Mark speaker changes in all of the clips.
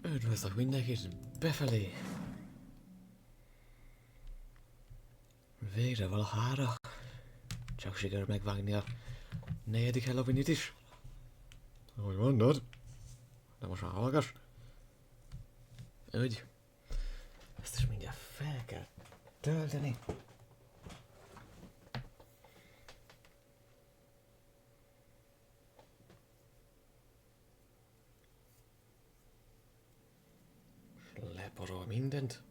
Speaker 1: Üdvözlök mindenkit befelé! Végre valahára csak sikerül megvágni a negyedik Halloween-it is. Ahogy mondod? De most már hallgass. Úgy. Ezt is mindjárt fel kell tölteni. Leporol mindent.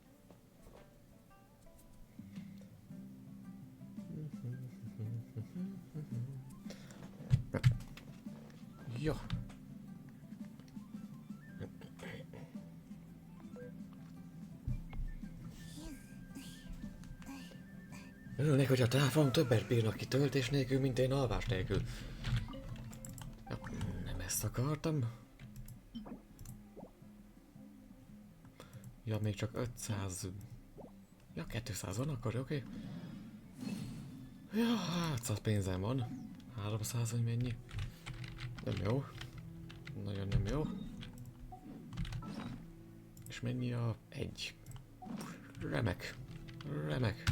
Speaker 1: Jó. Örülnék, hogy a telefonom többet bírnak ki töltés nélkül, mint én alvás nélkül. Ja, nem ezt akartam. Ja, még csak 500... Ja, 200 van, akkor oké. Ja, hát 100 pénzem van. 300, hogy mennyi. Nem jó. Nagyon nem jó. És mennyi a... 1. Remek. Remek.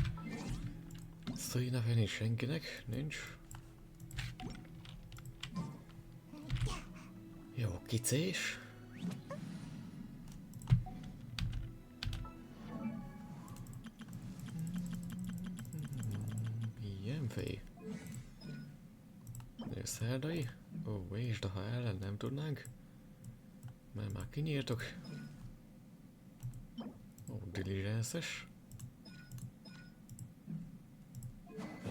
Speaker 1: Színe nincs senkinek, nincs. Jó, kicés. Ilyen fej. Szerdai? Ó, és de ha ellen nem tudnánk. Mert már kinyírtok. Ó, diligences.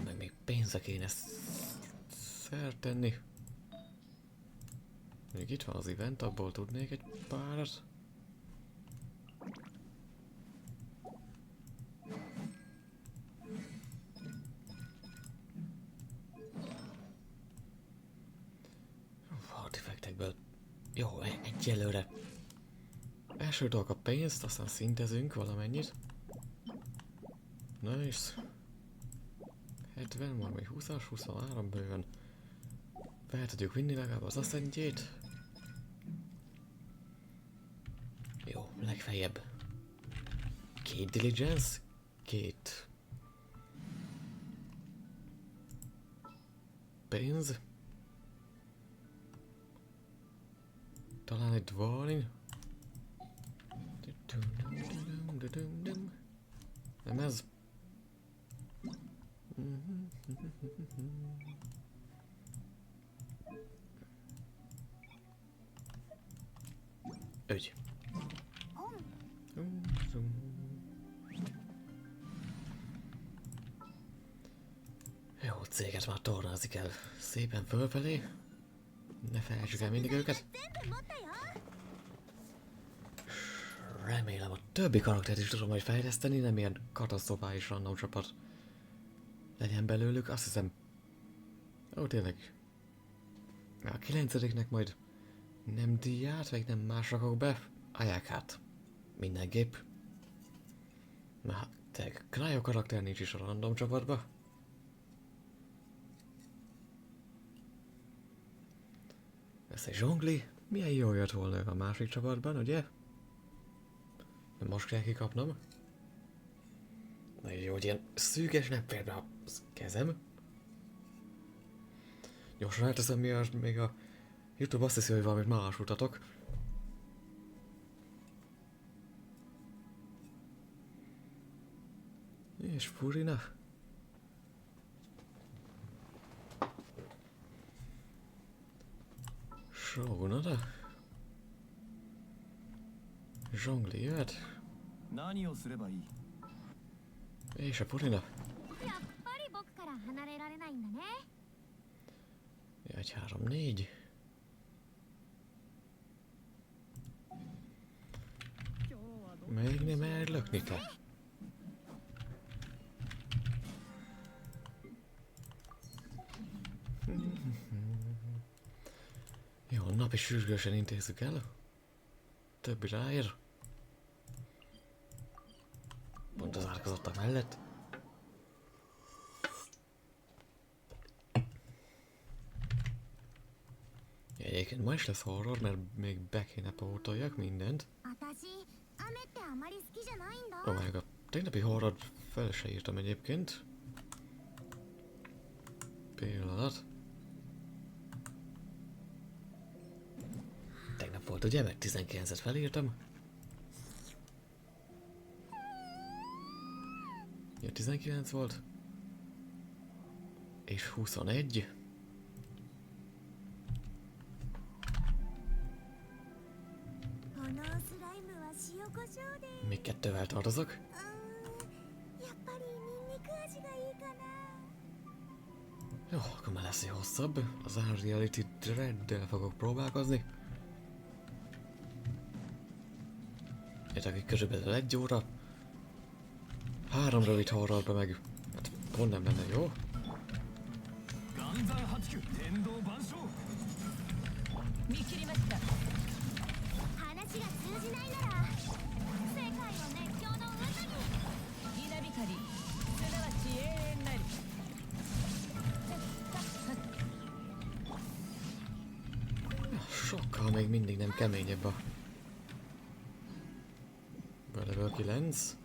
Speaker 1: Meg még pénzre kéne szert tenni. Még itt van az event, abból tudnék egy párat. Artifactekből. Jó, egyelőre. Első dolog a pénzt, aztán szintezünk valamennyit. Nice. 70, van még 20-as, 23 bőven. Fel tudjuk vinni legalább az aszcendjét. Jó, legfeljebb. 2 diligence, 2 pénz. Talán egy dwarling. Nem ez. Ügy. Jó, céget már tornázni kell. Szépen fölfelé. Ne felejtsük el mindig őket. Remélem a többi karaktert is tudom majd fejleszteni, nem ilyen katasztrofális random csapat legyen belőlük, azt hiszem. Ó, tényleg. A 9-nek majd nem díját, vagy nem más rakok be, állják hát. Mindenképp. Na, te Cryo karakter nincs is a random csapatba. Ez egy zsongli, milyen jól jött volna a másik csapatban, ugye? Most kell kikapnom. Nagyon jó, hogy ilyen szűkes nem fér be a kezem. Gyorsan elteszem, miatt még a YouTube azt hiszi, hogy valamit más mutatok. És Furina. Shogunada. Zsongli jöhet. És a Purina. Egy 3-4. Még nem ellökni kell. Jó, napi sürgősen intézzük el. Többi ráér. Pont az árkozottak mellett. Egyébként ma is lesz horror, mert még be kéne pótoljak mindent. Ó, meg a tegnapi horror fel se írtam egyébként. Pillanat. Tegnap volt ugye, meg 19-et felírtam. Ja, 19 volt. És 21. Még kettővel tartozok. Jó, akkor már lesz egy hosszabb. Az Reality Dread-del fogok próbálkozni. Itt körülbelül 1 óra. 3 rövid horrorba meg... Hát pont nem lenne jó. Sokkal még mindig nem keményebb a... level 9.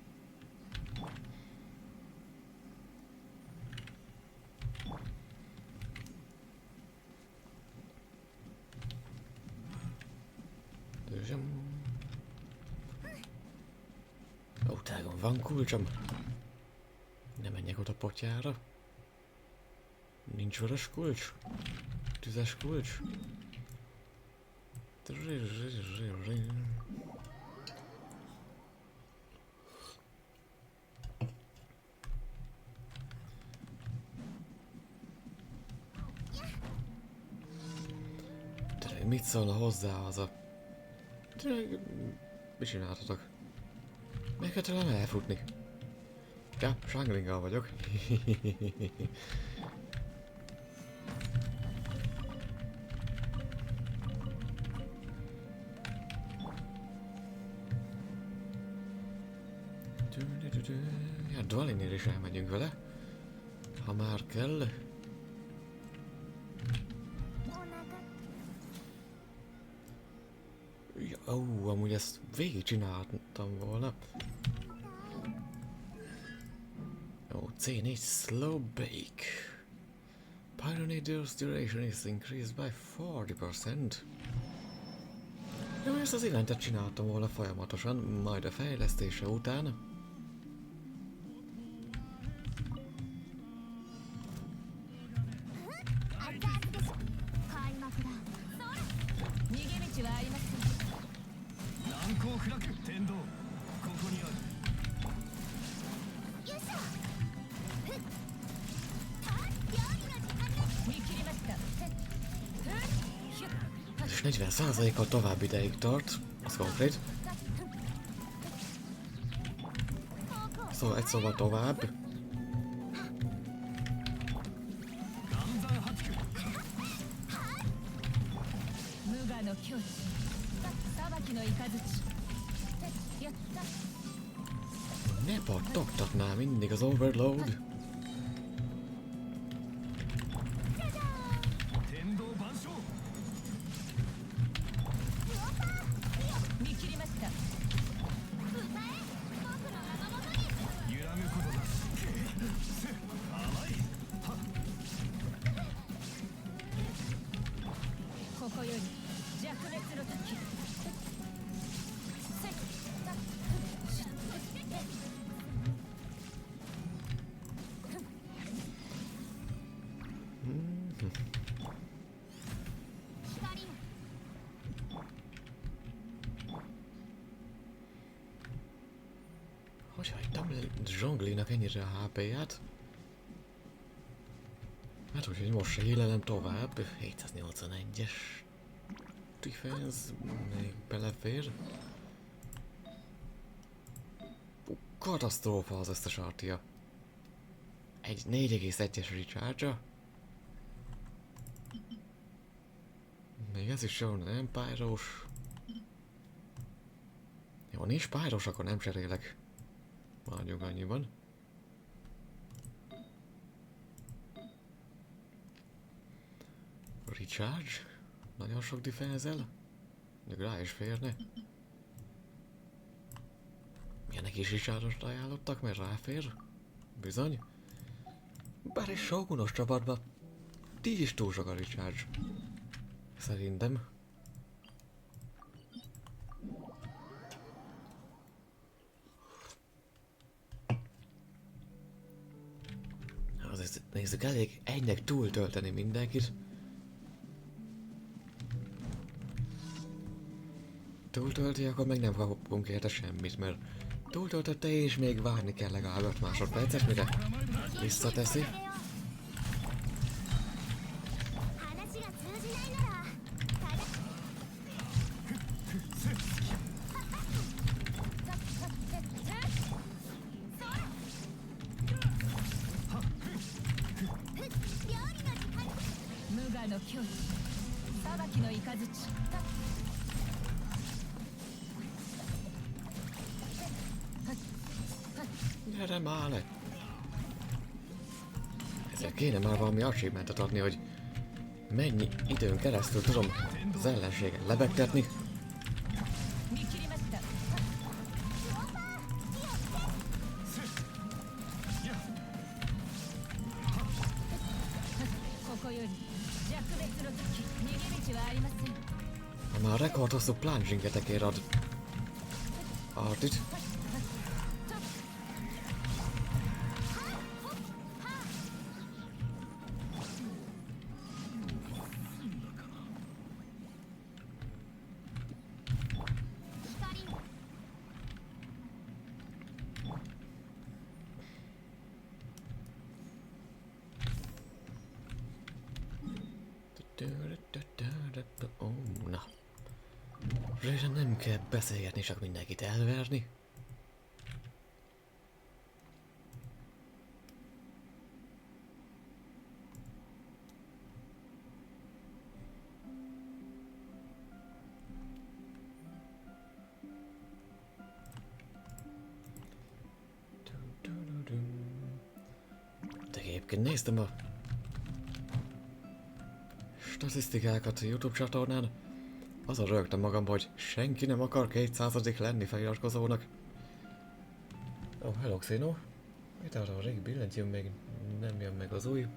Speaker 1: Ó, tágon van kulcsom. Nem menjek oda potyára. Nincs vörös kulcs. Tüzes kulcs. Mit szólna hozzá az a... Mit csináltatok? Meg kell talán elfutni. Ja, Shanglinggal vagyok. Ja, Dwalinél is elmegyünk vele. Ha már kell. Ja, amúgy ezt végig csináltam volna. Ó, C4 Slow Bake. Pyramider's duration is increased by 40%. Jó, ezt az eventet csináltam volna folyamatosan, majd a fejlesztése után. És 40%-kal tovább ideig tart, az konkrét. Szóval egy szóval tovább. Ne pattogtatnál mindig az overload. Hogy hagytam Zsonglinak ennyire a HP-ját? Hát úgyhogy most se hílelem tovább. 781-es defense még belefér. Katasztrófa az összes artia. Egy 4,1-es recharge-a. Még ez is jó, nem páros. Jó, nincs páros, akkor nem cserélek. Maradjunk annyiban. Recharge. Nagyon sok defense-el? Még rá is férne. Milyenek is Richardot ajánlottak, mert ráfér? Bizony. Bár egy shogunos csapatban így is túl sok a Richard. Szerintem. Azért nézzük, elég egynek túltölteni mindenkit. Túltölti, akkor meg nem kapunk érte semmit, mert túltöltötte és még várni kell legalább 5 másodpercet, mire visszateszi. Gyere már le! Ezért kéne már valami achievementet adni, hogy mennyi időn keresztül tudom az ellenségen lebegtetni. Ha már rekordhosszú plunging-etekért ad artit. Na. Régen nem kell beszélgetni, csak mindenkit elverni. De egyébként néztem a statisztikákat a YouTube csatornán, azon rögtem magamba, hogy senki nem akar 200. lenni feliratkozónak. Oh, hello Xeno. Mit arra a régi billentyűm még nem jön meg az új.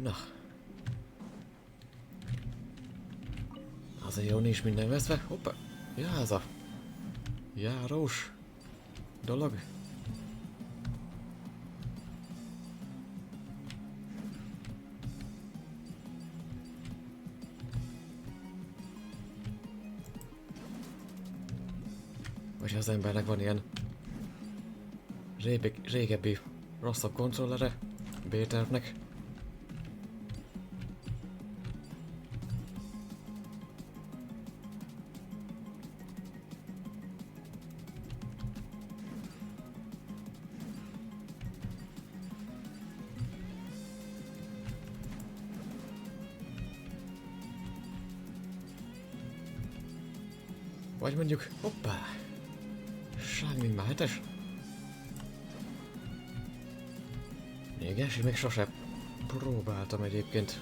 Speaker 1: Na. Azért jó, nincs minden veszve. Hoppá. Ja, ez a járós dolog. Vagy az embernek van ilyen régebbi rosszabb kontrollere B-tervnek. Vagy mondjuk, hoppá! Shining már 7-es? Genshin még sose próbáltam egyébként.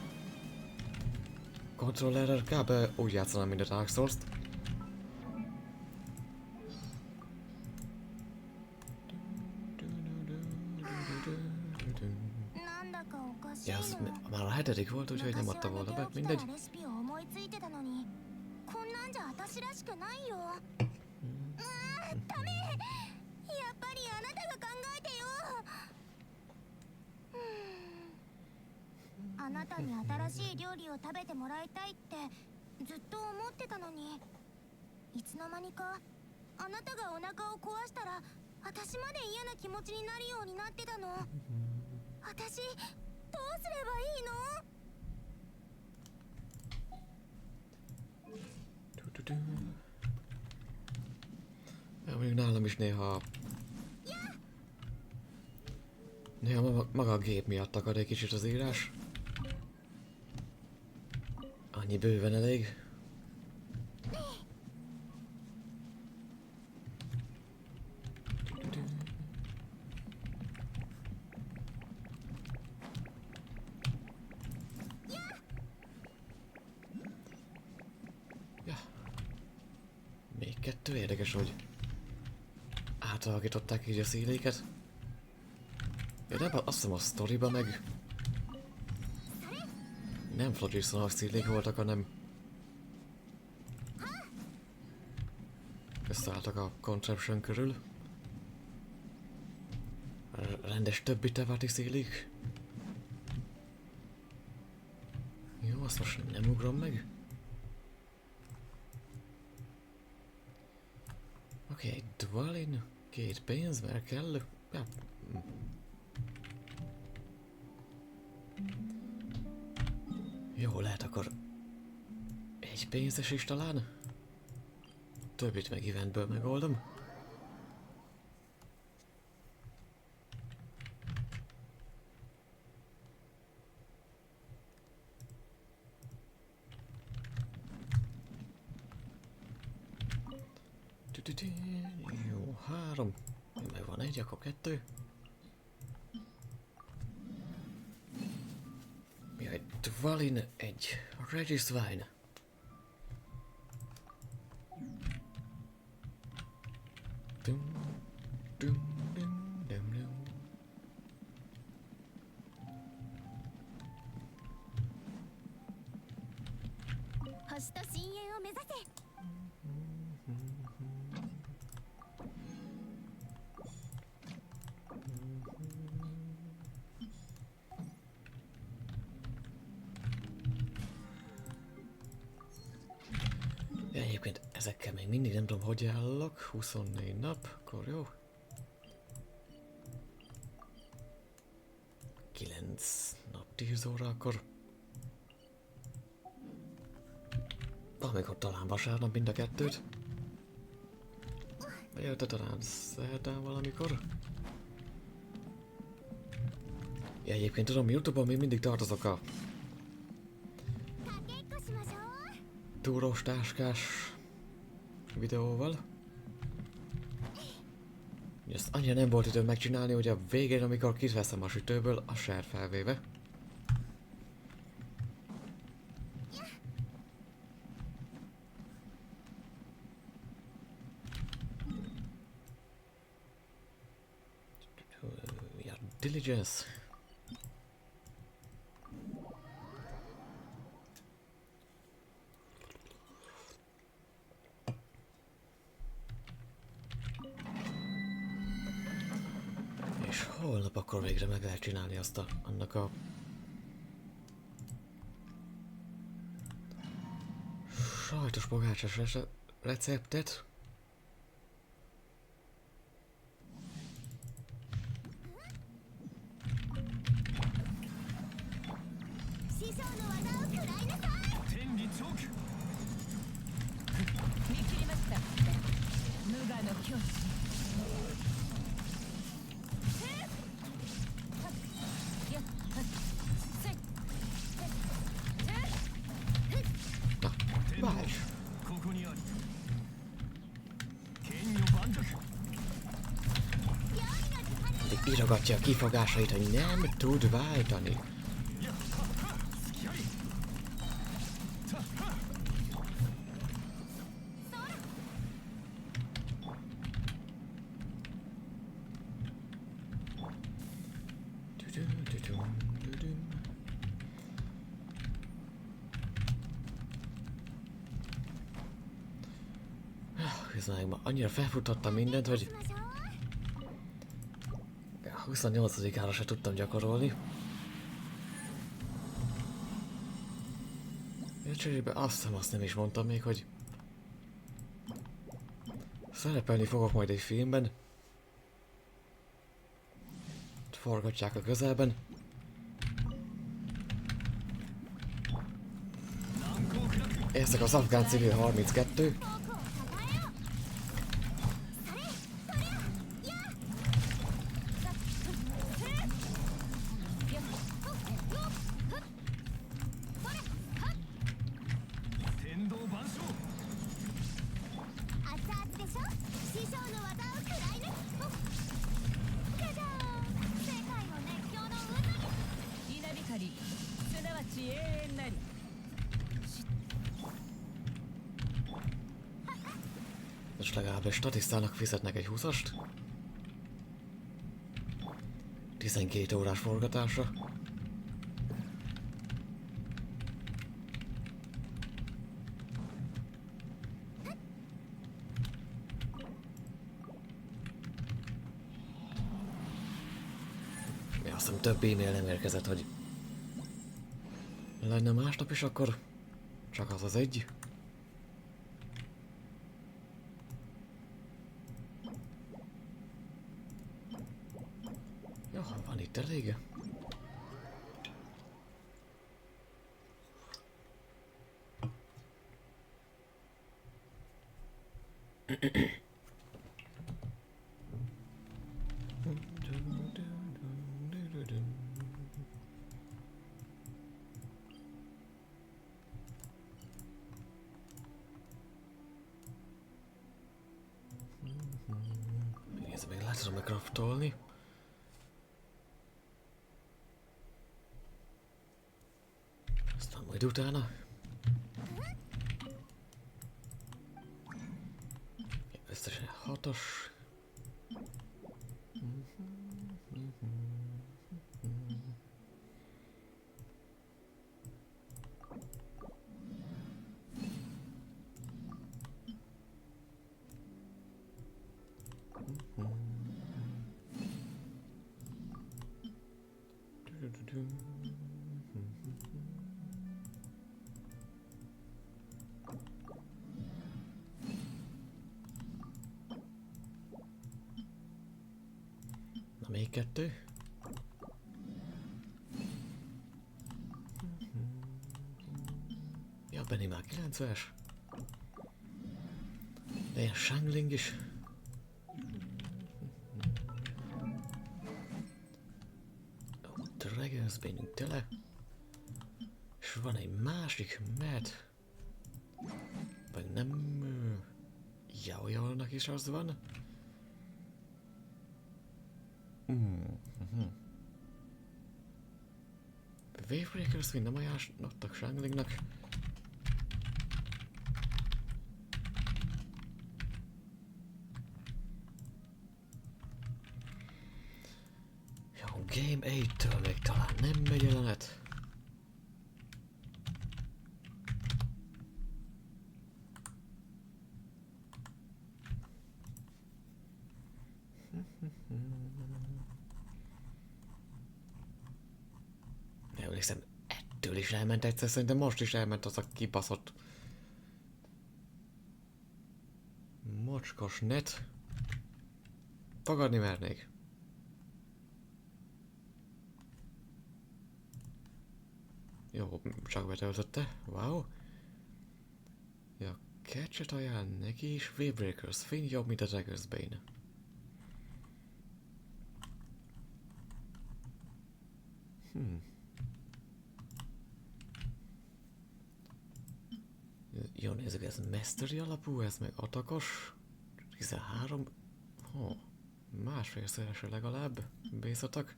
Speaker 1: Kontrollerrel kb. Úgy játszanám, mint a Dark Souls-t. Ja, az már a 7. volt, úgyhogy nem adta volna be, mindegy. Ja, mondjuk nálam is néha maga a gép miatt akad egy kicsit az írás. Annyi bőven elég. mindkettő, érdekes, hogy átalakították így a szíléket. Ja, de azt hiszem a sztoriba meg nem flogiszonok szílék voltak, hanem összeálltak a Contraption körül. Rendes többi teváti szílék. Jó, azt most nem ugrom meg. Oké, Dwalin, 2 pénz, mert kell. Ja. Jó, lehet akkor egy pénzes is talán. Többit meg eventből megoldom. Jó, 3. Meg van 1, akkor 2. Jaj, Dwalin 1. Regiswine. Dum, dum, dum, dum, dum. Ja, egyébként ezekkel még mindig nem tudom, hogy állok. 24 nap, akkor jó. 9 nap, 10 óra, akkor amikor talán vasárnap mind a kettőt. Vagy talán szerdán valamikor. Ja, egyébként tudom, YouTube-on még mindig tartozok a túrós táskás videóval. Ezt annyira nem volt időm megcsinálni, hogy a végén, amikor kiveszem a sütőből, a ser felvéve. Ja, diligence. És holnap akkor végre meg lehet csinálni azt annak a sajtos pogácsás receptet. Na, várj! Írogatja a kifogásait, hogy nem tud váltani. Közben ma annyira felfutottam mindent, hogy 28-ára se tudtam gyakorolni. Cserébe azt nem is mondtam még, hogy szerepelni fogok majd egy filmben. Forgatják a közelben. Érzek az afgán civil 32. Most legalább egy statisztának fizetnek egy 20-ast. 12 órás forgatásra. Azt hiszem több e-mail nem érkezett, hogy lenne másnap is, akkor csak az az egy. Jó, van itt elég. Nézd, még le tudom craftolni. Aztán majd utána. Összesen 6-os. Na, még kettő. Ja, Benni már 90-es. De ilyen Shangling is. Dragon's Bane tele. És van egy másik, mert vagy nem Jaojolnak is az van. Wavebreakers mind nem ajánlottak Shanglingnak. Jó, Game 8-től még talán nem megy jelenet. Emlékszem, ettől is elment egyszer, szerintem most is elment az a kibaszott mocskos net. Tagadni mernék. Jó, csak betöltötte. Wow. Ja, catchet ajánl neki is. Wavebreakers fény jobb, mint a Dragon's Bane. Jó, nézzük, ez mastery alapú, ez meg atakos. 13. Másfélszerese legalább. Base attack.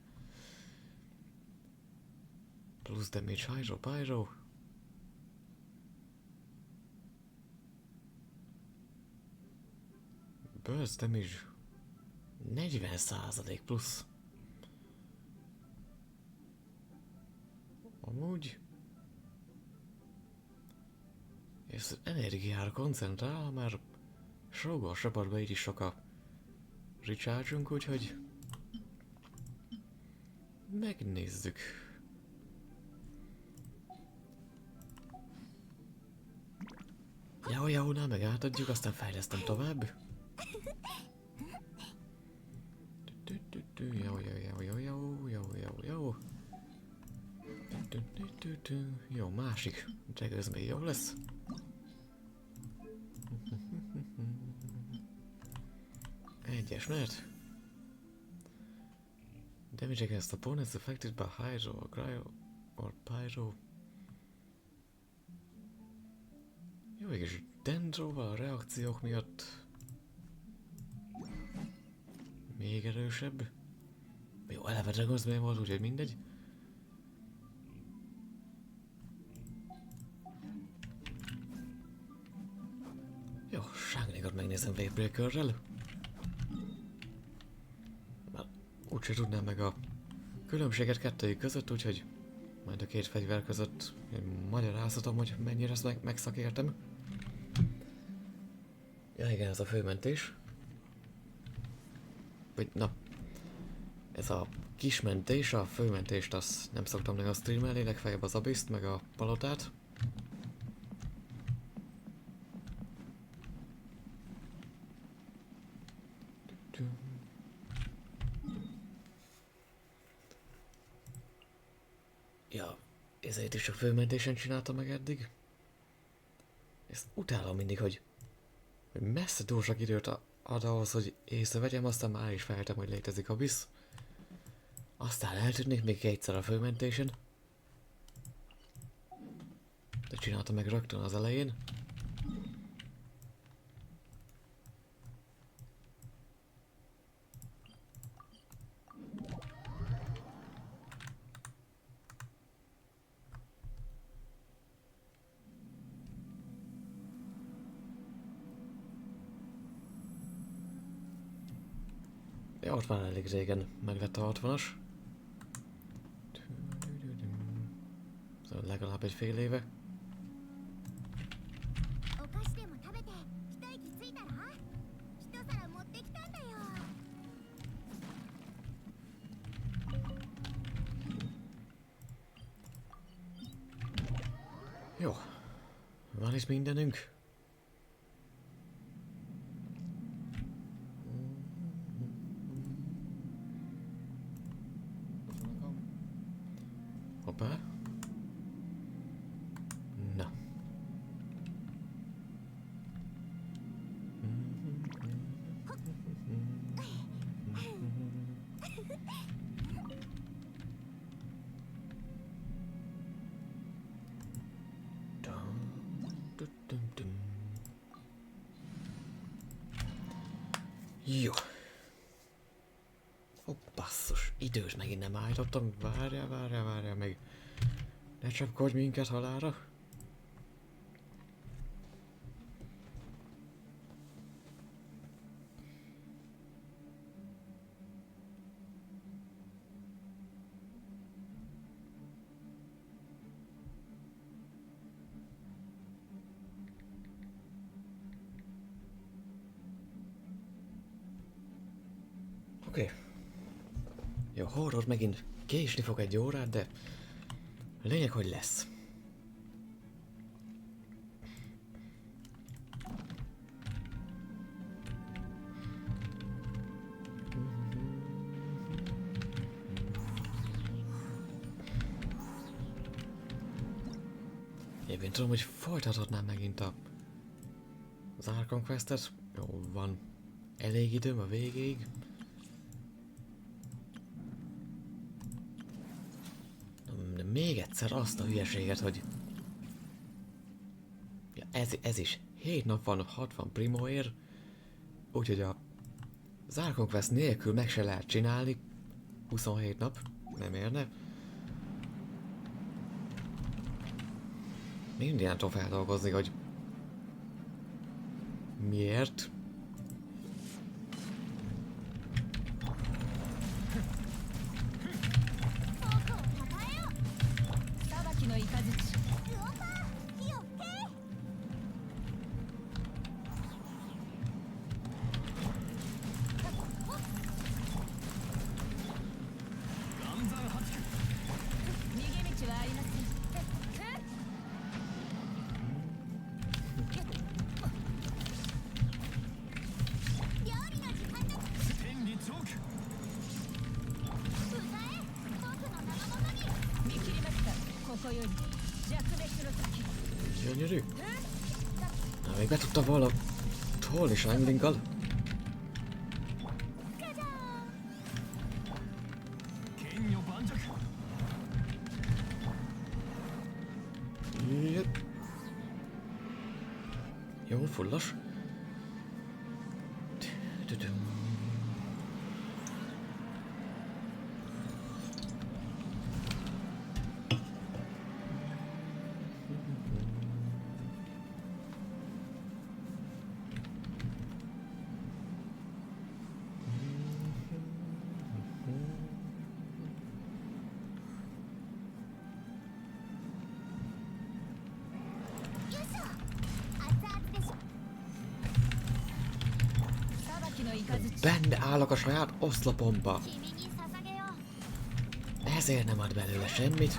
Speaker 1: Plusz damage hydro, pyro. Burst damage 40% plusz. Amúgy és energiára koncentrál, ha már sógó csapatba így is sok a recharge-unk, úgyhogy megnézzük. Jó, meg átadjuk, aztán fejlesztem tovább. Jó. Jó, másik. Ez még jó lesz. Egyes, mert damage against opponents affected by hydro or cryo or pyro. Jó, és dendroval a reakciók miatt még erősebb. Jó, eleve Dragon's Bane volt, úgyhogy mindegy. Jó, Shangnigot megnézem Wavebreakerrel. Már úgyse tudnám meg a különbséget kettőjük között, úgyhogy majd a két fegyver között magyarázhatom, hogy mennyire ezt megszakértem. Ja igen, ez a főmentés. Vagy na, ez a kismentés, a főmentést azt nem szoktam meg a streamelni, legfeljebb az abiszt, meg a palotát. Ja, ezért is csak főmentésen csináltam meg eddig. Ezt utálom mindig, hogy messze túl sok időt ad ahhoz, hogy észrevegyem, aztán már is felejtem, hogy létezik abisz. Aztán eltűnik még kétszer a főmentésen. De csináltam meg rögtön az elején. Ja, ott már elég régen meglett a 60-as. Szóval legalább egy fél éve. Jó, van itt mindenünk. Hoppá. Na. Jó. Ó, basszus, idős megint nem állítottam. Várjál meg. Ne csapkodj minket halálra. Oké. Jó, horror megint késni fog egy órát, de a lényeg, hogy lesz. Én tudom, hogy folytathatnám megint az Archon Questet. Jó, van elég időm a végéig. De még egyszer azt a hülyeséget, hogy... Ja, ez is. 7 nap van 60 primóért. Úgyhogy az Archon Quest nélkül meg se lehet csinálni. 27 nap. Nem érne. Mindig nem tudom feldolgozni, hogy... miért? Gyönyörű. Na, még be tudta volna tolni Shanglinkkal. Jó, fullos. Benne állok a saját oszlopomba. Ezért nem ad belőle semmit.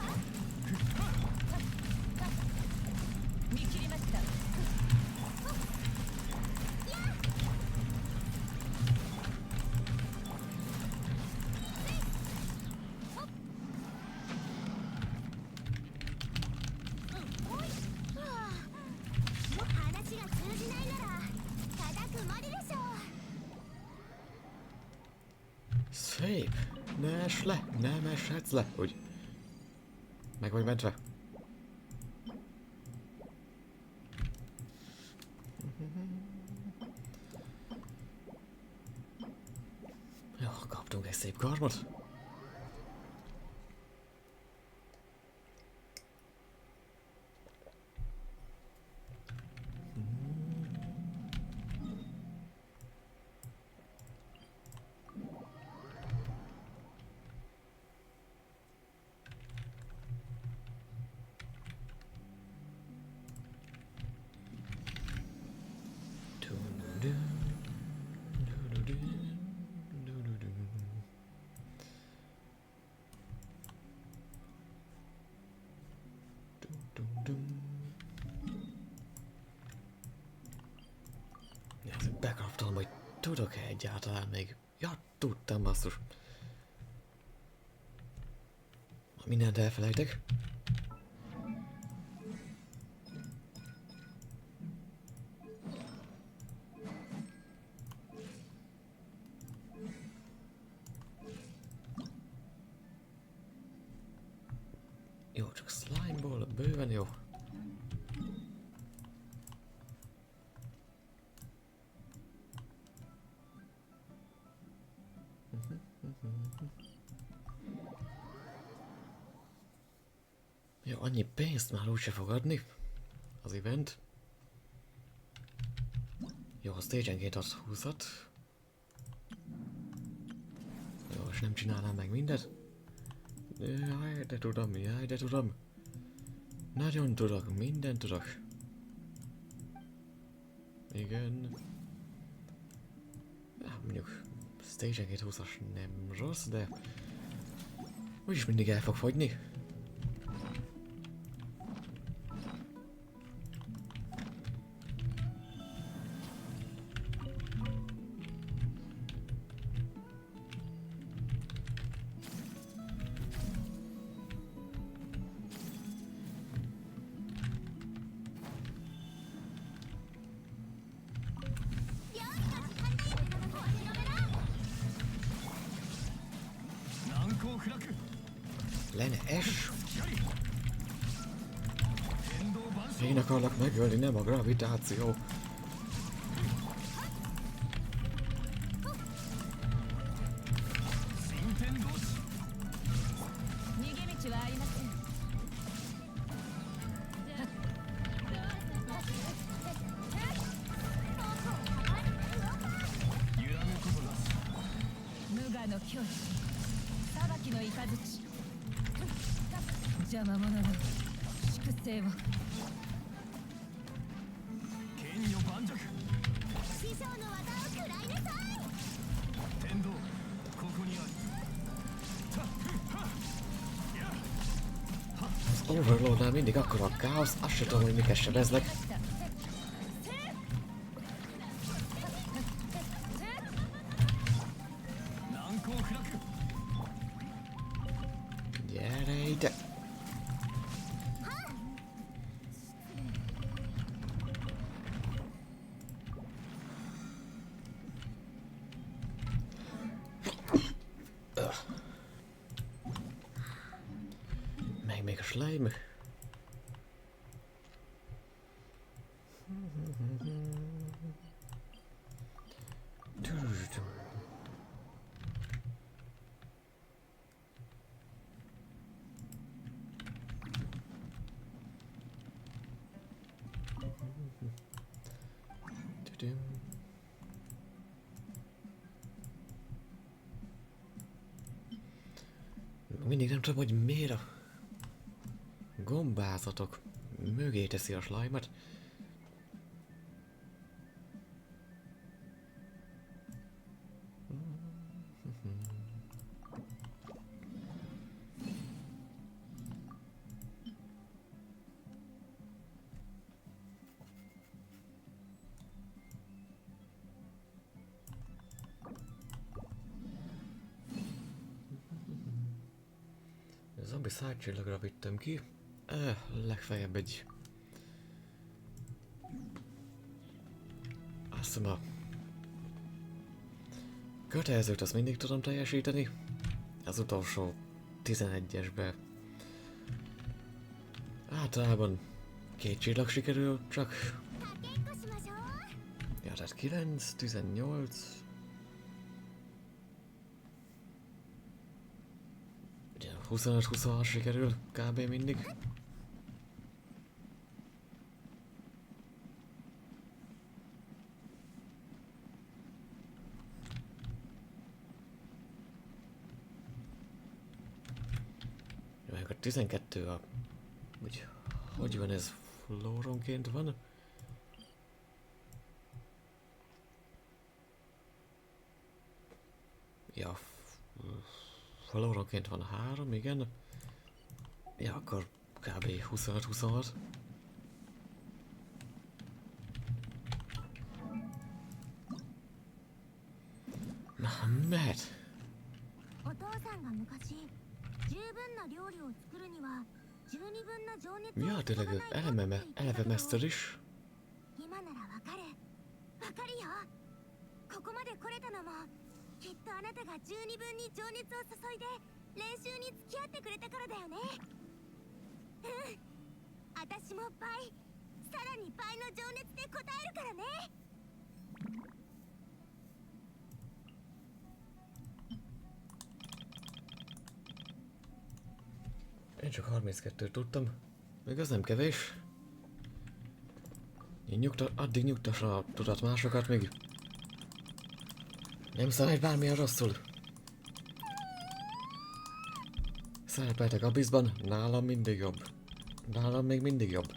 Speaker 1: Szép! Ne esd le! Nem eshetsz le! Úgy. Meg vagy mentve. Jó, kaptunk egy szép karmot. Bekaptam, hogy tudok-e egyáltalán még. Ja, tudtam, basszus. Mindent elfelejtek. Jó, csak slime-ból bőven jó. Jó, annyi pénzt már úgyse fog adni az event. Jó, a stage-enként ad 20-at. Jó, és nem csinálnám meg mindet. Jaj, de tudom, jaj, de tudom. Nagyon tudok, mindent tudok. Igen. Ja, mondjuk stage-enként 20-as nem rossz, de úgyis mindig el fog fogyni. Le ne es! Én akarlak megölni, nem a gravitáció. Az Overlord-nál mindig akkora a káosz, azt sem tudom, hogy miket sebezlek. Gyere ide! Meg még a slime. Mindig nem tudom, hogy miért a gombázatok mögé teszi a slime-ot. Zombi szájcsillagra vittem ki. Legfeljebb egy... Azt hiszem a... kötelezőt azt mindig tudom teljesíteni. Az utolsó 11-esbe... általában 2 csillag sikerül, csak... Ja, tehát 9, 18... 25-26 sikerül kb. Mindig. Jó, akkor 12 a... Úgy, hogy van ez? Flóronként van? Ja, flóronként van 3, igen. Ja, akkor kb. 25-26. Na, mehet! Ja, tényleg eleve mester is.
Speaker 2: きっとあなたが十二分に情熱を注いで練習に付き合ってくれたからだよね。うん。私も倍、さらに倍の情熱で応えるからね。
Speaker 1: Én csak 32-t tudtam. Még az nem kevés. Addig nyugtassa a tudat másokat, még nem szállj bármilyen rosszul. Szerepeltek Abyssban, nálam mindig jobb. Nálam még mindig jobb.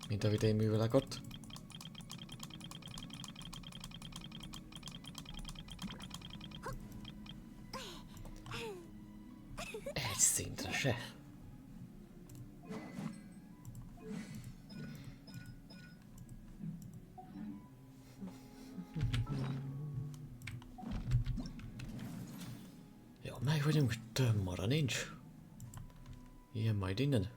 Speaker 1: Mint amit én művelek ott. Egy szintre se. Meg vagyunk, több mara nincs. Ilyen majd innen.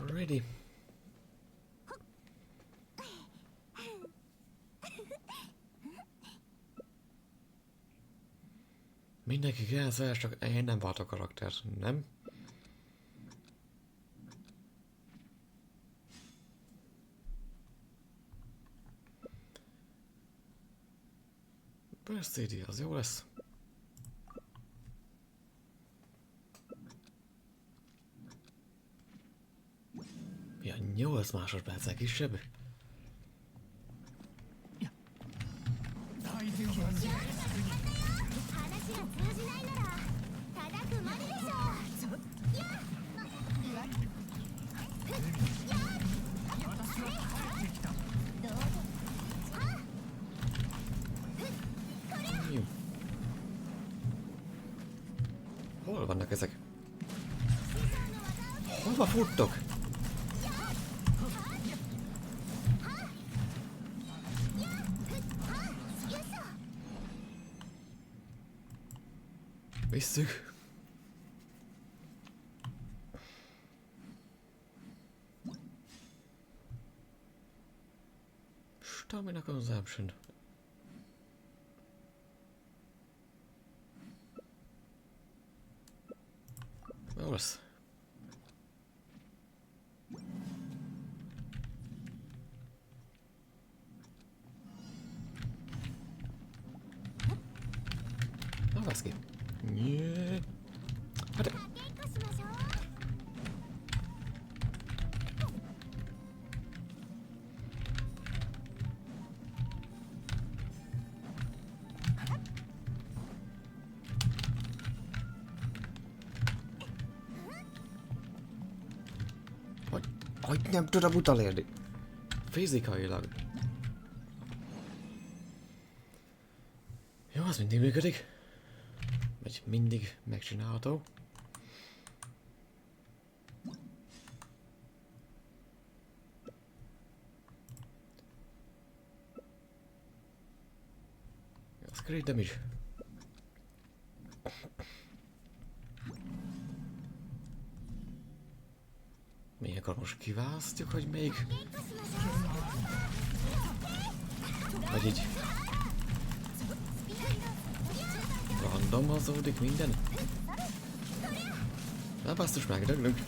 Speaker 1: Ready. Mindenki gelszás, csak én nem váltok karakter, nem? Burst CD, az jó lesz. Ja, 8 másodperccel kisebb. Hol vannak ezek? Hova futtok? Visszük. Stamina consumption. Jó lesz. Na, vesz ki. Yeah. Hát... Hogy nem tudom utolérni. Fizikailag. Jó, az mindig működik. Vagy mindig megcsinálható. Ez crit damage. Mi akkor most kiválasztjuk, hogy még... Vagy így... randomozódik minden? Na basszus, megdöglünk.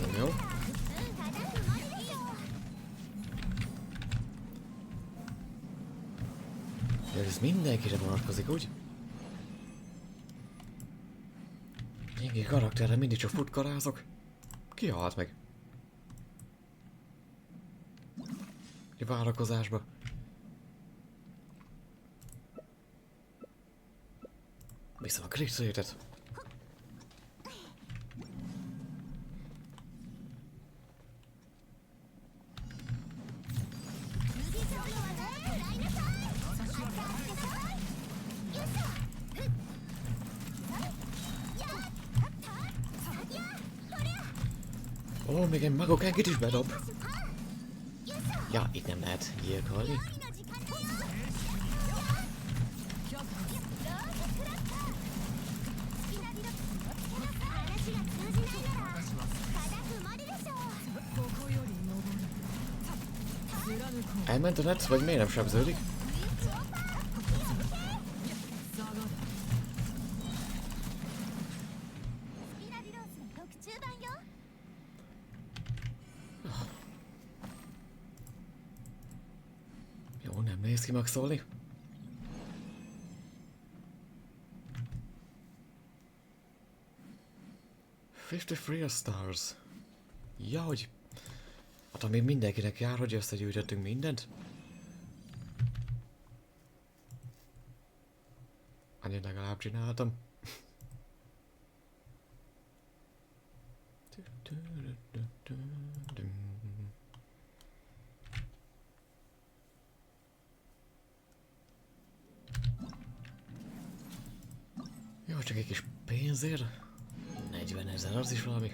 Speaker 1: Nem jó. Ja, ez mindenkire vonatkozik, úgy? Mindenki karakterre mindig csak futkarázok. Ki halt meg? A várakozásba. Viszem a crit rate-et. Ó, még egy magok enkit is bedob. Ja, itt nem lehet gyilkolni. Elment a net, vagy miért nem sebződik? Jó, nem néz ki maxolni. $53 stars. Ja, hogy... Hát ami mindenkinek jár, hogy összegyűjtöttünk mindent. Annyit legalább csináltam. Jó, csak egy kis pénzért. 40 000, az is valami.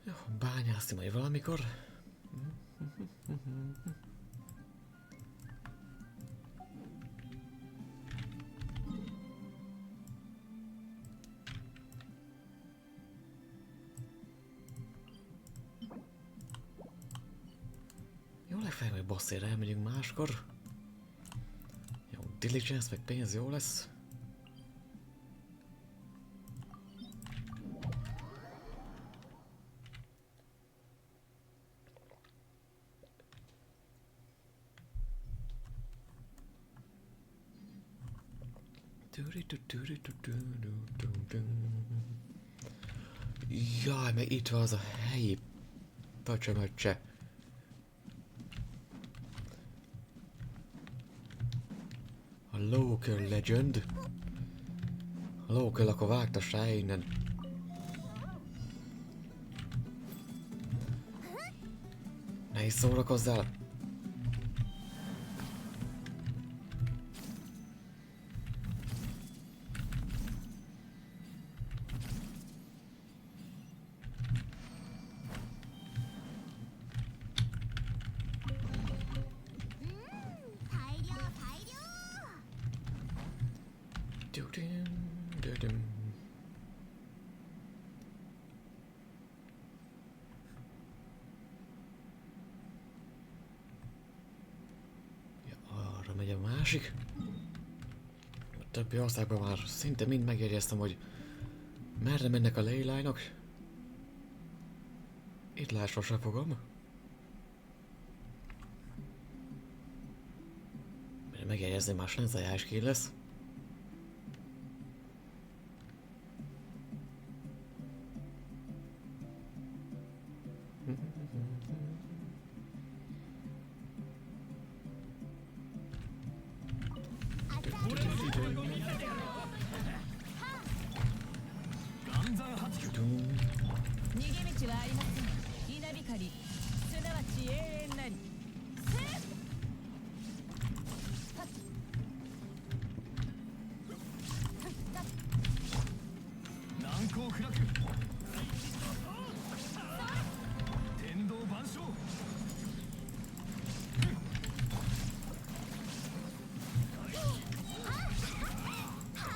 Speaker 1: Jó, bányászni majd valamikor. Jó, legfeljebb, hogy bosszért elmegyünk máskor. Jó, diligence meg pénz jó lesz. Jaj, meg itt van az a helyi pöcsömöccse. A local legend. A local, akkor vágtass rá innen. Ne is szórakozzál. Megy a másik. A többi országban már szinte mind megjegyeztem, hogy merre mennek a leyline-ok. Itt lát sose fogom. Megjegyezni más lenzajás ki lesz.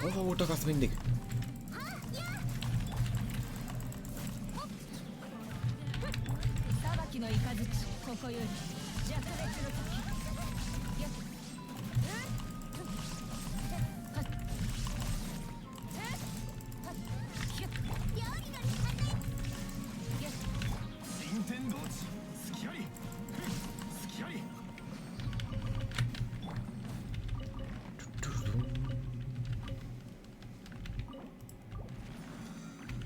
Speaker 1: Hova utakasz mindig?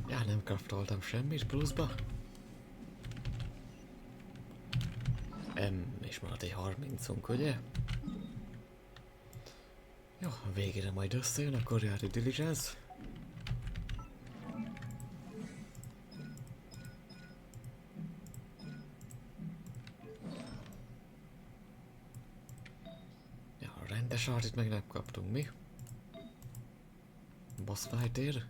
Speaker 1: Ja, nem craftoltam semmit pluszba. És maradt egy 30-unk, ugye? Jó, a végére majd összejön, akkor jár a diligence. Ja, a rendes artit meg nem kaptunk mi. Boss fight ér.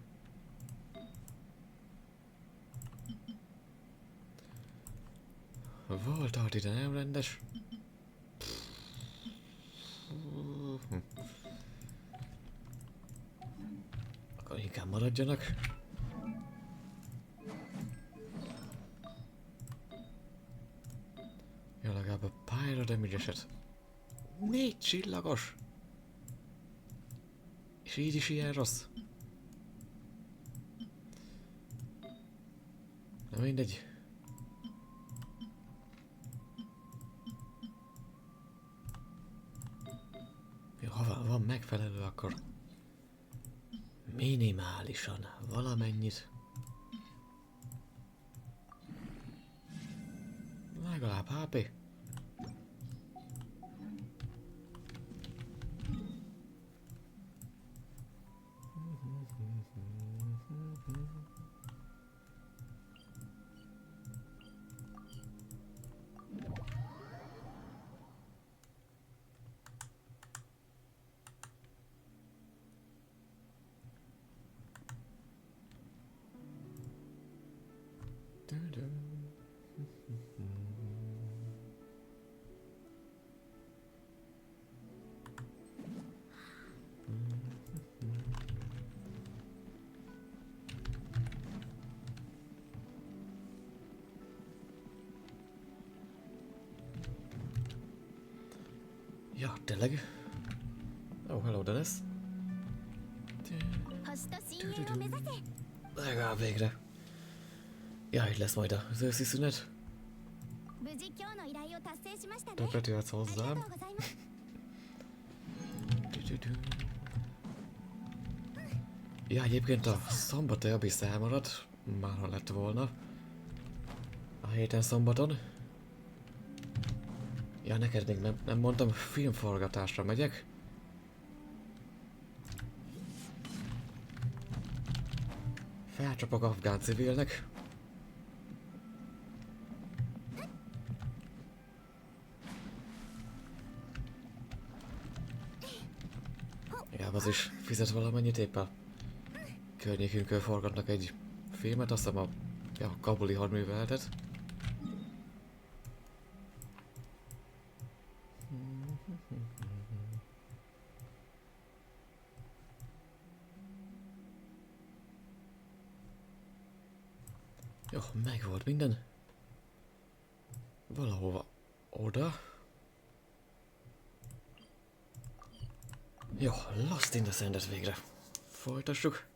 Speaker 1: Volt arti, de nem rendes. Akkor inkább maradjanak. Jó, legalább a pyro damage eset. 4 csillagos! És így is ilyen rossz. Na mindegy. Jó, ha van megfelelő, akkor minimálisan valamennyit. Legalább HP. Ja, tényleg. Oh, hello Dennis. Legalább végre. Ja, itt lesz majd az őszi szünet. Többet jöhetsz hozzám. Ja, egyébként a szombatai abisz elmaradt. Már ha lett volna. A héten szombaton. Ja, neked még nem mondtam, filmforgatásra megyek. Felcsapok afgán civilnek. Ja, az is fizet valamennyit, épp a környékünkön forgatnak egy filmet, azt hiszem a kabuli hadműveletet. Jó, megvolt minden. Valahova oda. Jó, Lost in the Sandet végre. Folytassuk.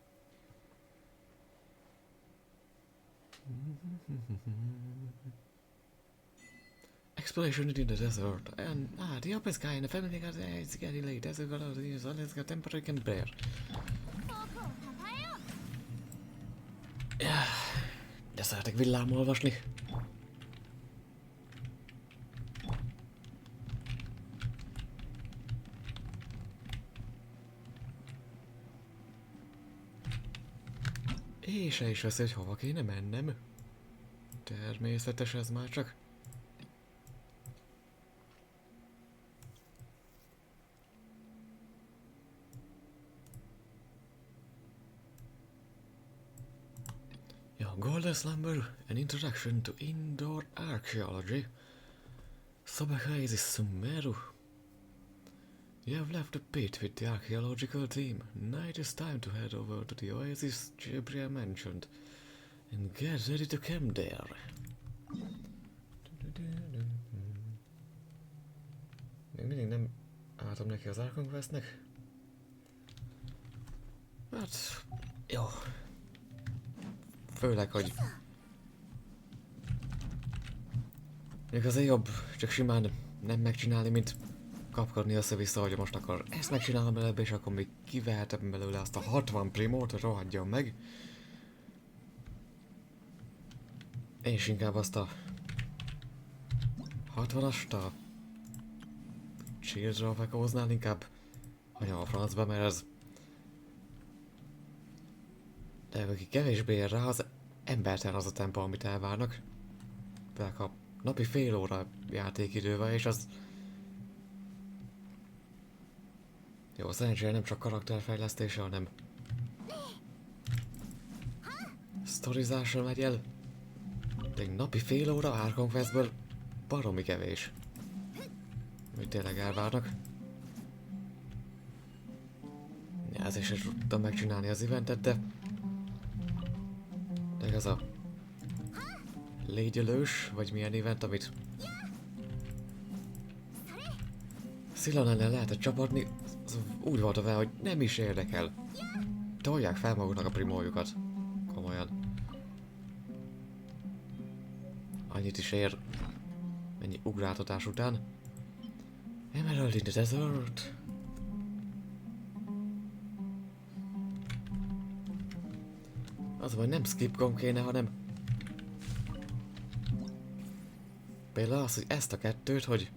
Speaker 1: exploration in the desert, and the open sky and the family got it's getting late. As a god of the sun, it's got temperature can bear. De szeretek villám olvasni. És se is veszi, hogy hova kéne mennem. Természetes ez már csak. Ja, Golden Slumber, an introduction to indoor archaeology. Szobahelyezi Sumeru. You have left the pit with the archaeological team. Now it is time to head over to the oasis Gabriel mentioned and get ready to camp there. Még mindig nem álltam neki az Arkham Questnek. Hát, jó. Főleg, hogy még azért jobb csak simán nem megcsinálni, mint kapkodni össze-vissza, hogy most akkor ezt megcsinálom előbb, és akkor még kivehetem belőle azt a 60 primót, hogy rohadjon meg. És inkább azt a 60-ast a Shield-ra fekóznál, inkább hagyom a francba, mert ez de aki kevésbé ér rá, az embertelen az a tempó, amit elvárnak. Például a napi fél óra játékidővel, és az jó, szerencsére nem csak karakterfejlesztése, hanem sztorizásra megy el. De egy napi fél óra Arkham Questből baromi kevés. Amit tényleg elvárnak. Ja, ezért sem tudtam megcsinálni az eventet, de ez a légyölős, vagy milyen event, amit Szilon ellen lehetett csapatni, az úgy volt vele, hogy nem is érdekel. Tolják fel maguknak a primójukat. Komolyan. Annyit is ér. Ennyi ugráltatás után. Emerald in the desert. Az vagy nem skipkom kéne, hanem például az, hogy ezt a kettőt, hogy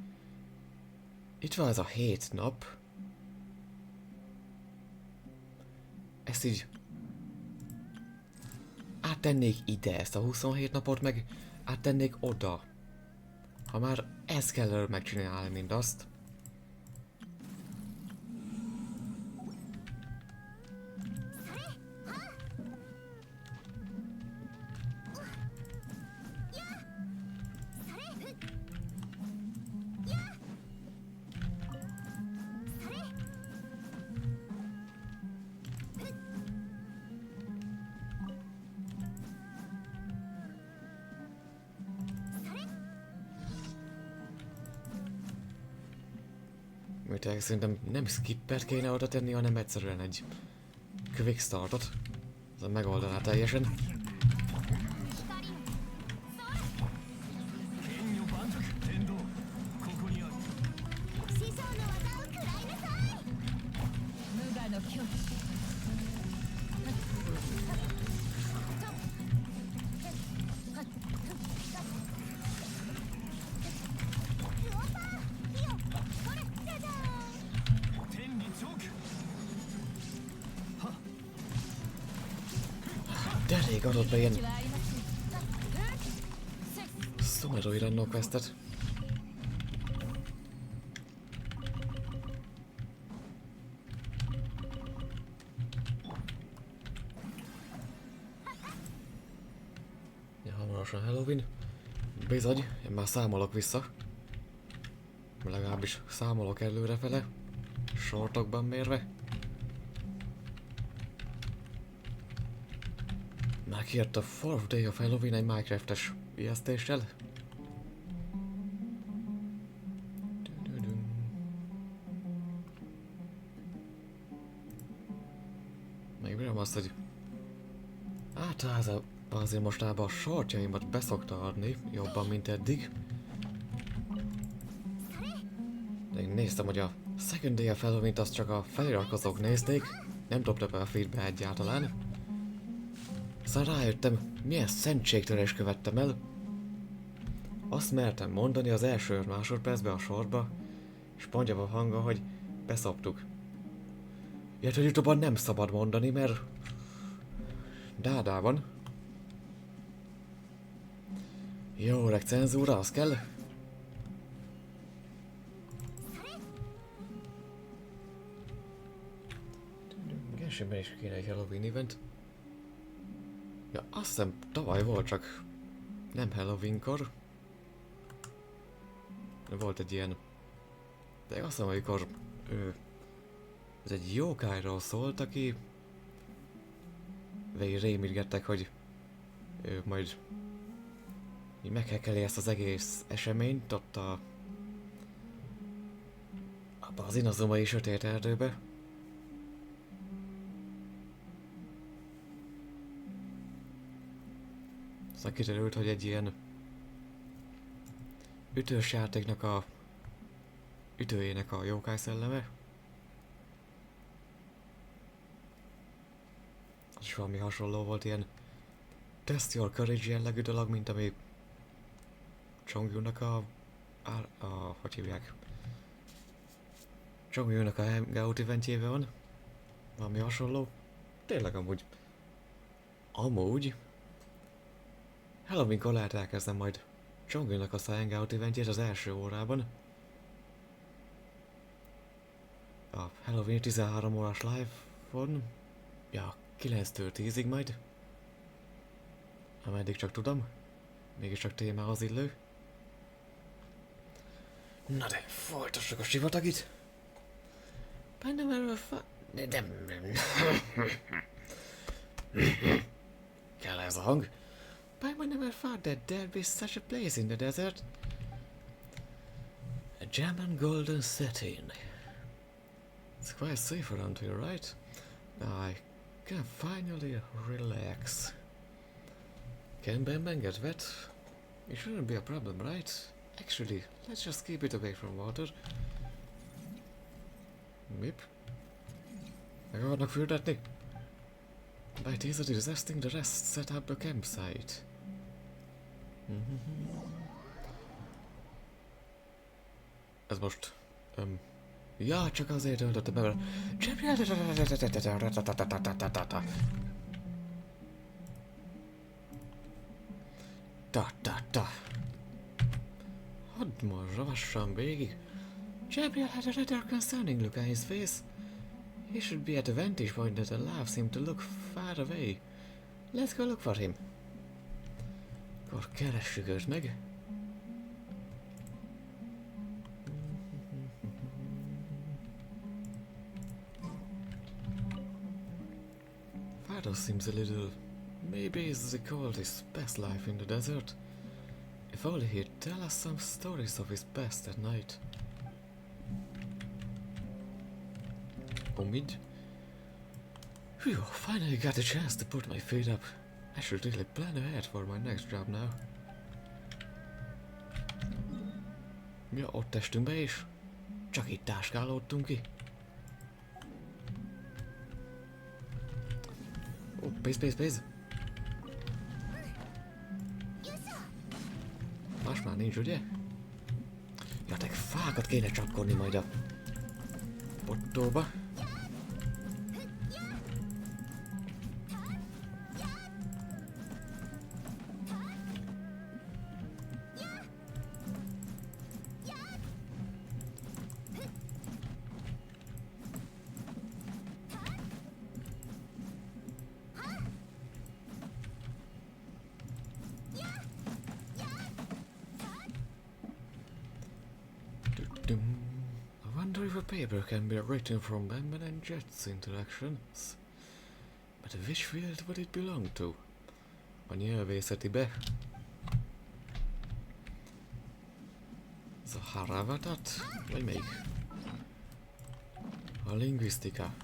Speaker 1: itt van ez a 7 nap. Ezt így áttennék ide, ezt a 27 napot, meg áttennék oda. Ha már ezt kell előbb megcsinálni, mint azt. Szerintem nem skippert kéne oda tenni, hanem egyszerűen egy quick startot. Ez megoldaná teljesen. De rég adott be ilyen Sumeru Random Questet. Ja, hamarosan Halloween. Bizony, én már számolok vissza. Legalábbis számolok előrefele. Sortokban mérve. Már kijött a 4th Day of Halloween egy Minecraft-es ijesztéssel. Megbírom azt, hogy általában azért mostában a shortjaimat beszokta adni, jobban, mint eddig. Én néztem, hogy a Second Day of Halloween-t azt csak a feliratkozók nézték, nem dobta be a feedbe egyáltalán. Aztán rájöttem, milyen szentségtörést követtem el. Azt mertem mondani az első másodpercben a sorba, és mondjam a hanggal, hogy beszoptuk. Ilyet, hogy YouTube-on nem szabad mondani, mert dádában. Jó, öreg cenzúra, az kell. Genshinben is kéne egy Halloween event. Ja, azt hiszem tavaly volt, csak nem Halloweenkor. Volt egy ilyen... De azt hiszem, amikor ez egy jókájról szólt, aki végig rémítgettek, hogy ő majd így meghekeli ezt az egész eseményt ott abba az inazumai sötét erdőbe. Aztán kiderült, hogy egy ilyen ütős játéknak a ütőjének a jókáj szelleme. Az is valami hasonló volt, ilyen Test Your Courage jellegű dolog, mint ami Chongyunak hogy hívják? Chongyunak a hangout eventjében van. Valami hasonló. Tényleg amúgy Halloweenkor lehet elkezdem majd Chongyunak a hangout eventjét az első órában. A Halloween 13 órás live-on. Ja, 9-től 10-ig majd. Ameddig csak tudom. Mégiscsak témához illő. Na de, folytassuk a sivatagit. Nem erről nem. Kell ez a hang. I never thought that there'd be such a place in the desert. A German golden setting. It's quite safe around here, right? I can finally relax. Can Ben get wet? It shouldn't be a problem, right? Actually, let's just keep it away from water. Mip? Meg akarnak fürdetni? By these are digesting, the rest set up a campsite. Ez most... ja, csak azért öltöttem be vele. Hadd most ravassan végig. Gabriel had a rather concerning look on his face. He should be at a vantage point that allows him to look far away. Let's go look for him. Akkor keressük őt meg. Father seems a little... Maybe he's recalled his past life in the desert. If only he'd tell us some stories of his past at night. Omid? Phew, finally got a chance to put my feet up. I should really plan ahead for my next job now. Ja, ott estünk be is. Csak itt táskálódtunk ki. Ó, pénz. Más már nincs, ugye? Ja, te fákat kéne csapkodni majd a pottóba. I wonder if a paper can be written from Batman and Jet's interactions. But which field would it belong to? A nyelvészetibe? Ez a Haravatat? Vagy melyik? A lingvisztika.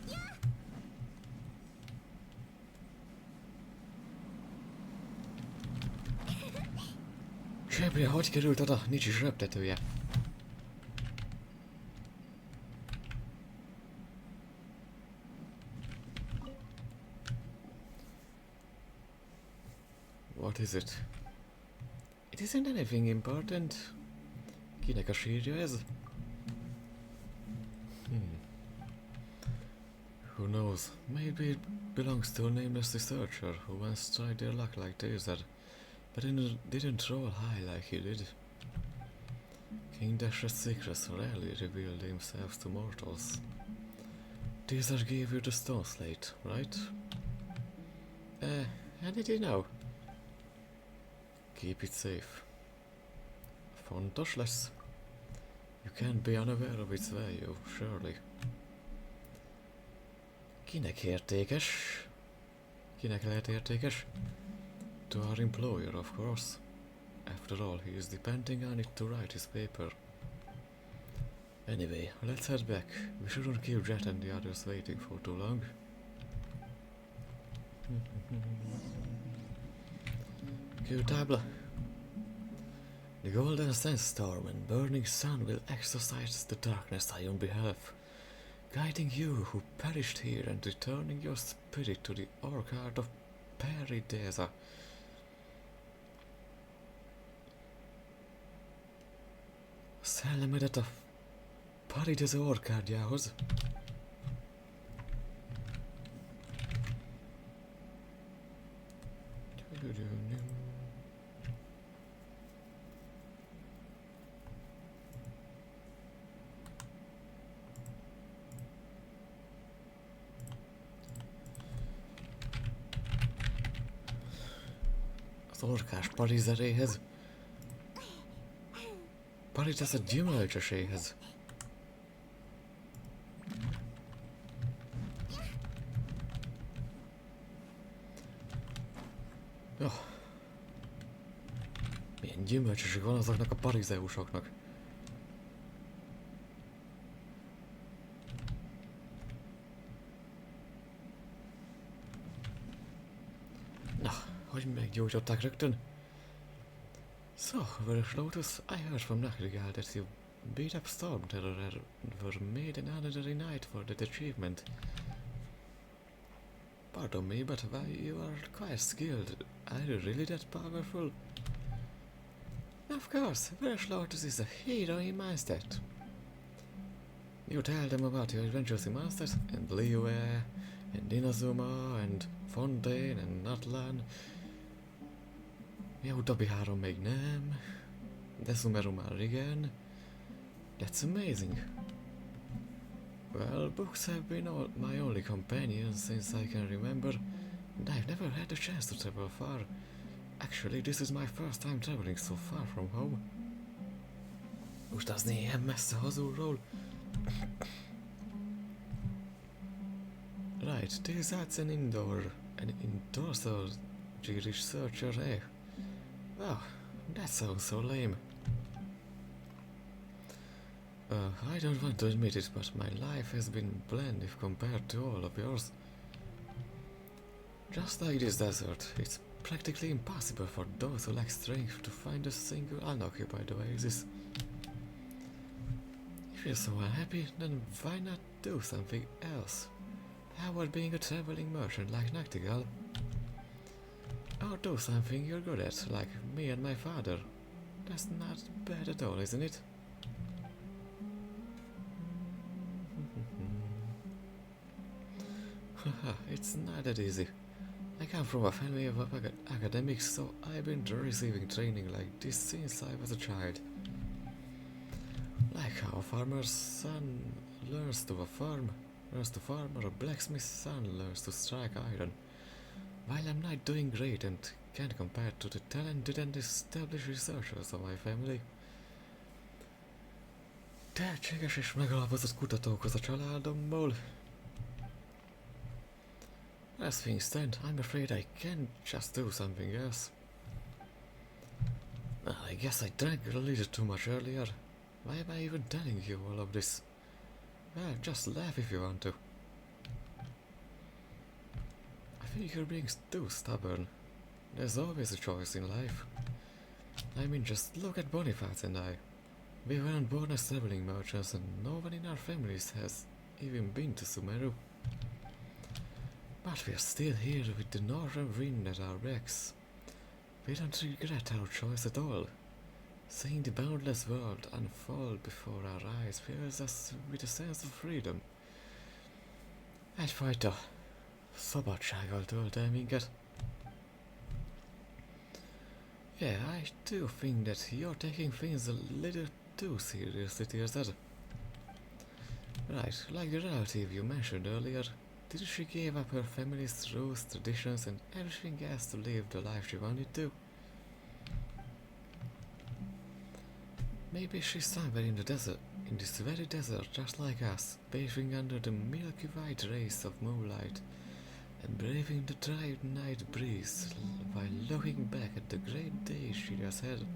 Speaker 1: Gabriel, hogy került oda? Nincs is reptetője. What is it? It isn't anything important. Kinek a sírja ez? Who knows? Maybe it belongs to a nameless researcher who once tried their luck like Desert, but didn't roll high like he did. King Dash's secrets rarely revealed themselves to mortals. Desert gave you the stone slate, right? How did he know? Keep it safe. Fontos lesz. You can't be unaware of its value, surely. Kinek értékes? Kinek lehet értékes? To our employer, of course. After all, he is depending on it to write his paper. Anyway, let's head back. We shouldn't keep Jet and the others waiting for too long. Q-tabla. The golden sandstorm and burning sun will exorcise the darkness on your behalf, guiding you who perished here and returning your spirit to the orchard of Paradisa. Szellemedet a Paradisa orkádjához. Az orkás parizeréhez. Paradisa gyümölcsöséhez. Oh. Milyen gyümölcsöség van azoknak a parizeusoknak. Na, hogy meggyógyították rögtön? So, Vörös Lotus, I heard from Nachtigall that you beat up Storm Terror and were made an honorary knight for that achievement. Pardon me, but why you are quite skilled. Are you really that powerful? Of course, Vörös Lotus is a hero in Mindset. You tell them about your adventures in Mindset, and Liyue, and Inazuma, and Fontaine, and Natlan. Jó, Dobj 3 még nem, de Sumeru már igen. That's amazing. Well, books have been my only companion since I can remember, and I've never had the chance to travel far. Actually, this is my first time traveling so far from home. Utazni ilyen messze hazulról? Right, Desart's an indorsology researcher, eh? Wow, that sounds so lame. I don't want to admit it, but my life has been bland if compared to all of yours. Just like this desert, it's practically impossible for those who lack strength to find a single unoccupied oasis. If you're so unhappy, then why not do something else? How about being a traveling merchant like Nachtigall? Or do something you're good at, like me and my father. That's not bad at all, isn't it? Haha, it's not that easy. I come from a family of academics, so I've been receiving training like this since I was a child. Like how a farmer's son learns to farm, or a blacksmith's son learns to strike iron. While I'm not doing great and can't compare to the talented and established researchers of my family. Tehetséges és megalapozott kutatókhoz a családomból. As things stand, I'm afraid I can't just do something else. I guess I drank a little too much earlier. Why am I even telling you all of this? Well, just laugh if you want to. I think you're being too stubborn. There's always a choice in life. I mean, just look at Boniface and I. We weren't born as traveling merchants and no one in our families has even been to Sumeru. But we're still here with the northern wind at our backs. We don't regret our choice at all. Seeing the boundless world unfold before our eyes fills us with a sense of freedom. Egyfajta szabadsággal tölt el minket. Yeah, I do think that you're taking things a little too seriously, tetszett. Right, like the relative you mentioned earlier, did she give up her family's rules, traditions and everything else to live the life she wanted to? Maybe she's somewhere in the desert, in this very desert just like us, bathing under the milky white rays of moonlight and braving the dry night breeze while looking back at the great days she has had.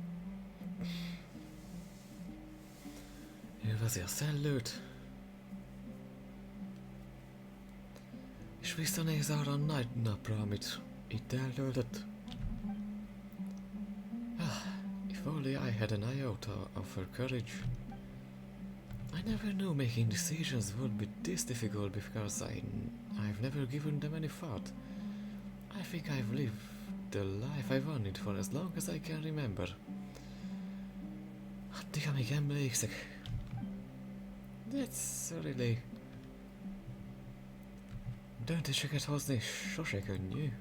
Speaker 1: Élvezi a szellőt, és visszanéz arra a nagy napra, amit itt eltöltött. If only I had an iota of her courage. I never knew making decisions would be this difficult because I've never given them any thought. I think I've lived the life I wanted for as long as I can remember. Addig, amíg emlékszek. That's really... Döntéseket hozni sose könnyű.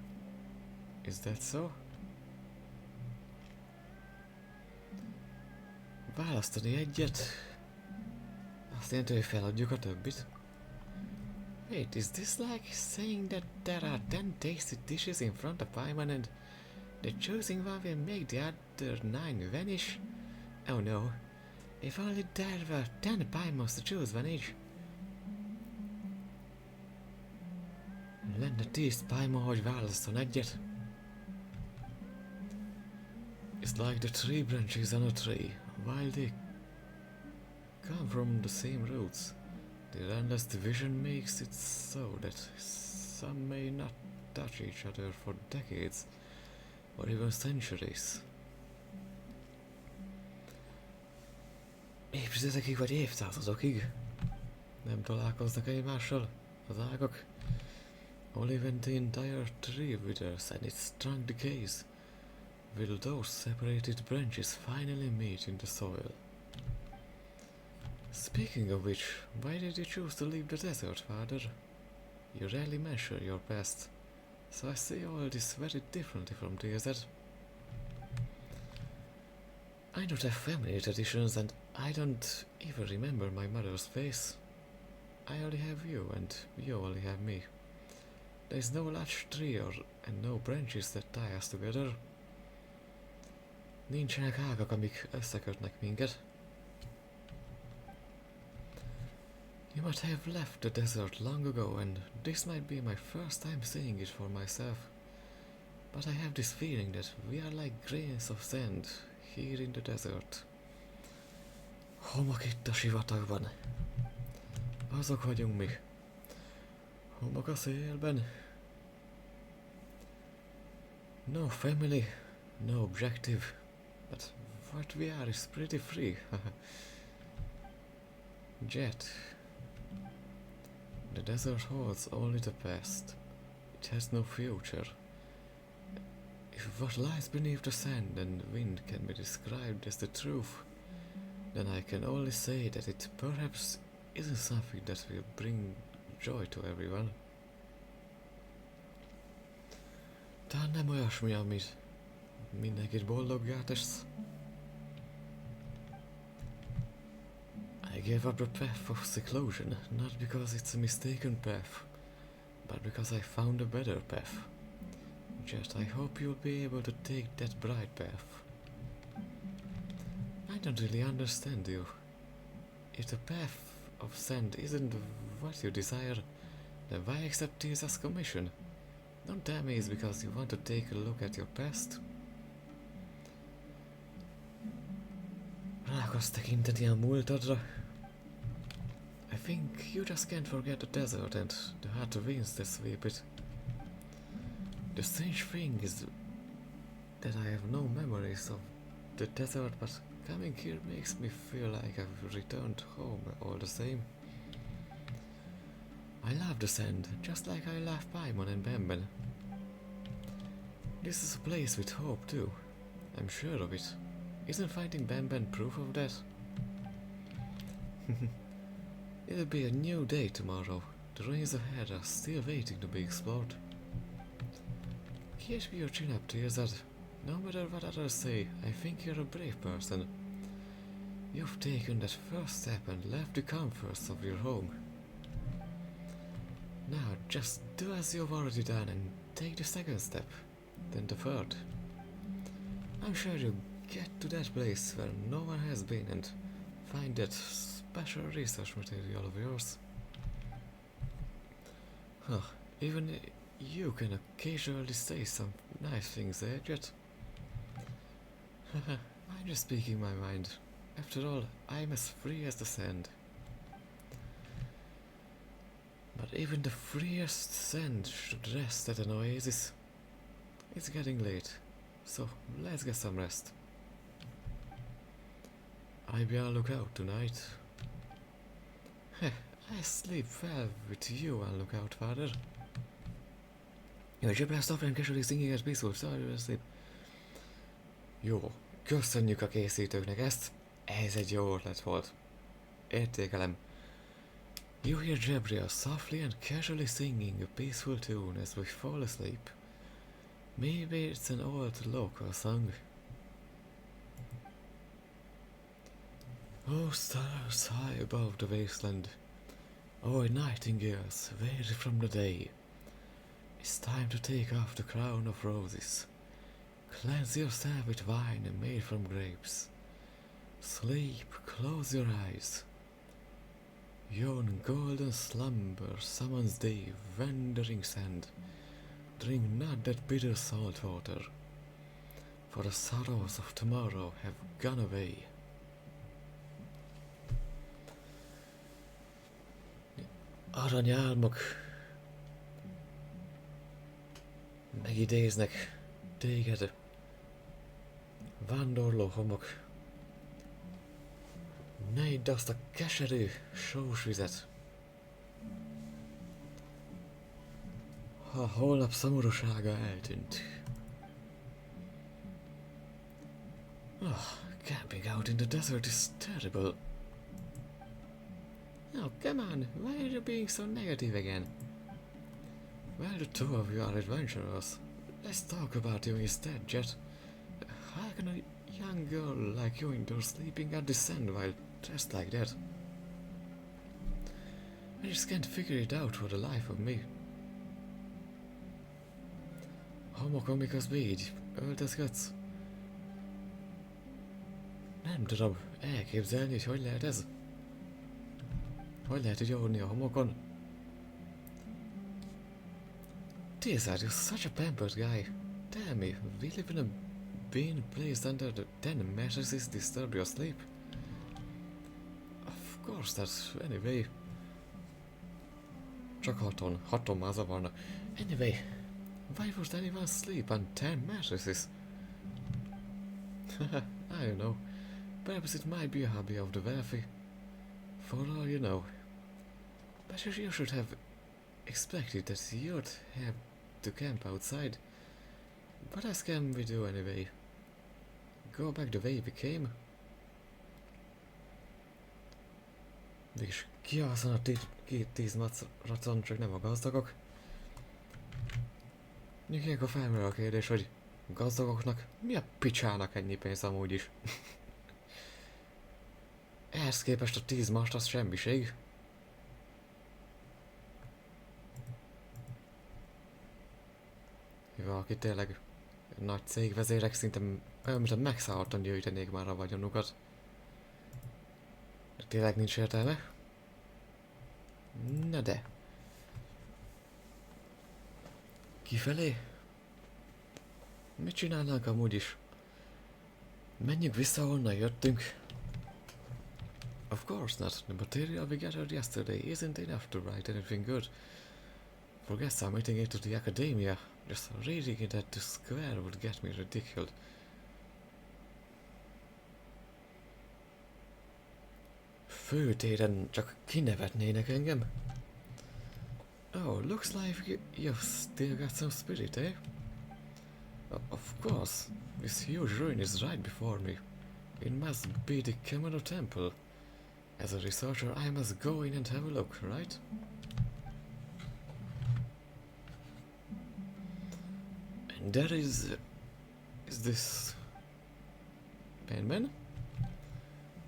Speaker 1: Is that so? Választani egyet, azt jelenti, hogy feladjuk a többit. Wait, is this like saying that there are 10 tasty dishes in front of Paimon and the choosing one will make the other 9 vanish? Oh no, if only there were 10 Paimons to choose one each. Lenne 10 Paimon, hogy válaszol egyet. It's like the tree branches on a tree. While they come from the same roots, the endless division makes it so that some may not touch each other for decades or even centuries. Évtizedekig vagy évszázadokig nem találkoznak egymással az ágak. Only when the entire tree withers and its trunk decays will those separated branches finally meet in the soil. Speaking of which, why did you choose to leave the desert, father? You rarely mention your past, so I see all this very differently from the desert. I don't have family traditions and I don't even remember my mother's face. I only have you and you only have me. There is no large tree and no branches that tie us together. Nincsenek ágak, amik összekötnek minket. You might have left the desert long ago and this might be my first time seeing it for myself. But I have this feeling that we are like grains of sand here in the desert. Homok itt a sivatagban. Azok vagyunk mi. Homok a szélben. No family, no objective. But what we are is pretty free. Jet. The desert holds only the past. It has no future. If what lies beneath the sand and wind can be described as the truth, then I can only say that it perhaps isn't something that will bring joy to everyone. Talán nem olyasmi, amit mindenkit boldoggá tesz. I gave up the path of seclusion, not because it's a mistaken path, but because I found a better path. Just I hope you'll be able to take that bright path. I don't really understand you. If the path of sand isn't what you desire, then why accept this as commission? Don't tell me it's because you want to take a look at your past. Rá akarsz tekinteni a múltadra? I think you just can't forget the desert and the hot winds that sweep it. The strange thing is that I have no memories of the desert, but coming here makes me feel like I've returned home all the same. I love the sand, just like I love Paimon and Bemben. This is a place with hope too. I'm sure of it. Isn't finding Ben Ben proof of that? It'll be a new day tomorrow. The ruins ahead are still waiting to be explored. Keep your chin up, Tearzad. No matter what others say, I think you're a brave person. You've taken that first step and left the comforts of your home. Now just do as you've already done and take the second step, then the third. I'm sure you'll get to that place where no one has been and find that special research material of yours. Huh, even you can occasionally say some nice things, Jet. I'm just speaking my mind. After all, I'm as free as the sand. But even the freest sand should rest at an oasis. It's getting late, so let's get some rest. I'll be on lookout tonight. Heh, I sleep well with you on lookout, father. Your blast off and casually singing at peaceful, sorry to sleep. Jó, köszönjük a készítőknek ezt. Ez egy jó ötlet volt. Értékelem. You hear Gabriel softly and casually singing a peaceful tune as we fall asleep. Maybe it's an old local song. Oh stars high above the wasteland, oh nightingales weary from the day, it's time to take off the crown of roses. Cleanse yourself with wine made from grapes. Sleep, close your eyes. Yon golden slumber summons thee, wandering sand. Drink not that bitter salt water, for the sorrows of tomorrow have gone away. Aranyálmok megidéznek téged, vándorló homok. Ne idd azt a keserű, sós vizet. Ha holnap szomorúsága eltűnt. Oh, camping out in the desert is terrible. Oh, come on, why are you being so negative again? Well, the two of you are adventurers. Let's talk about you instead, Jet. How can a young girl like you endure sleeping at the sand while dressed like that? I just can't figure it out for the life of me. Homokon miközben így öltözködsz? Nem tudom elképzelni, hogy lehet ez. Hogy lehet így aludni a homokon? Tearzad, you're such a pampered guy. Tell me, we live in a bin placed under the 10 mattresses disturb your sleep? Of course not, anyway. Csak haton már zavarnak. Anyway, why would anyone sleep on 10 mattresses? I don't know. Perhaps it might be a hobby of the wealthy. For all you know. But you should have expected that you'd have to camp outside. What else can we do anyway? Go back the way we came? Mégis ki alszon a 10 macracon, csak nem a gazdagok? Ilyenkor felmerül a kérdés, hogy gazdagoknak mi a picsának ennyi pénz amúgy is? Ehhez képest a 10 mast az semmiség. Valaki tényleg nagy cégvezérek szinte olyan, mintha megszállottan gyűjtenék már a vagyonukat. De tényleg nincs értelme? Na de. Kifelé? Mit csinálnánk amúgy is? Menjünk vissza, honnan jöttünk. Of course not. The material we gathered yesterday isn't enough to write anything good. Forget submitting it to the academia. Just reading it at the square would get me ridiculed. Főtéren csak kinevetnének engem. Oh, looks like you've still got some spirit, eh? Of course, this huge ruin is right before me. It must be the Kemono Temple. As a researcher, I must go in and have a look, right? And that is this Benben?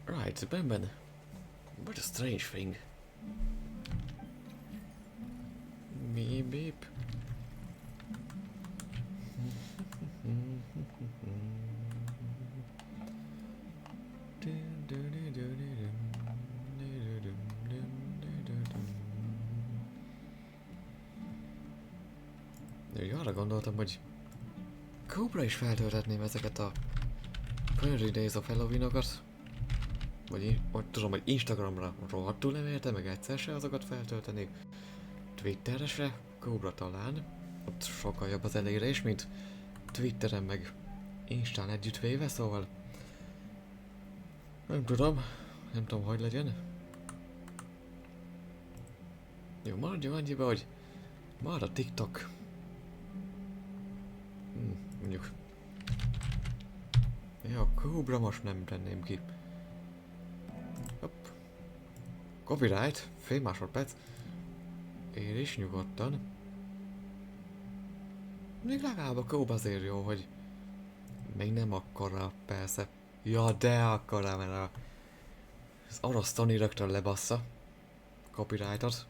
Speaker 1: Right, Benben. What a strange thing. Beep beep. Arra gondoltam, hogy Cobra is feltöltetném ezeket a Furry Days of Halloween-okat. Vagy tudom, hogy Instagramra rohadtul nem érte meg egyszer se azokat feltölteni. Twitterre se, Cobra talán. Ott sokkal jobb az elérés, mint Twitteren meg Instán együttvéve, szóval nem tudom hogy legyen. Jó, maradjon annyiba, hogy már a TikTok. Mondjuk. Ja, Cobra most nem tenném ki. Hopp. Copyright, fél másodperc. Én is nyugodtan. Még legalább a Cobra azért jó, hogy még nem akkora, persze. Ja, de akkora, mert az orosz Tony rögtön lebassza copyrightot.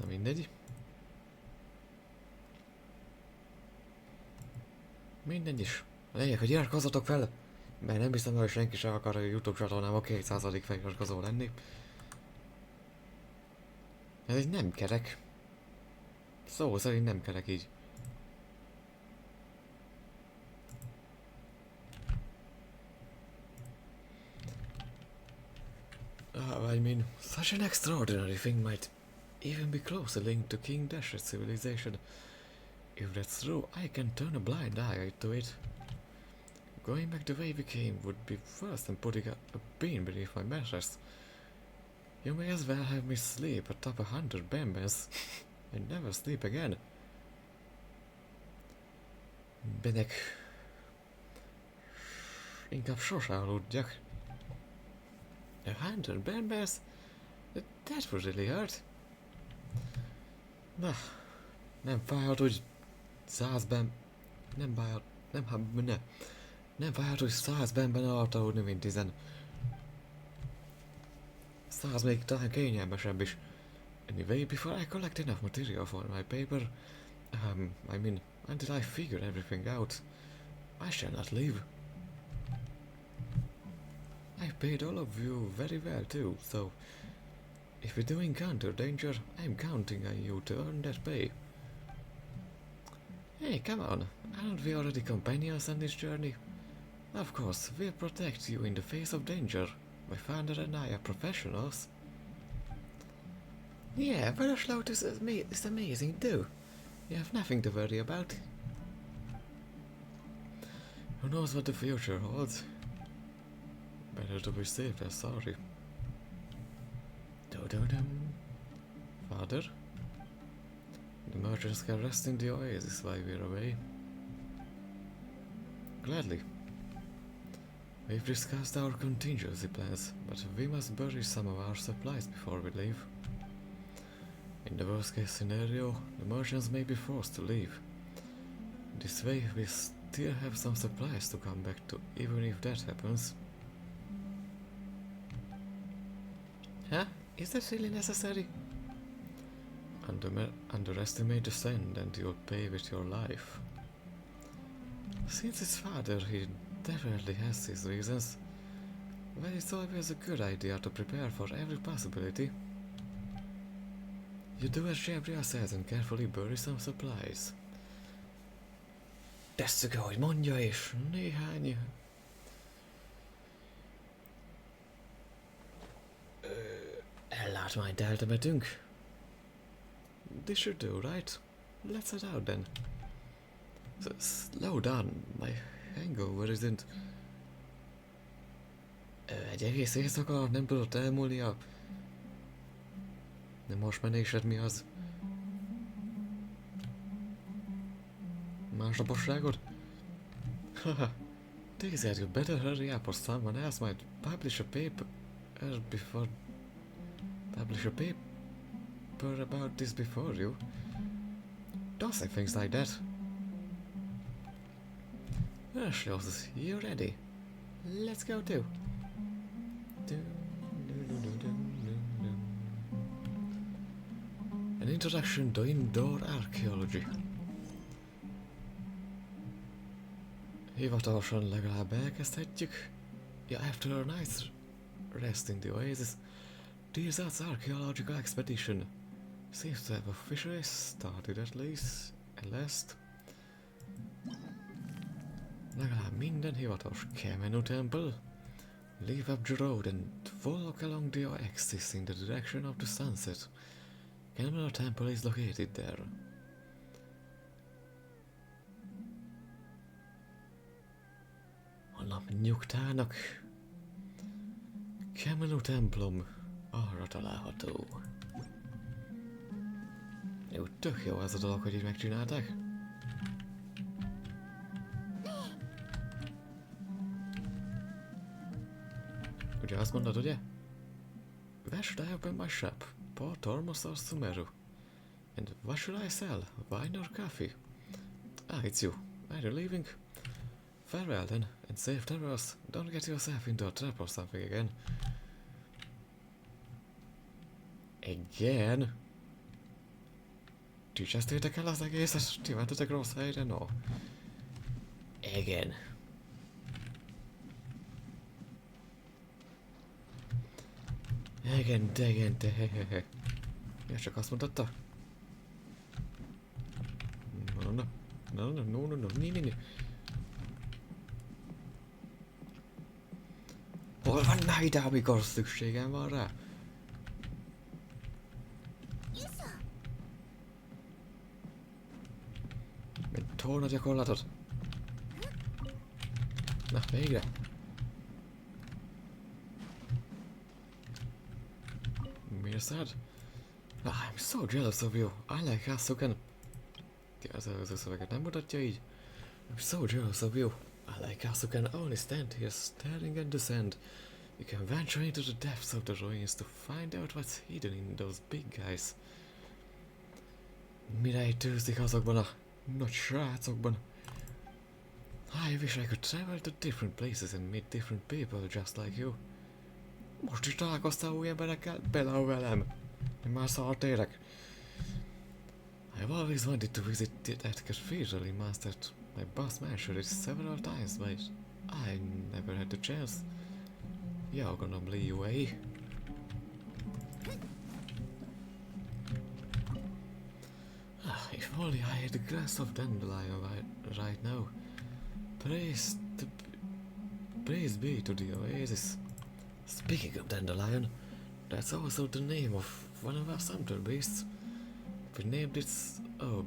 Speaker 1: Na mindegy. Mindegy is. A lényeg, hogy iratkozzatok fel, mert nem hiszem, hogy senki sem akar a YouTube csatornám a 200. feliratkozó lenni. Ez egy nem kerek. Szó szerint nem kerek így. I mean, such an extraordinary thing might even be closely linked to King Dash's civilization. If that's true, I can turn a blind eye to it. Going back the way we came would be worse than putting a bean beneath my mattress. You may as well have me sleep atop 100 bambans and never sleep again. Benek... Inkább sose aludjak. 100 bambans? That would really hurt. Na, nem fájhat, hogy 100 nem fájhat, nem fájhat, hogy 100 benben alatt aludni, mint 10. 100 még talán kényelmesebb is. Anyway, before I collect enough material for my paper, I mean, until I figure everything out, I shall not leave. I paid all of you very well too, so if we do encounter danger, I'm counting on you to earn that pay. Hey, come on, aren't we already companions on this journey? Of course, we'll protect you in the face of danger. My father and I are professionals. Yeah, Veroslout is amazing too. You have nothing to worry about. Who knows what the future holds? Better to be safe than sorry. Do-do-dum. Father? The merchants can rest in the oasis while we're away. Gladly. We've discussed our contingency plans, but we must bury some of our supplies before we leave. In the worst case scenario, the merchants may be forced to leave. This way we still have some supplies to come back to, even if that happens. Huh? Is that really necessary? Underestimate the sand and you'll pay with your life. Since his father, he definitely has his reasons. Well, it's always a good idea to prepare for every possibility. You do as Gabriel says and carefully bury some supplies. Tesszük, ahogy mondja, és néhány... ellátmányt eltemetünk. This should do, right? Let's head out then. Slow down, my hangover isn't... Egy egész éjszaka nem tudott elmúlni a Nem most menésed mi az? Másnaposságod? Haha. They said you better hurry up or someone else might publish a paper about this before you. Don't say things like that. Ashley, you ready? Let's go too. An introduction to indoor archaeology. Hivatalosan legalább elkezdhetjük. Yeah, after a night's rest in the oasis, Desert's archaeological expedition seems to have officially started at last. Legalább minden hivatalos Kemenu Temple. Leave up the road and walk along the axis in the direction of the sunset. Kemenu Temple is located there. A nap nyugtának Kemenu templom arra található. Jó, tök jó ez a dolog, hogy így megcsinálták. Ugye azt mondod, ugye? Where should I open my shop? Port, Ormos or Sumeru? And what should I sell? Wine or coffee? Ah, it's you. Are you leaving? Farewell then, and safe travels. Don't get yourself into a trap or something again. Again? Ti csesztétek el az egészet? Ti mentetek rossz helyre? No. Again. Again, hehehe. Ja, csak azt mutatta? No, mi. Hol van Naida, amikor szükségem van rá? Mint torna gyakorlatot. Na, végre. Miért szád? I'm so jealous of you. I like how you can... Az előző szöveget nem mutatja így. I'm so jealous of you. I like how you can only stand here staring at the sand. You can venture into the depths of the ruins to find out what's hidden in those big guys. Mire rejtőzik azokban a nagy srácokban? I wish I could travel to different places and meet different people just like you. Most is találkoztál új emberekkel? Például velem. Én már szart érek. I've always wanted to visit that cathedral in Maastricht. My boss mentioned it several times, but I never had the chance. You're gonna bleed away. If only I had a glass of dandelion right now. Praise be to the oasis. Speaking of dandelion, that's also the name of one of our sumpter beasts. We named it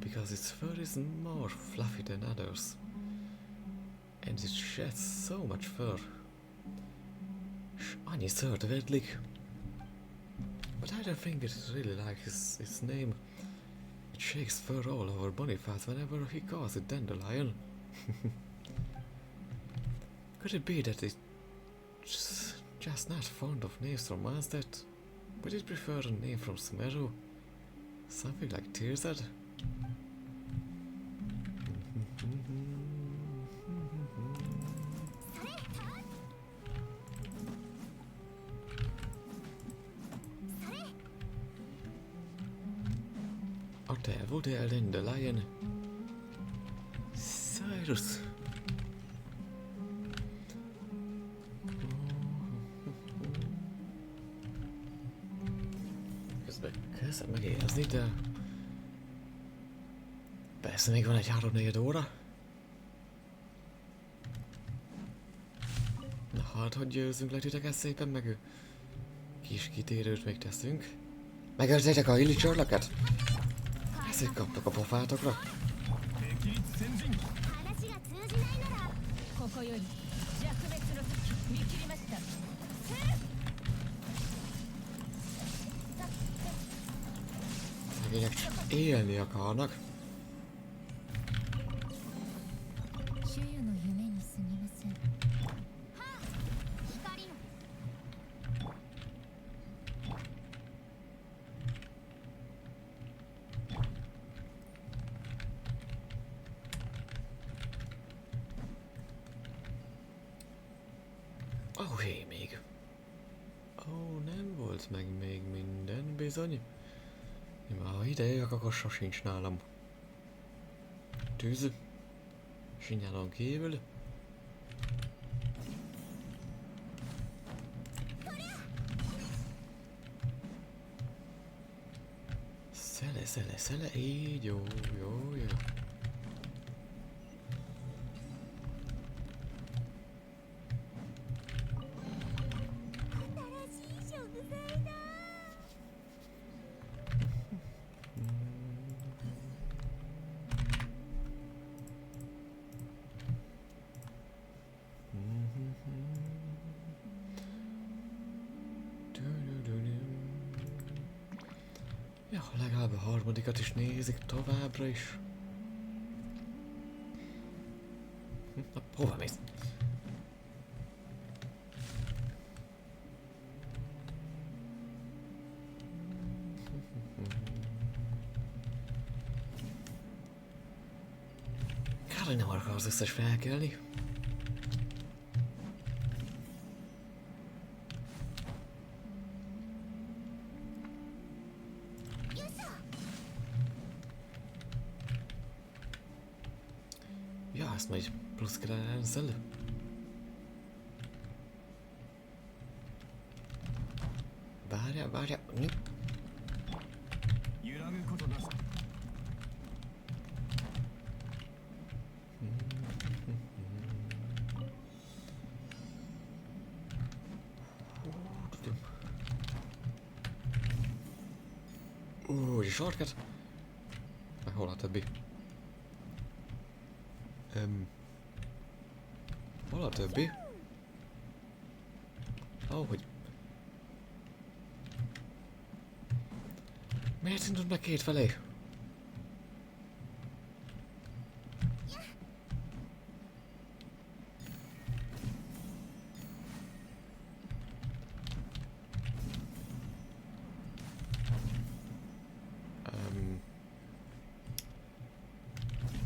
Speaker 1: because its fur is more fluffy than others. And it sheds so much fur. Annyi szőrt vedlik. But I don't think it really likes its name. It shakes fur all over Boniface whenever he calls it dandelion. Could it be that it's just not fond of names from Maastricht? Would it prefer a name from Sumeru? Something like Tearzad? A te voltál dandelion? Cyrus! Kezdem megérezni, de... Persze még van egy 3-4 óra. Na hát, hogy győzzünk le titeket szépen, meg kis kitérőt még teszünk. Megöltétek a illicsorlakat? Ezért kaptak a pofátokra. szegények csak élni akarnak. Ó, hé, még. Ó, nem volt meg még minden, bizony. Ha idejövök, akkor sosincs nálam tűz. Sinyálon kívül. Szele, így jó. いや、legalább a harmadikat is nézik továbbra is. Na, hova mész? Kár, hogy nem akar az összes felkelni. Ja, ezt majd plusz kell elrendszel. Várja, mi? Új, sarkat. Hol a többi? Hol a többi? Hogy... Miért indult meg kétfelé?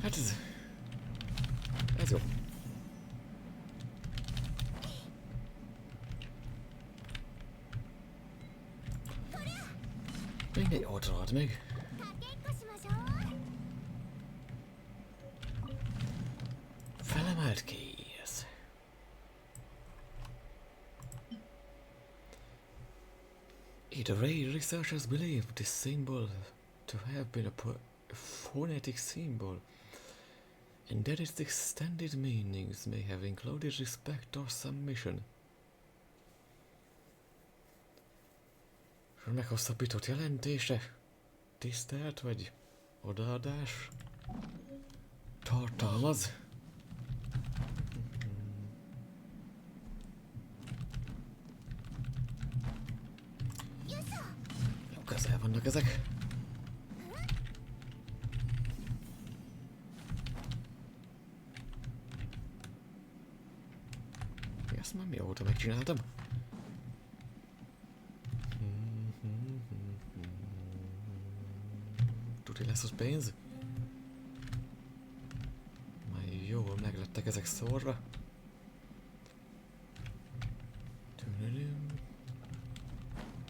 Speaker 1: Hát ez jó. Mindegy, ott rohadt még. Felemelt kész. The researchers believe this symbol to have been a phonetic symbol, and that its extended meanings may have included respect or submission. A meghosszabbított jelentése? Tisztelt vagy odaadás? Tartalmaz? Jó, közel vannak ezek. Ezt már mióta megcsináltam? Tuti lesz az pénz? Már jól meglettek ezek szórva.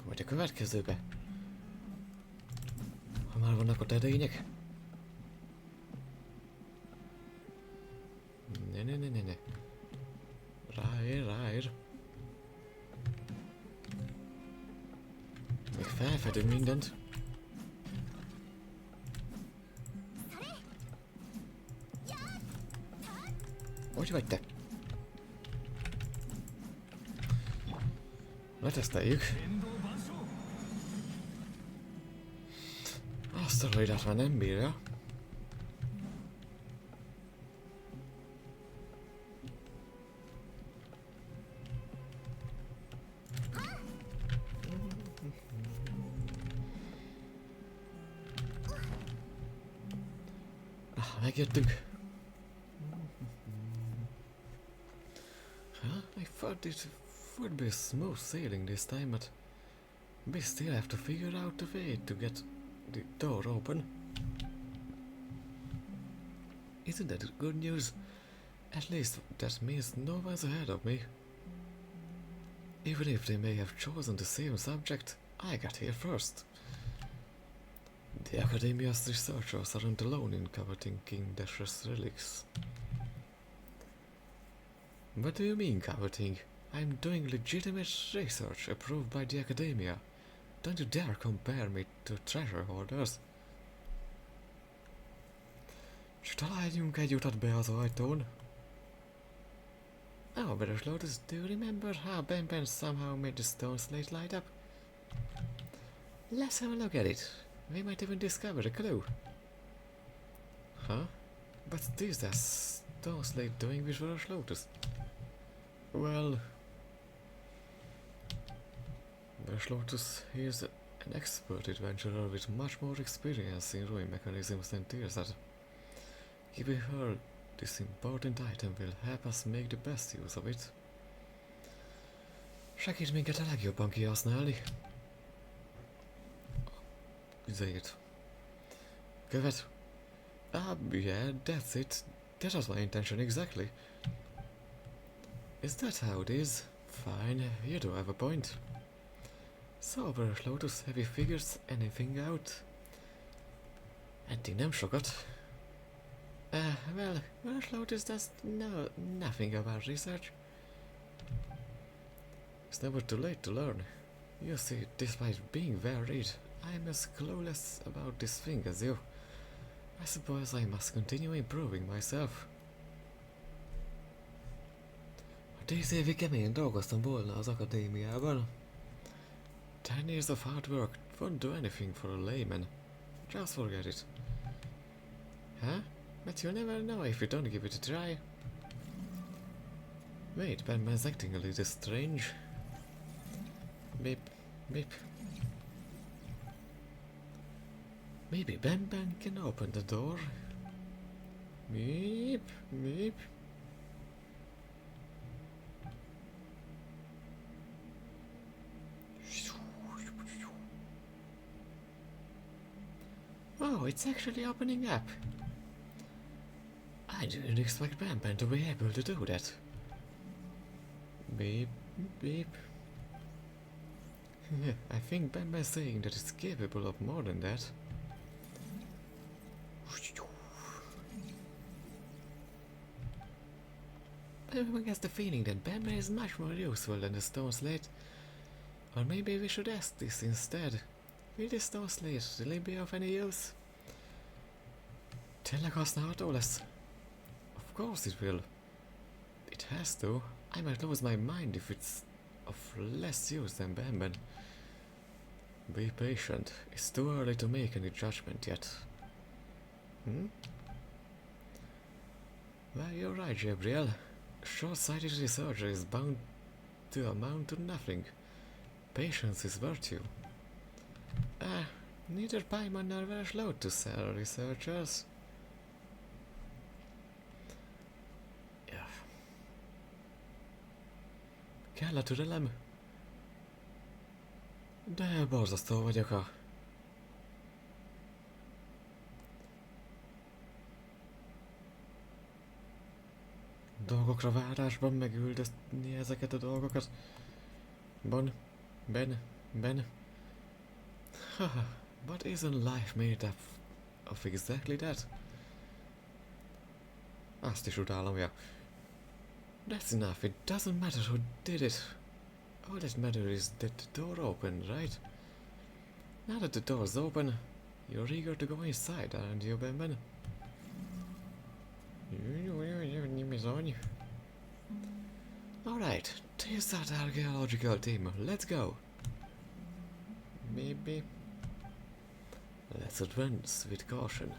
Speaker 1: Vagy a következőbe? Ha már vannak ott edények? Ne. Ráér. Még felfedünk mindent. Hogy vagy te? Leteszteljük. Azt a raidát már nem bírja. Megjöttünk. Huh? I thought it would be smooth sailing this time, but we still have to figure out a way to get the door open. Isn't that good news? At least that means no one's ahead of me. Even if they may have chosen the same subject, I got here first. The Academia's researchers aren't alone in coveting King Dash's relics. What do you mean, coveting? I'm doing legitimate research approved by the Academia. Don't you dare compare me to treasure hoarders. S találjunk egy utat be az ajtón. Oh, British Lotus, do you remember how Ben somehow made the stone slate light up? Let's have a look at it. We might even discover a clue. Huh? What's this stone slate doing with British Lotus? Well, British Lotus is an expert adventurer with much more experience in ruin mechanisms than Tetszett. Giving her this important item will help us make the best use of it. Segít minket a legjobban kihasználni. Üzét. Követ. Yeah, that's it. That was my intention exactly. Is that how it is? Fine, you do have a point. So, British Lotus, have you figured anything out? Eddig nem sokat. Well, British Lotus does know nothing about research. It's never too late to learn. You see, despite being varied, I'm as clueless about this thing as you. I suppose I must continue improving myself. A 10 évig keményen dolgoztam volna az akadémiában. 10 years of hard work won't do anything for a layman. Just forget it. Huh? But you'll never know if you don't give it a try. Wait, Batman's acting a little strange. Beep, beep. Maybe Batman can open the door. Beep, beep. Oh, it's actually opening up. I didn't expect Batman to be able to do that. Beep, beep. I think Batman's saying that it's capable of more than that. Everyone gets the feeling that Batman is much more useful than the stone slate. Or maybe we should ask this instead. Will the stone slate really be of any use? Tényleg használható lesz? Of course it will. It has to. I might lose my mind if it's of less use than Batman. Be patient. It's too early to make any judgment yet. Well, you're right, Gabriel. Short-sighted research is bound to amount to nothing. Patience is virtue. Neither Paimon nor British Lotus are researchers. Yeah. Kell a türelem? De borzasztó vagyok a... dolgokra várásban megüldözni ezeket a dolgokat. Ben. Haha, but isn't life made up of exactly that? Azt is utálom, ja. That's enough, it doesn't matter who did it. All that matters is that the door opened, right? Now that the door's open, you're eager to go inside, aren't you, Ben? Alright, this is our archaeological team, let's go! Maybe... Let's advance with caution.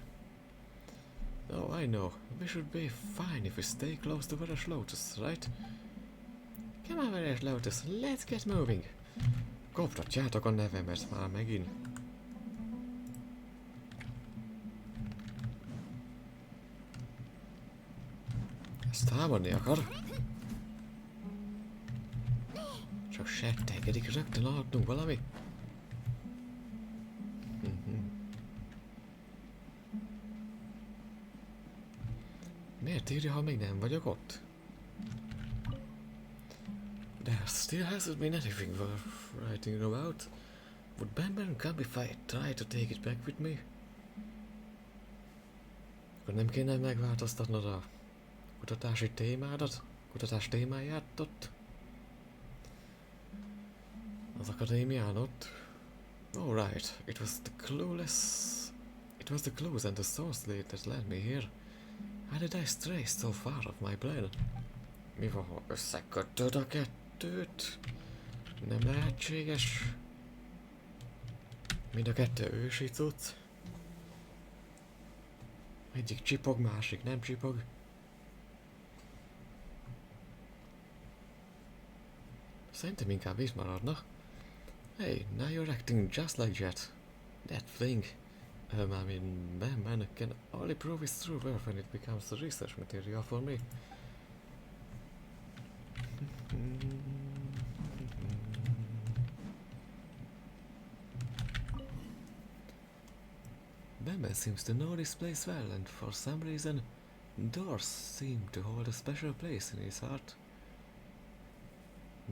Speaker 1: Oh, I know, we should be fine if we stay close to British Lotus, right? Come on, British Lotus, let's get moving! Koptatjátok a nevemet már megint. Ezt támadni akar. Csak settegedik rögtön alattunk valami. Miért írja, ha még nem vagyok ott? There still hasn't been anything worth writing about. Would Ben come if I try to take it back with me? Akkor nem kéne megváltoztatnod a kutatási témádat? Kutatás témáját ott? Az akadémián ott? Oh right, it was the clues and the source lead that led me here. How did I stray so far off my plan? Mi van, ha összekötöd a kettőt? Nem lehetséges. Mind a kettő ősi cucc. Egyik csipog, másik nem csipog. Szerintem inkább itt maradna. Hey, now you're acting just like Jet. That thing. I mean, man can only prove it's true when it becomes the research material for me. Ben seems to know this place well, and for some reason, doors seem to hold a special place in his heart.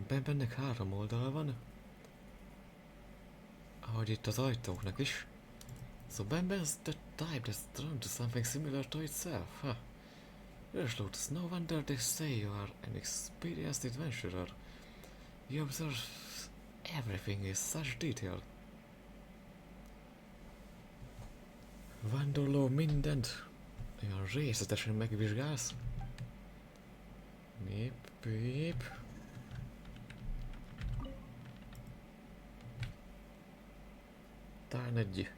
Speaker 1: Bennek 3 oldala van, ahogy itt az ajtóknak is. So Ben's the type that's drawn to something similar to itself, huh? Lotus, no wonder they say you are an experienced adventurer. You observe everything in such detail. Vándorló mindent olyan részletesen megvizsgálsz. Mép. Talán egy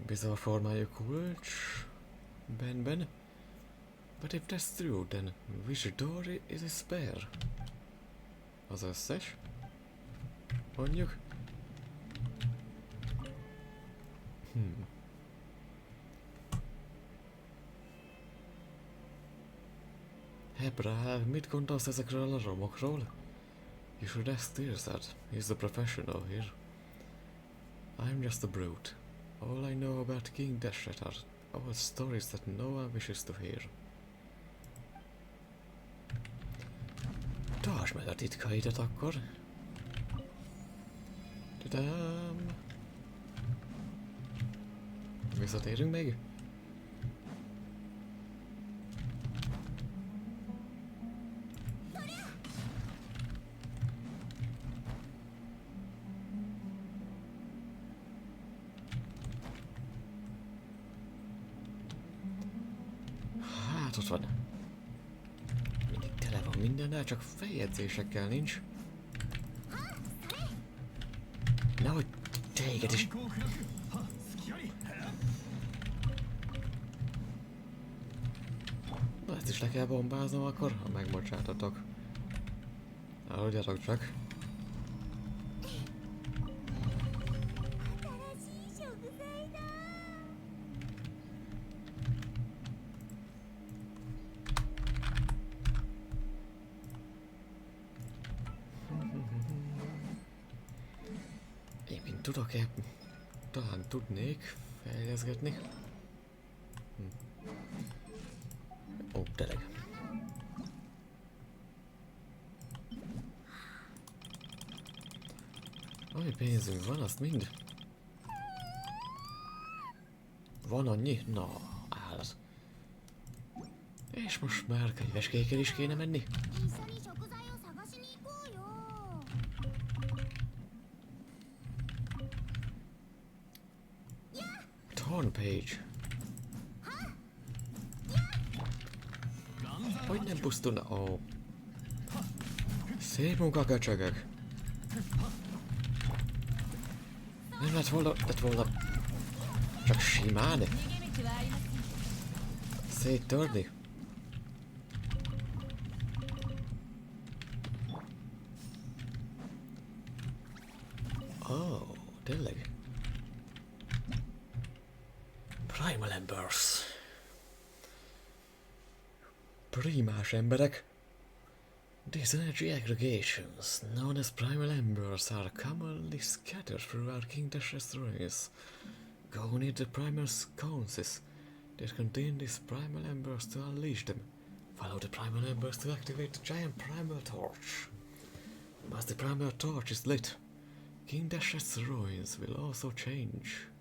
Speaker 1: bizarr formájú kulcs Ben. But if that's true, then which door is a spare? Az összes? Mondjuk? Hebra, mit gondolsz ezekről a romokról? You should ask Tirzad. He's the professional here. I'm just a brute. All I know about King Deshret are all stories that no one wishes to hear. Tartsd meg a titkaidat akkor. Tudám. Visszatérünk még? Hát ott van. Mindig tele van mindennel, csak feljegyzésekkel nincs. Nehogy téged is. Na, ezt is le kell bombáznom akkor, ha megbocsátatok. Elhagyjatok csak. Én mint tudok-e? Talán tudnék feljezgetni. Ó, tényleg. Ami pénzünk van, azt mind. Van annyi? Na, állat. És most már könyveskékkel is kéne menni. Homepage. Hogy nem pusztulna? Ó. Szép munka, köcsögök. Nem lett volna csak simán széttörni. Ó, tényleg. Primal Embers. Primás emberek. These energy aggregations, known as primal embers, are commonly scattered throughout King Dash's race. Go near the primal sconces that contain these primal embers to unleash them. Follow the primal embers to activate the giant primal torch. Once the primal torch is lit, King Dash's ruins will also change.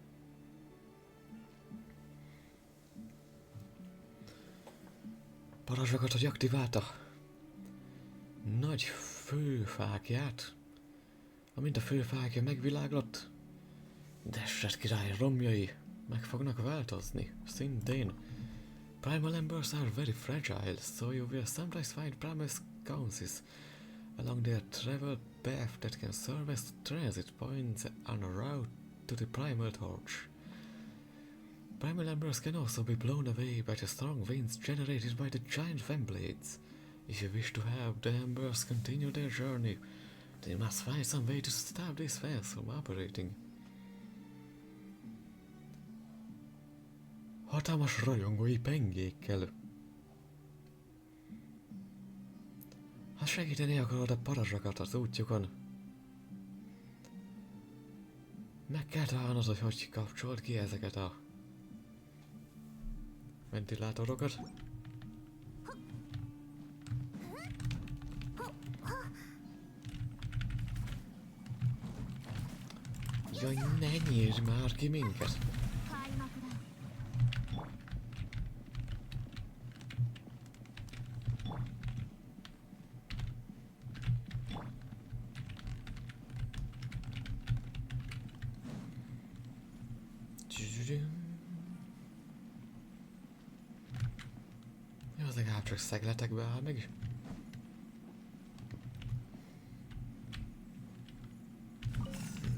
Speaker 1: Parancsolatot, hogy aktiválta nagy főfákját. Amint a főfákja megviláglott, Dashret király romjai meg fognak változni, szintén. Primal embers are very fragile, so you will sometimes find primal sconces along their travel path that can serve as transit points on a route to the primal torch. Primal embers can also be blown away by the strong winds generated by the giant fan blades. If you wish to have the embers continue their journey, then you must find some way to stop these fans from operating. Hatalmas rajongói pengékkel. Ha segíteni akarod a parazsakat az útjukon, meg kell találnod, hogy hogy kapcsolt ki ezeket a ventilátorokat. Jaj, ne nyírd már ki minket! Jó, az legalább csak szegletekbe áll meg.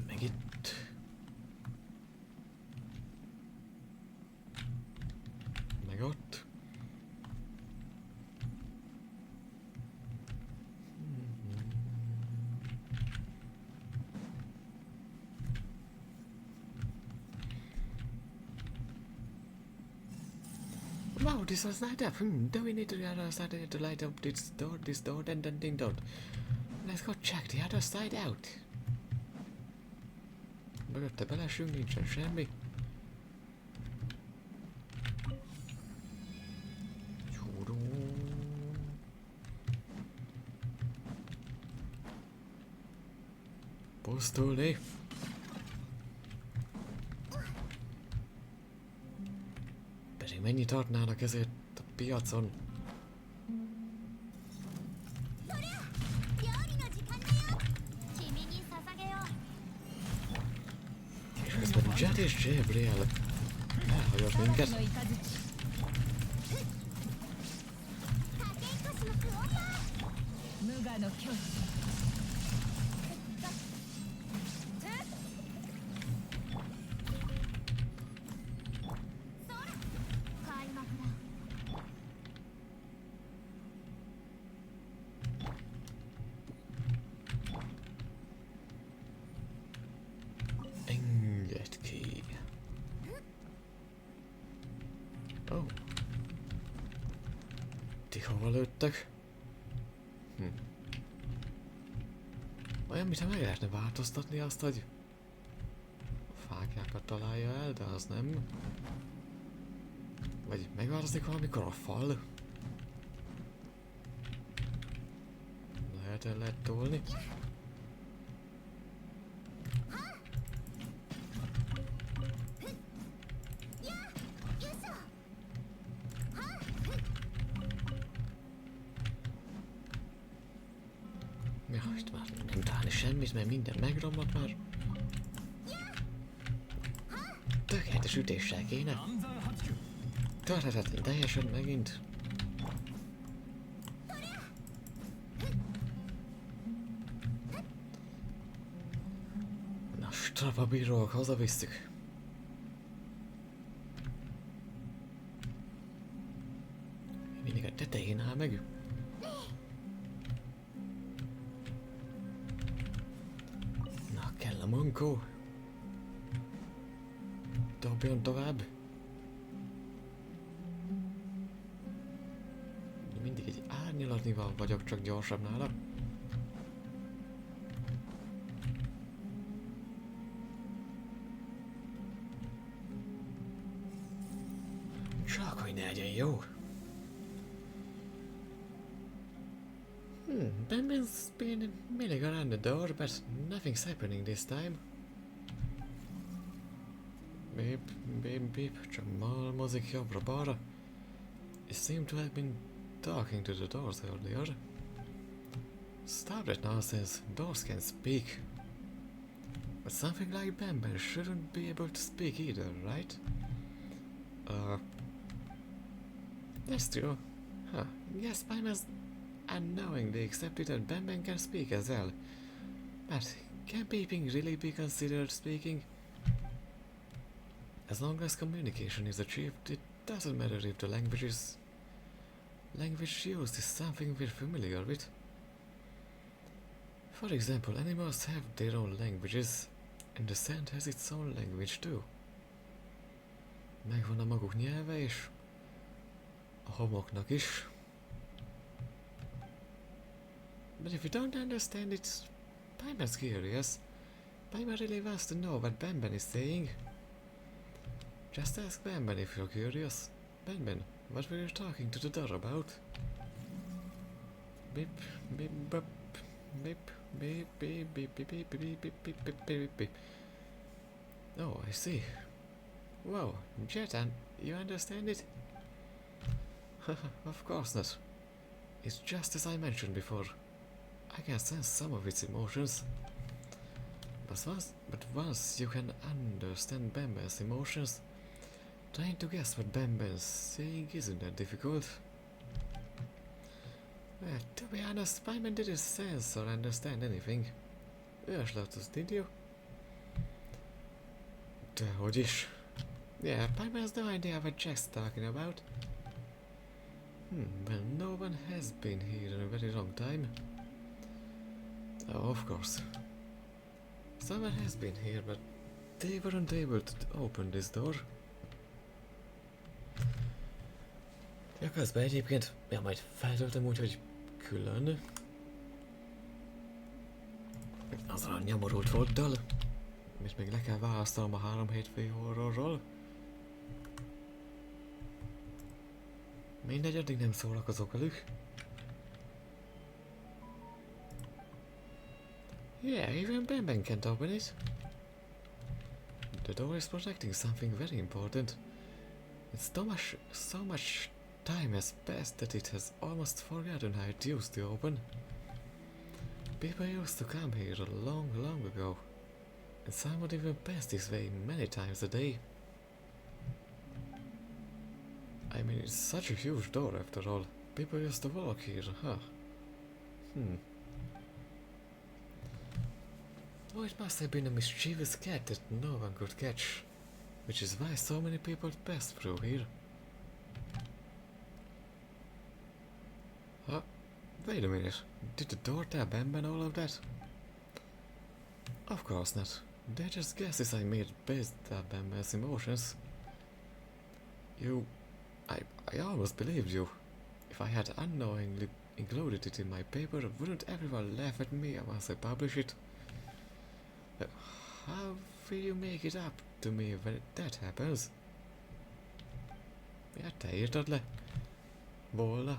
Speaker 1: Meg itt. Meg ott. Wow, this was light up. Do we need to the other side to light up this door, then don't. Let's go check the other side out. Mögötte belesünk, nincsen semmi. Pusztulni. Pedig mennyit adnának ezért a piacon? És közben Jet és Gabriel elhagyott minket. Engedd ki. Oh. Ti hova lőttek? Olyan, mintha meg lehetne változtatni azt, hogy a fákjákat találja el, de az nem. Vagy megváltozik valamikor a fal. Lehet tolni. Ja, itt már nem találni semmit, mert minden megromlott már. Tökéletes ütéssel kéne. Törhetetlen teljesen megint. Na, strapabírók, hazavisszük. Mindig a tetején áll meg. Na, kell a mankó. Dobjon tovább. pillanatnyival vagyok csak gyorsabb nála. Csak hogy ne legyen jó. Batman's been milling around the door, but nothing's happening this time. Beep, beep, beep, csak malmozik jobbra-balra. He seemed to have been talking to the doors earlier. Stop that nonsense, doors can speak. But something like Bamban shouldn't be able to speak either, right? That's true. Huh, yes, Bamban's unknowingly accepted that Bamban can speak as well. But can beeping really be considered speaking? As long as communication is achieved, it doesn't matter if the language used is something we're familiar with. For example, animals have their own languages, and the sand has its own language too. Megvan a maguk nyelve és a homoknak is. But if you don't understand it, Paiman's curious. Paiman really wants to know what Banban is saying. Just ask Banban if you're curious. Banban, what were you talking to the door about? Beep, beep, bop, beep, beep, beep, beep, beep, beep, beep, beep, beep, beep, beep, beep. Oh, I see. Wow, Jetan, you understand it? Of course not. It's just as I mentioned before. I can sense some of its emotions. But once you can understand Bamban's emotions, trying to guess what Bamban's saying isn't that difficult. Well, to be honest, Bamban didn't sense or understand anything. Őslautos, did you? Dehogy is. Yeah, Bamban has no idea what Jack's talking about. Well, no one has been here in a very long time. Oh, of course. Someone has been here, but they weren't able to open this door. Ja, közben egyébként, majd feltöltöm úgy, hogy külön. Azzal a nyomorult volttal. És még le kell választanom a 3 hétfői horrorról. Mindegy, addig nem szórakozok velük. Yeah, even Banban can't open it. The door is protecting something very important. It's so much time has passed that it has almost forgotten how it used to open. People used to come here long, long ago, and some would even pass this way many times a day. I mean, it's such a huge door after all. People used to walk here, huh? Oh, it must have been a mischievous cat that no one could catch, which is why so many people passed through here. Huh? Wait a minute, did the door tell Banban all of that? Of course not. They're just guesses I made based on Banban's emotions. I almost believed you. If I had unknowingly included it in my paper, wouldn't everyone laugh at me once I publish it? How will you make it up to me when that happens? Ja, te írtad le. Volna.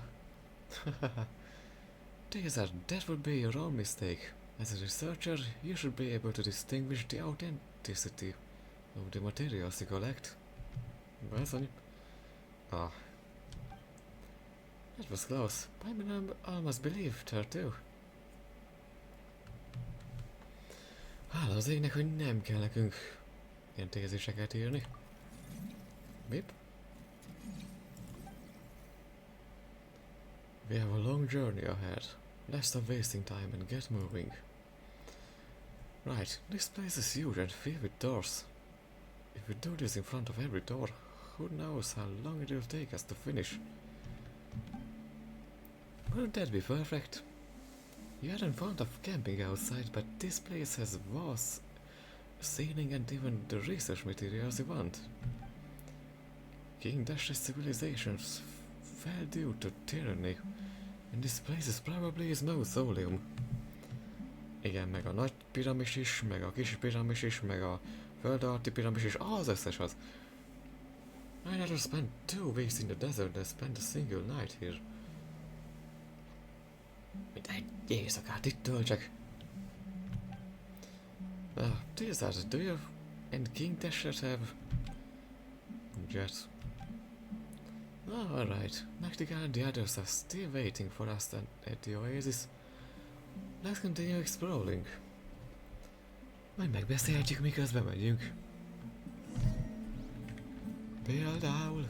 Speaker 1: That would be your own mistake. As a researcher, you should be able to distinguish the authenticity of the materials you collect. Bizony. Ah. That was close. Paimon almost believed her too. Hála az égnek, hogy nem kell nekünk ilyen téziseket írni. Bip. We have a long journey ahead. Let's stop wasting time and get moving. Right, this place is huge and filled with doors. If we do this in front of every door, who knows how long it will take us to finish. Wouldn't that be perfect? You hadn't thought of camping outside, but this place has walls, ceiling and even the research materials you want. King Dash's civilizations fell due to tyranny, And this place is probably is mausoleum. Igen, meg a nagy piramis is, meg a kis piramis is, meg a föld alatti piramis is, az összes az. I'd rather spend 2 weeks in the desert than spend a single night here. Mint egy éjszakát itt töltsek. Tetszett, do you and King Teshet have jet? Alright, Nachtigall and the others are still waiting for us at the oasis. Let's continue exploring. Majd megbeszélhetjük, miközben megyünk. Például...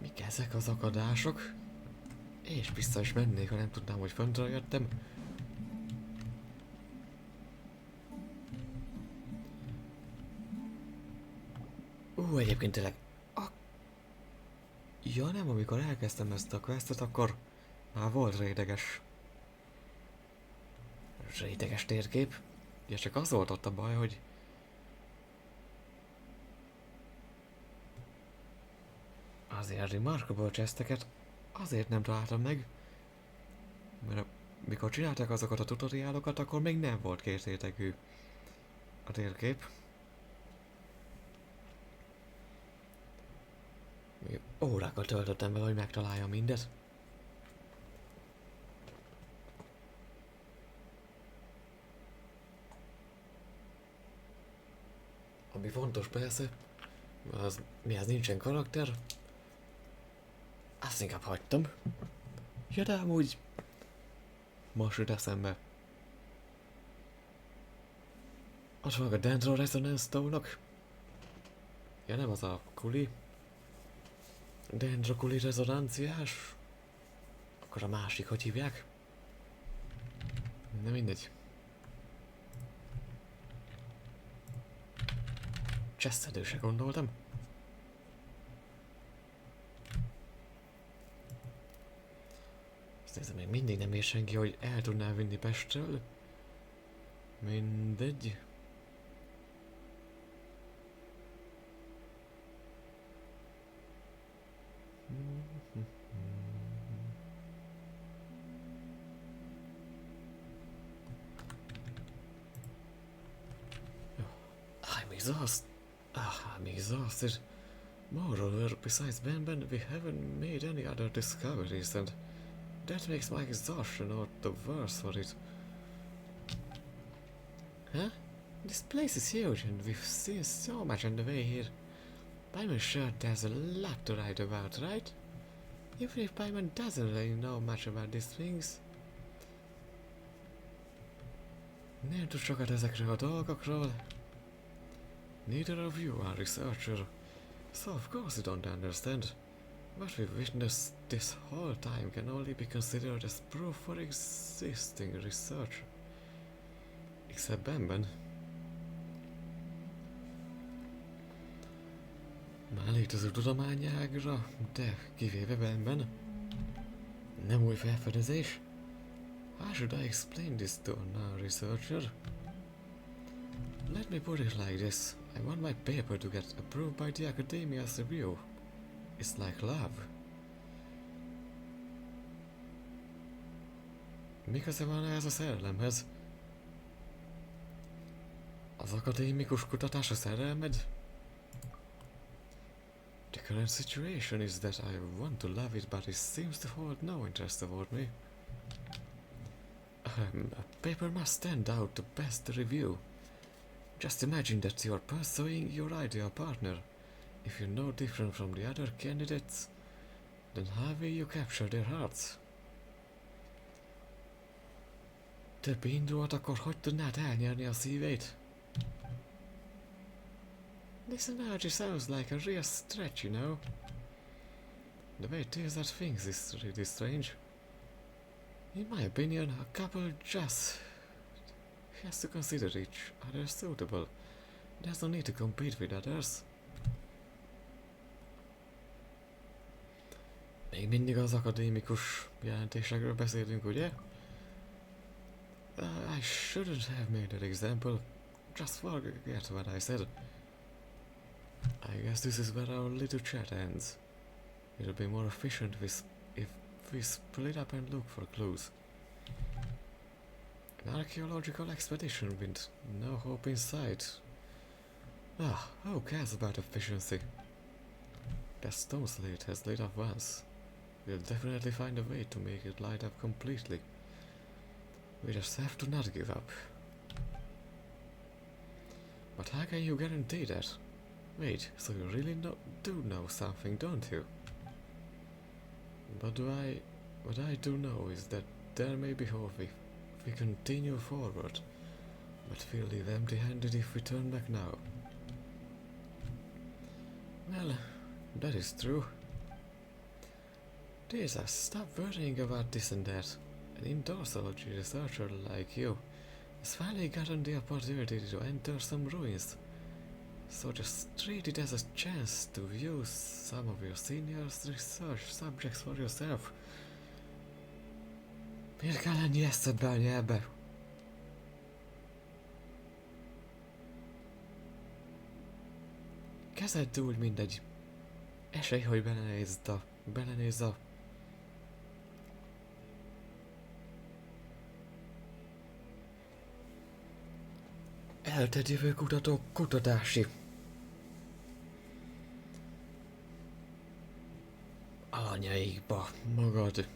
Speaker 1: Mik ezek az akadások? És vissza is mennék, ha nem tudnám, hogy föntről jöttem. Egyébként tényleg... Ja nem, amikor elkezdtem ezt a questet, akkor már volt réteges térkép. Ja, csak az volt ott a baj, hogy... Azért remarkable chesteket azért nem találtam meg, mert mikor csinálták azokat a tutoriálokat, akkor még nem volt két rétegű a térkép. Órákat töltöttem vele, hogy megtaláljam mindet. Ami fontos persze, az mihez nincsen karakter, azt inkább hagytam. Ja, de amúgy most jut eszembe. Ott van a Dendro Resonance Stone-ok. Ja, nem az a kuli. Dendro kuli rezonanciás. Akkor a másik, hogy hívják? Nem mindegy. Cseszedőse gondoltam. Azt nézem, még mindig nem ér senki, hogy el tudná vinni Pestről. Mindegy. I'm exhausted. Moreover, besides Ben, we haven't made any other discoveries, and that makes my exhaustion all the worse for it. Huh? This place is huge, and we've seen so much on the way here. Paimon sure there's a lot to write about, right? Even if Paimon doesn't really know much about these things. Nem tud sokat ezekről a dolgokról. Neither of you are researcher, so of course you don't understand. What we've witnessed this whole time can only be considered as proof for existing research. Except Ben. Már létező tudományágra, de kivéve Ben. Nem új felfedezés. How should I explain this to a non-researcher? Let me put it like this. I want my paper to get approved by the Academia's review. It's like love. Mi köze van ehhez a szerelemhez? Az akadémikus kutatás a szerelmed? The current situation is that I want to love it, but it seems to hold no interest toward me. A paper must stand out to pass the review. Just imagine that you're pursuing your ideal partner. If you're no different from the other candidates, then how will you capture their hearts? Több indult, akkor hogy tudnád elnyerni a szívét? This analogy sounds like a real stretch, you know? The way Tetszett thinks is really strange. In my opinion, a couple just has to consider each other suitable. There's no need to compete with others. Még mindig az akadémikus jelentésekről beszélünk, ugye? I shouldn't have made that example. Just forget what I said. I guess this is where our little chat ends. It'll be more efficient if we split up and look for clues. An archaeological expedition with no hope in sight. Who cares about efficiency? That stone slate has lit up once. We'll definitely find a way to make it light up completely. We just have to not give up. But how can you guarantee that? Wait, so you really do know something, don't you? But what I do know is that there may be hope if we continue forward, but we'll leave empty-handed if we turn back now. Well, that is true. Lisa, stop worrying about this and that. An Indorsology researcher like you has finally gotten the opportunity to enter some ruins. So just treat it as a chance to view some of your seniors' research subjects for yourself. Miért kell ennyi eszedbe a nyelbe? Kezedd úgy, mint egy esély, hogy belenézz a eltett jövőkutató kutatási alanyaikba magad.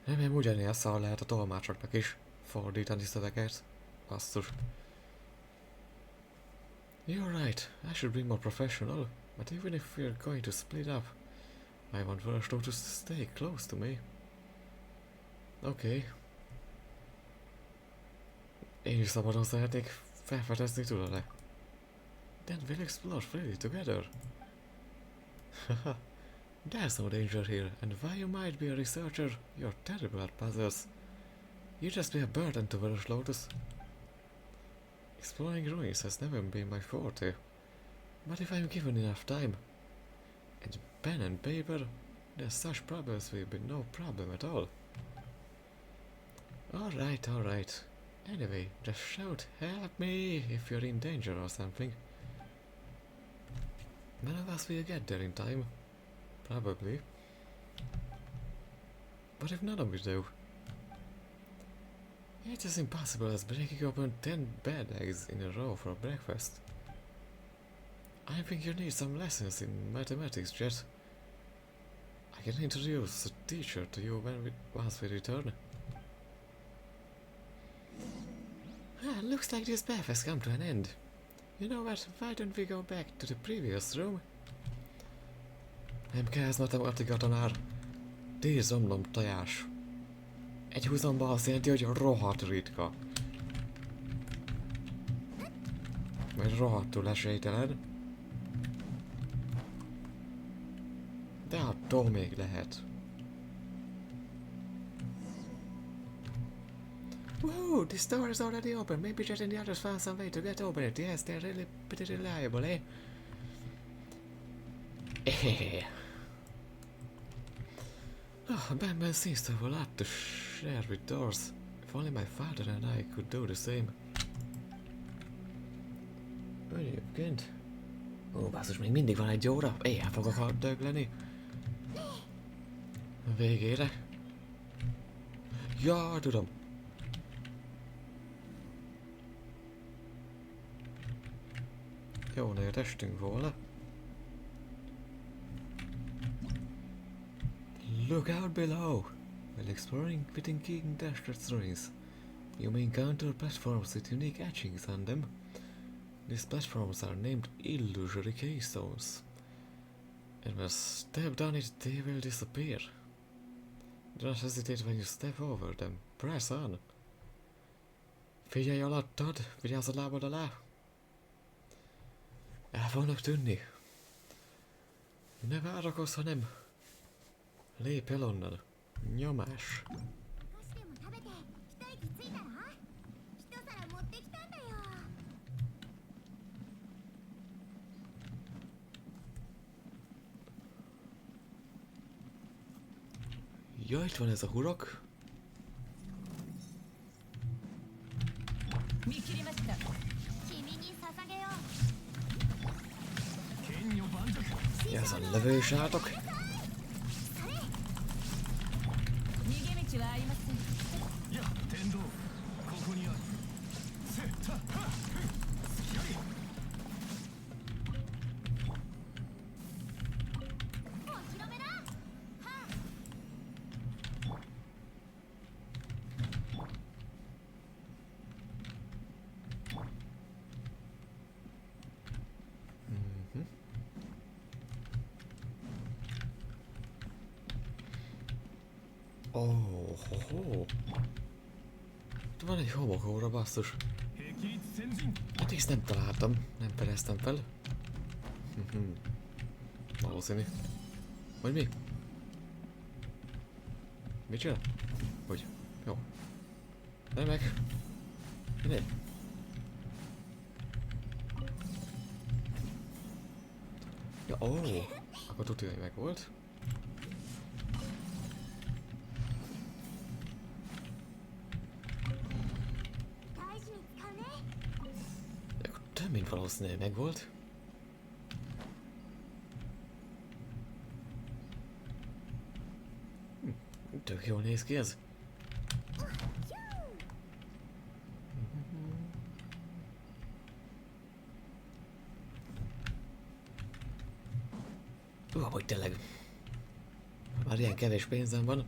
Speaker 1: Remélem ugyanilyen szar lehet a tolmácsoknak is fordítani szöveget. Basszus. You're right, I should be more professional, but even if we're going to split up, I want Versto to stay close to me. Okay. Én is szabadon szeretnék felfedezni, tudod-e? Then we'll explore freely together. Haha. There's no danger here, and while you might be a researcher, you're terrible at puzzles. You just be a burden to Welsh Lotus. Exploring ruins has never been my forte, but if I'm given enough time, and pen and paper, then such problems will be no problem at all. Alright. Anyway, just shout, help me, if you're in danger or something. None of us will get there in time. Probably. But if none of us do, it's as impossible as breaking open 10 bad eggs in a row for breakfast. I think you need some lessons in mathematics, Jet. I can introduce a teacher to you once we return. Looks like this path has come to an end. You know what, why don't we go back to the previous room? Nem kell ez matematika tanár. 10 zomlom tojás. Egy húzomban azt jelenti, hogy rohadt ritka. Vagy rohadtul esélytelen. De attól még lehet. Whoa, this door is already open. Maybe Jet and the others found some way to get open it. Yes, they're really pretty reliable, eh? Batman seems to have a lot to share with doors. If only my father and I could do the same. Egyébként... Ó, basszus, még mindig van egy óra. Éjjel fogok dögleni. A végére. Ja, tudom. Jól értestünk volna. Look out below! While exploring within King Dashter's ruins, you may encounter platforms with unique etchings on them. These platforms are named illusory keystones. And when stepped on it, they will disappear. Do not hesitate when you step over them. Press on! Figyelj alattad! Vigyázz a lábad alá! El fognak tűnni. Ne várakozz, hanem Lépj el onnan. Nyomás.
Speaker 2: お菓子でも食べて一息ついたら一皿持ってきたんだよ。
Speaker 1: Ja, itt van ez a hurok.
Speaker 3: 見切りました。
Speaker 2: 君に捧げよ
Speaker 3: 剣女盤石。
Speaker 1: Ja, ezen lövős átok.
Speaker 2: う。それ。
Speaker 3: 逃げ道はありません。
Speaker 4: いや天道ここにあるせったはっすきあり
Speaker 2: お披露目だ。はあ。
Speaker 1: Oh, ho. Itt van egy homokóra, basszus.
Speaker 4: 霹靂先陣
Speaker 1: Hát ezt nem találtam, nem fedeztem fel. Valószínű. Vagy mi? Mit csinál? Hogy? Jó. Remek. Mindegy. Ja, ó. Akkor tudja, hogy meg volt. Több mint valószínűleg megvolt. Tök jól néz ki ez. Amúgy tényleg. Már ilyen kevés pénzem van.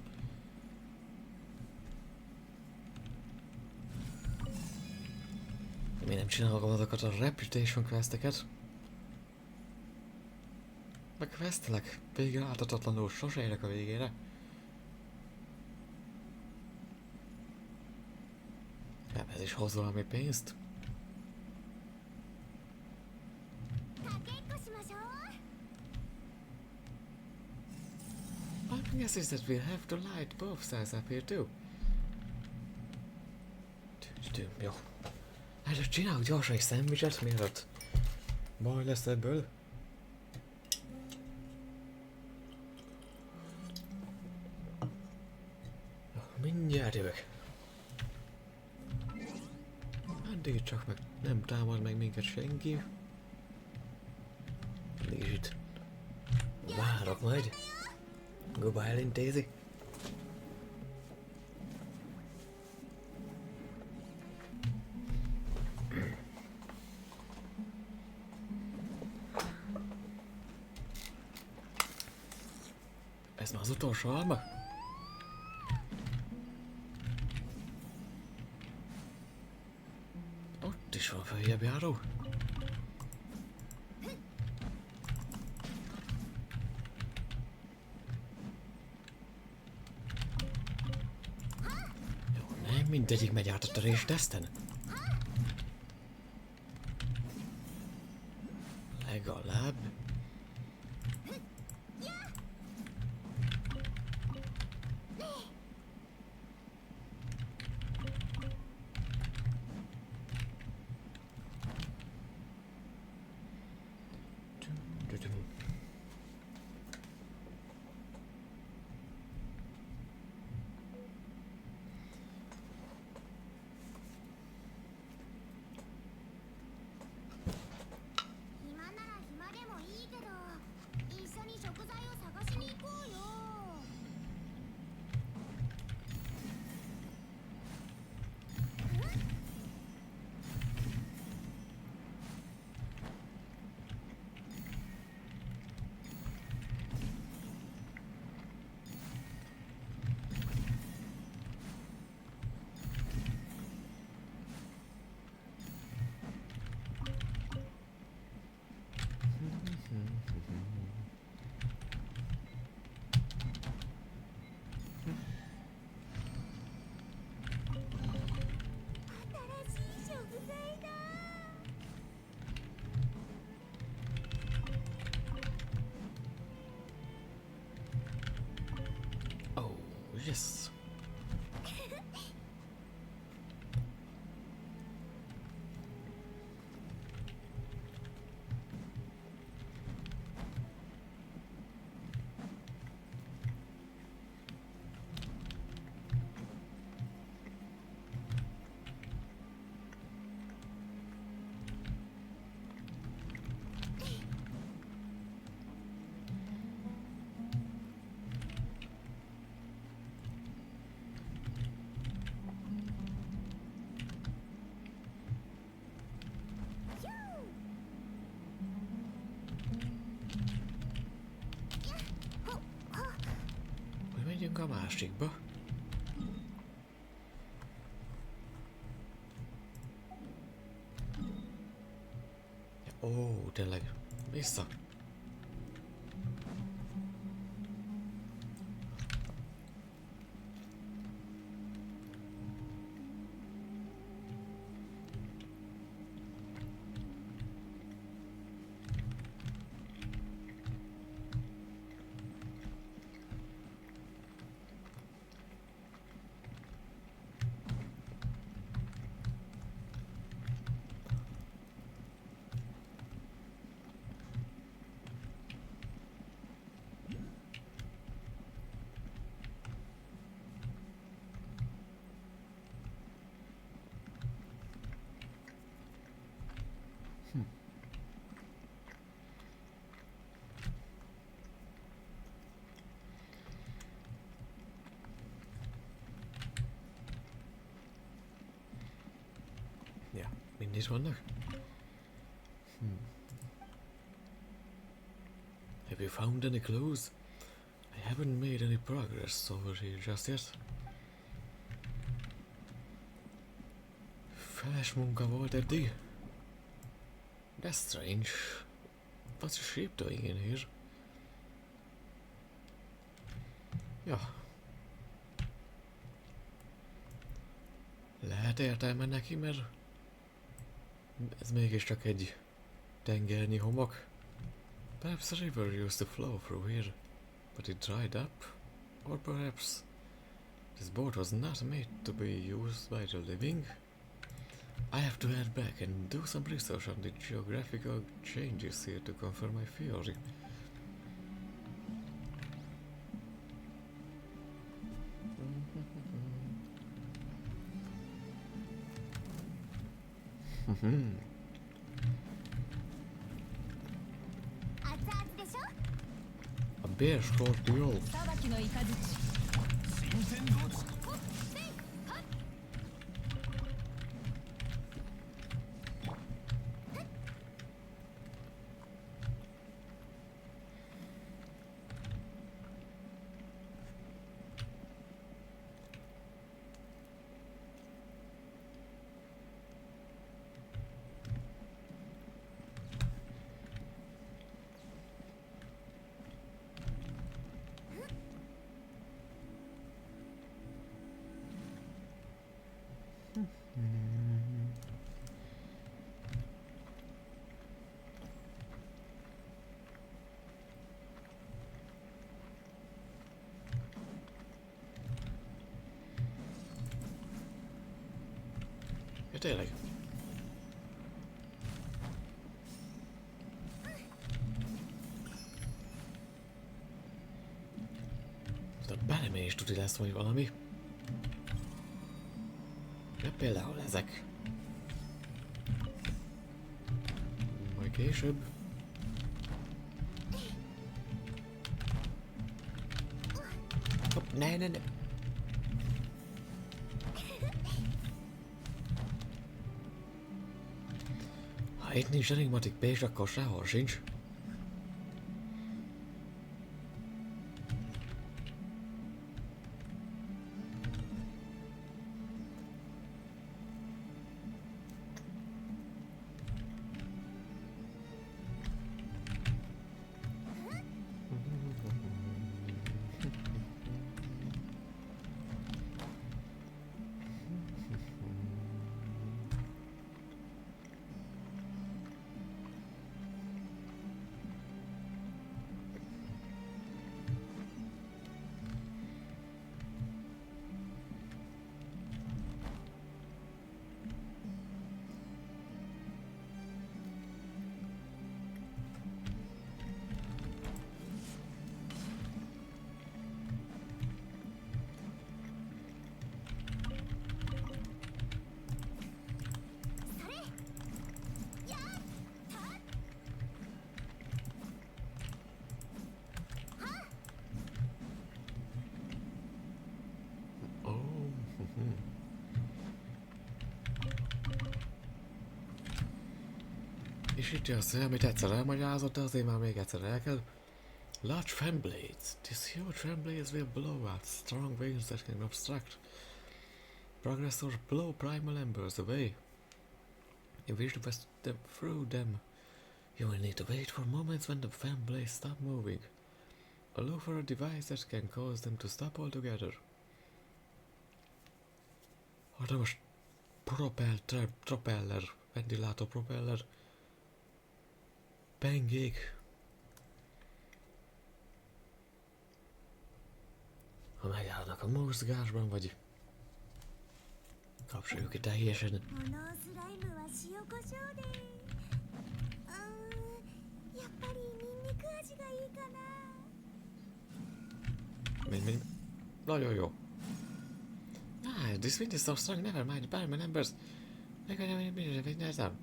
Speaker 1: Miért nem csinálom azokat a reputation questeket? Meg questelek végre áltatatlanul, sose érek a végére. Nem, ez is hoz valami pénzt. I guess is that we'll have to light both sides up here too. Jó. Hát csinálok gyorsan egy szendvicset, mielőtt baj lesz ebből. Mindjárt jövök. Addig csak meg nem támad meg minket senki. Addig is itt várok majd. Goodbye elintézi. Ez már az utolsó alma? Ott is van följebb járó. Jó, nem mindegyik megy át a törésteszten. Legalább. Yes. Hogy megyünk a másikba? Ó, tényleg. Vissza. Ja, mind is vannak. Have you found any clues? I haven't made any progress over here just yet. Feles munka volt eddig. That's strange. What's a sheep doing in here? Ja. Lehet értelme neki, mert ez mégiscsak egy tengernyi homok. Perhaps a river used to flow through here, but it dried up. Or perhaps this boat was not made to be used by the living. I have to head back and do some research on the geographical changes here to confirm my theory. A bear scorpion.
Speaker 3: 裁きの雷
Speaker 4: 新鮮どうつ
Speaker 1: Ja tényleg. Belemés tuti lesz majd valami. Ja, például ezek. Majd később. Hopp, ne. Ha itt nincs enigmatik page, akkor sehol sincs. Frissíti a szél, amit egyszer elmagyarázott, de azért már még egyszer el kell. Large fan blades. These huge fan blades will blow out strong winds that can obstruct progress or blow primal embers away. If you wish to pass them through them, you will need to wait for moments when the fan blades stop moving. Or look for a device that can cause them to stop altogether. Hatalmas propeller, ventilátor propeller, pengék. Ha megállnak a mozgásban, vagy kapcsoljuk ki teljesen.
Speaker 2: このスライムは塩コショウでやっぱりニンニク味がいいかな
Speaker 1: Nagyon jó. This wind is so strong, never mind, Batman embers. Megnézem.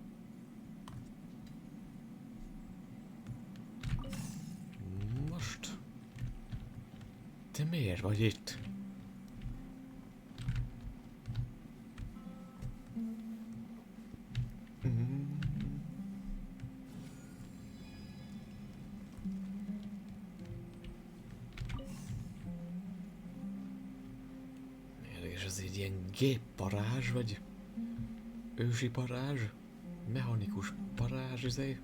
Speaker 1: Most. Te miért vagy itt? Érdekes, ez egy ilyen gépparázs, vagy ősi parázs? Mechanikus parázs, izé?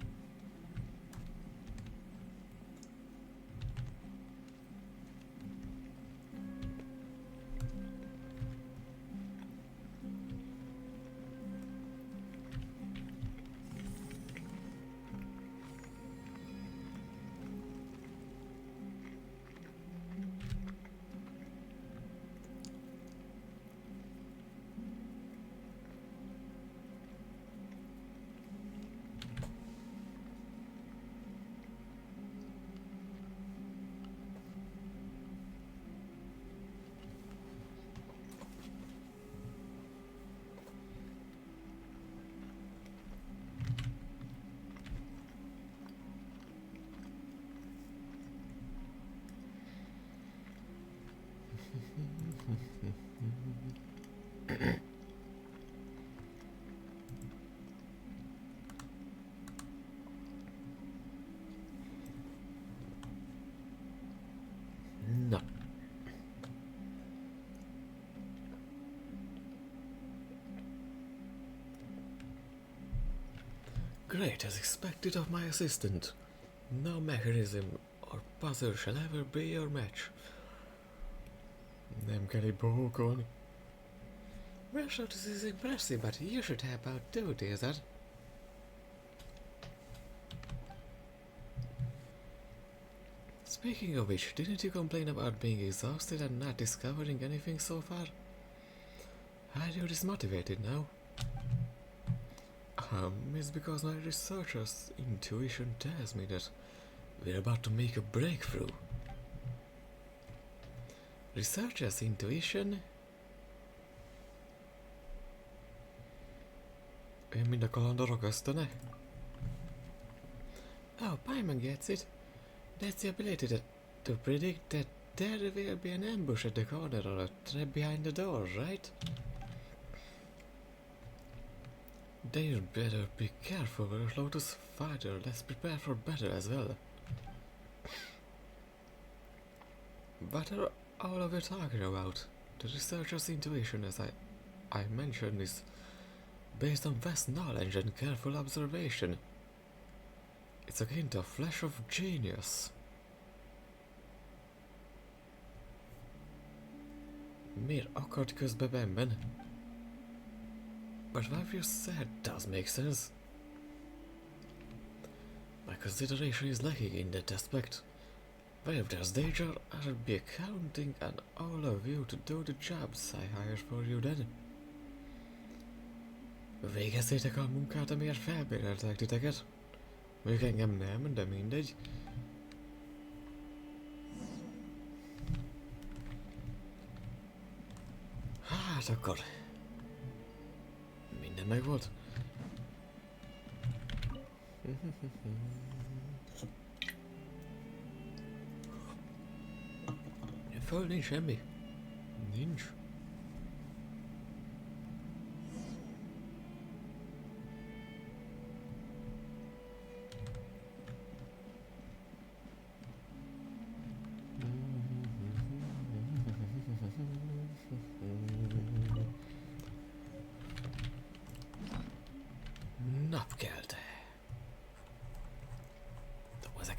Speaker 1: Na. Great, as expected of my assistant. No mechanism or puzzle shall ever be your match. Nem kell itt bohókolni. Well, so this is impressive, but you should help out too, Desert. Speaking of which, didn't you complain about being exhausted and not discovering anything so far? Are you dismotivated now? It's because my researcher's intuition tells me that we're about to make a breakthrough. Researcher's intuition? Én mind a kalandorok ösztöne? Oh, Paimon gets it. That's the ability to predict that there will be an ambush at the corner or a trap behind the door, right? Then you'd better be careful with Lotus Fighter. Let's prepare for battle as well. What are all of you talking about? The researcher's intuition, as I mentioned, is based on vast knowledge and careful observation. It's akin to a flash of genius. Miért akart közbe benben? But what you said does make sense. My consideration is lacking in that aspect. But if there's danger, I should be counting on all of you to do the jobs I hired for you then. Végezzétek a munkát, amiért felbéreltek titeket. Mondjuk engem nem, de mindegy. Hát akkor... minden megvolt. Föl nincs semmi. Nincs.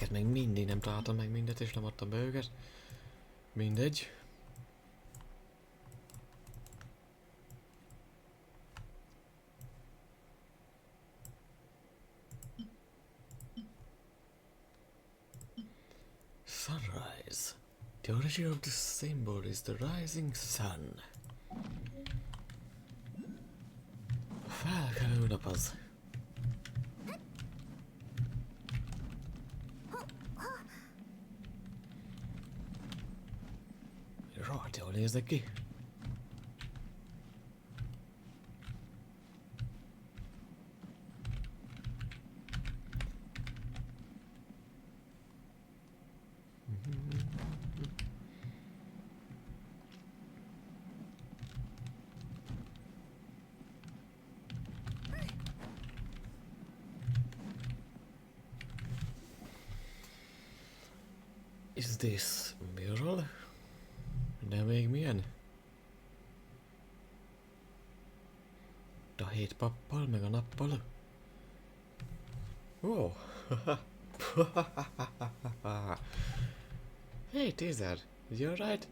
Speaker 1: Ezeket még mindig nem találtam meg mindet, és nem adtam be őket. Mindegy. Sunrise. The origin of this symbol is the rising sun. Felkelő nap az. Rohadt jól néznek ki. Is this mural? De még milyen? A 7 pappal, meg a nappal. Wow. Hey Teaser, you're right.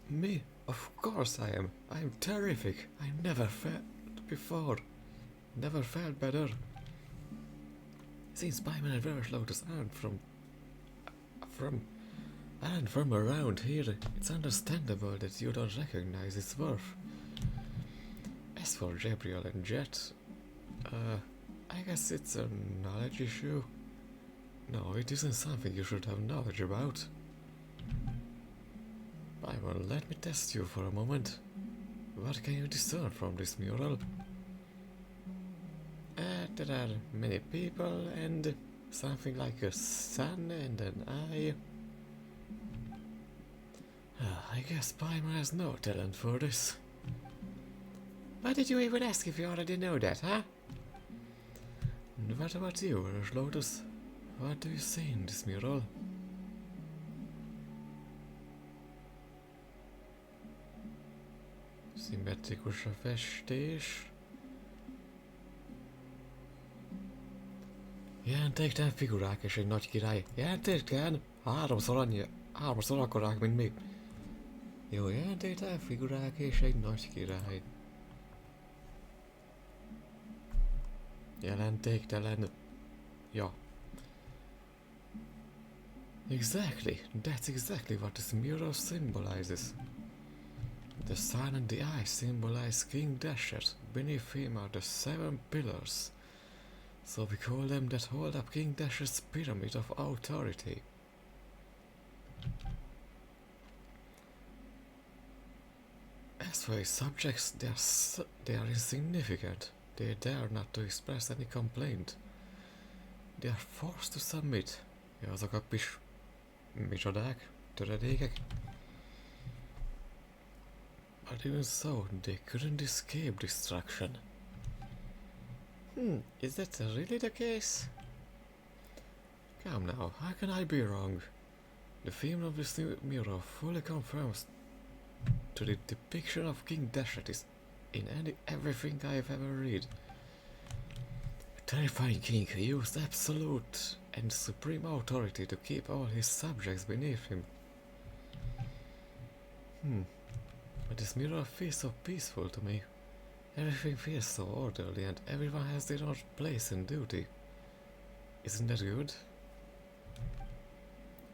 Speaker 1: Me? Of course I am. I'm terrific. I never felt before. Never felt better. Since Spyman and Reverse Lotus aren't from around here, it's understandable that you don't recognize its worth. As for Gabriel and Jet, I guess it's a knowledge issue. No, it isn't something you should have knowledge about. Paimon, let me test you for a moment. What can you discern from this mural? There are many people and something like a sun and an eye. I guess Paimon has no talent for this. Why did you even ask if you already know that, huh? And what about you, Rush Lotus? What do you see in this mural? Szimmetrikus a festés. Jelentéktelen figurák és egy nagy király. Jelentéktelen? Háromszor akkorák, mint mi. Jó, jelentéktelen figurák és egy nagy király. Jelentéktelen. Ja. Exactly. That's exactly what this mural symbolizes. The sun and the eye symbolize King Dasher. Beneath him are the 7 pillars. So we call them that hold up King Dasher's pyramid of authority. As for his subjects, they are insignificant. They dare not to express any complaint. They are forced to submit. Ja, azok a micsodák, töredékek. But even so, they couldn't escape destruction. Is that really the case? Come now, how can I be wrong? The theme of this new mural fully confirms to the depiction of King Dasher is in everything I've ever read. A terrifying king who used absolute and supreme authority to keep all his subjects beneath him. But this mural feels so peaceful to me. Everything feels so orderly and everyone has their own place and duty. Isn't that good?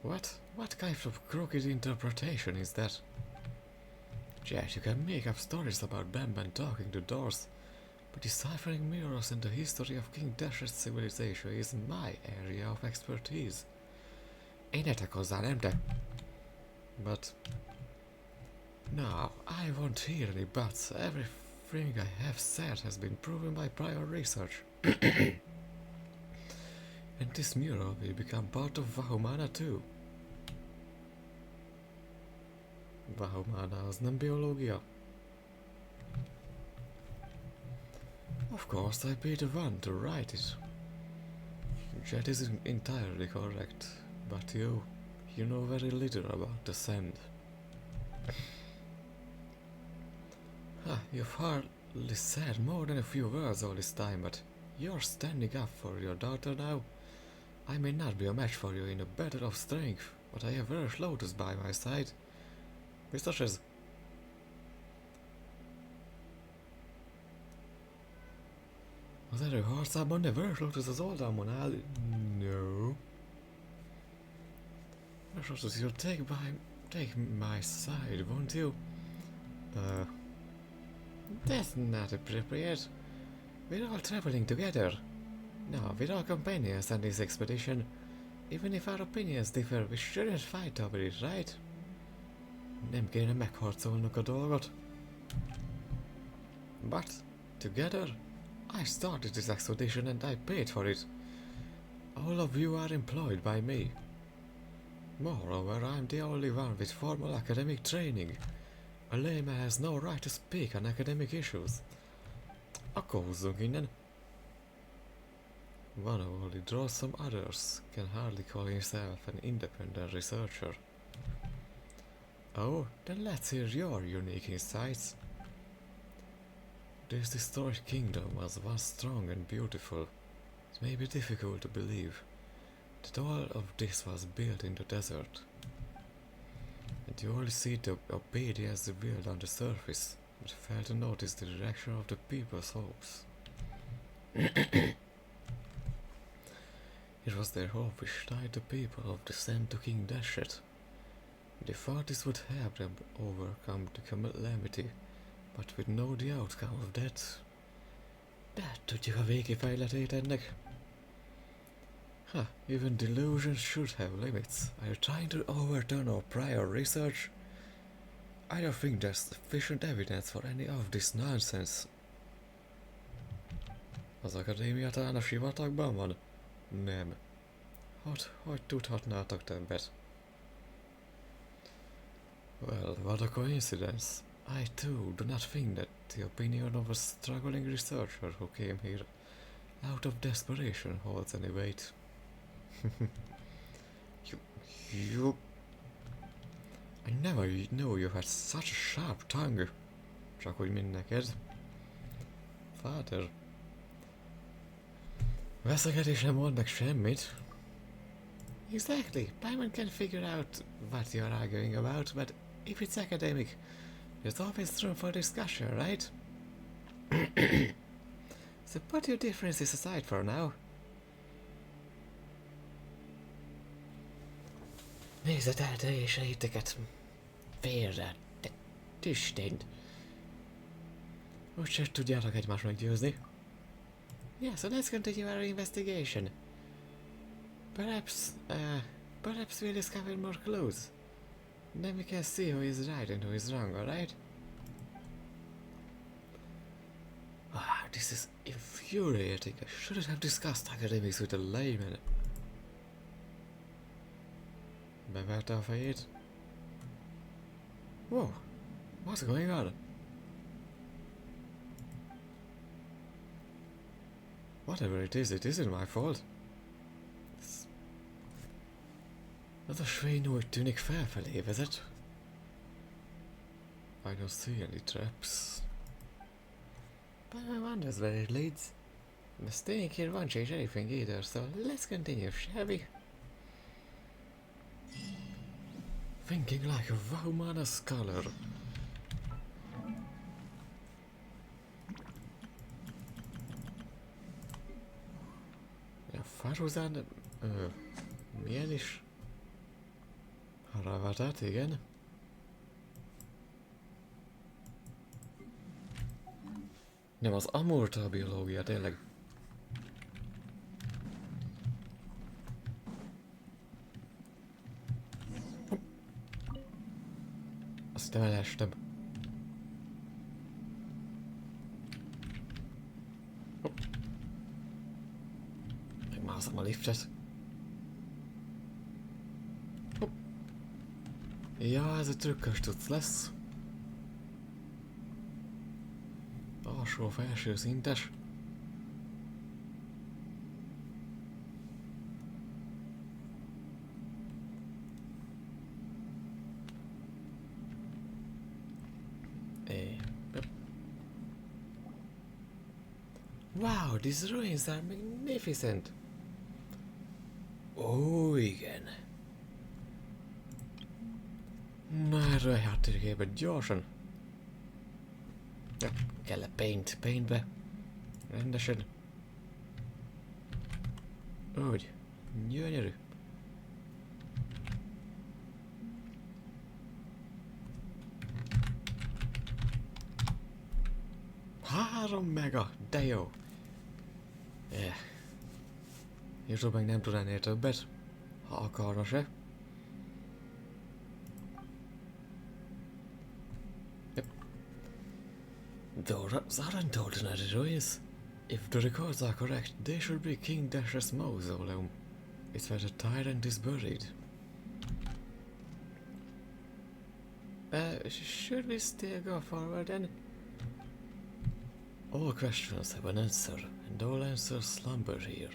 Speaker 1: What kind of crooked interpretation is that? Yes, you can make up stories about Banban talking to doors, but deciphering mirrors and the history of King Dasher's civilization is my area of expertise. Én hozzá, nem te? But no, I won't hear any buts. Everything I have said has been proven by prior research. And this mural will become part of Vahumana too. Vahumana az nem biológia? Of course, I'd be the one to write it. Jet isn't entirely correct, but you know very little about the sand. You've hardly said more than a few words all this time, but you're standing up for your daughter now. I may not be a match for you in a battle of strength, but I have Vörös Lotus by my side. Biztos ez? Az erő harcában ne Vörös Lotus az oldalmon áll. No. Vörös Lotus, you'll take my side, won't you? That's not appropriate. We're all traveling together. No, we're all companions on this expedition. Even if our opinions differ, we shouldn't fight over it, right? Nem kéne megharcolnunk a dolgot. But, together, I started this expedition and I paid for it. All of you are employed by me. Moreover, I'm the only one with formal academic training. A layman has no right to speak on academic issues. Akkor húzzunk innen. One who only draws some others can hardly call himself an independent researcher. Oh, then let's hear your unique insights. This historic kingdom was once strong and beautiful. It may be difficult to believe that all of this was built in the desert. And you only see the obedience revealed on the surface, but fail to notice the direction of the people's hopes. It was their hope which tied the people of the Sand to King Dashet. They thought this would help them overcome the calamity, but would know the outcome of that. De tudjuk a végkifejletét ennek. Even delusions should have limits. Are you trying to overturn our prior research? I don't think there's sufficient evidence for any of this nonsense. Az akadémia talán a sivatagban van? Nem. Hogy tudhatnátok többet? Well, what a coincidence. I too do not think that the opinion of a struggling researcher who came here out of desperation holds any weight. you... I never knew you had such a sharp tongue. Csak úgy, mint neked. Father. Veszekedés nem mond meg semmit. Exactly. Paimon can figure out what you're arguing about, but if it's academic, there's always room for discussion, right? So put your differences aside for now. Nézetelteréseiteket félre, te tüstént. Úgyse tudjátok egymást meggyőzni. Yeah, so let's continue our investigation. Perhaps we'll discover more clues. Then we can see who is right and who is wrong, alright? This is infuriating. I shouldn't have discussed academics with a layman. Beverte a fejét. Whoa, what's going on? Whatever it isn't my fault. Az a svény úgy tűnik felfelé vezet. I don't see any traps. But I wonder where it leads. But staying here won't change anything either, so let's continue, shall we? Thinking like a Vahumana scholar. Ja, Faruzán... milyen is? Haravatát, igen. Nem, az amurta a biológia, tényleg. Azt elestem. Megmászom a liftet. Ja, ez a trükkös tudsz lesz. Alsó-felső szintes. Wow, these ruins are magnificent. Ó, igen. Na, erről a játékében gyorsan. Ja, kell a paintbe. Rendesen. Úgy. Gyönyörű. Három mega, de jó. YouTube meg nem tud ennél többet, ha akarna se. Yep. Though Zaran told us that it is. If the records are correct, they should be King Dash's mausoleum. It's where the tyrant is buried. Should we still go forward then? All questions have an answer, and all answers slumber here.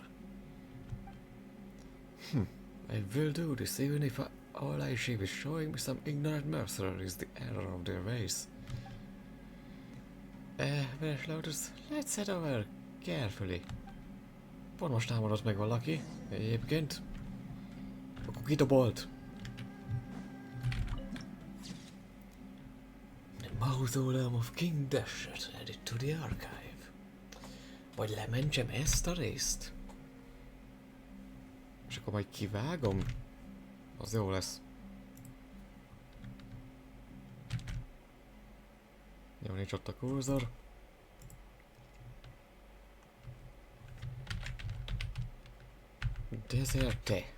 Speaker 1: I will do this even if all I achieve is showing me some ignorant mercenaries the error of their ways. Where's Lotus? Let's head over carefully. Pont most támadott meg valaki, egyébként. Akkor kidobolt. The Mausoleum of King Dasher added to the archive. Vagy lementsem ezt a részt? És akkor majd kivágom? Az jó lesz. Jó, nincs ott a kurzor. Deserte.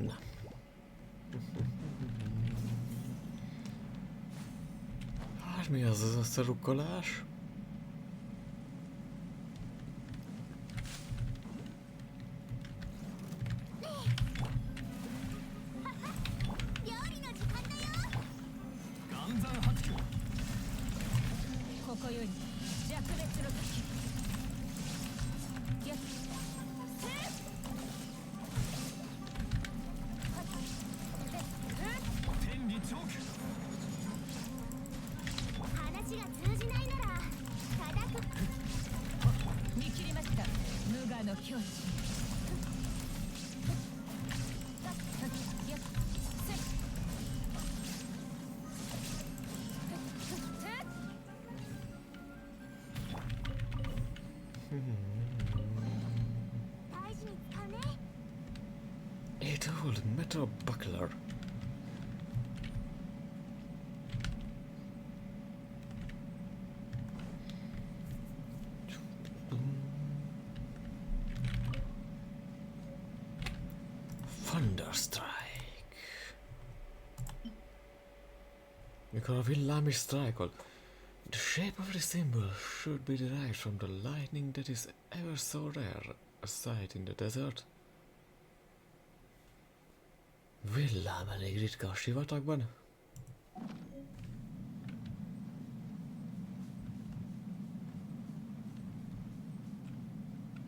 Speaker 1: Na. Hát mi az az összerukkolás? It old metal buckler. Thunderstrike. Mikor a villám is sztrájkol. The shape of the symbol should be derived from the lightning that is ever so rare a sight in the desert. Villám elég ritka a sivatagban.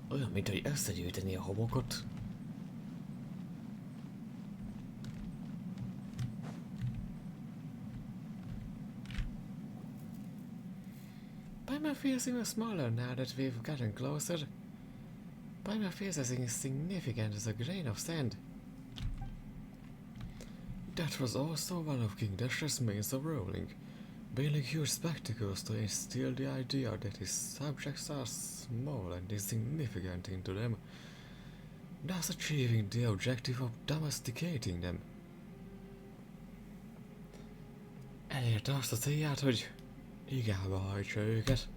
Speaker 1: Olyan, mint hogy összegyűjteni a homokot. Paimon feels even smaller now that we've gotten closer. Paimon feels as insignificant as a grain of sand. That was also one of King Dasher's means of ruling, building huge spectacles to instill the idea that his subjects are small and insignificant into them, thus achieving the objective of domesticating them. Elérte azt a célját, hogy igába hajtsa őket.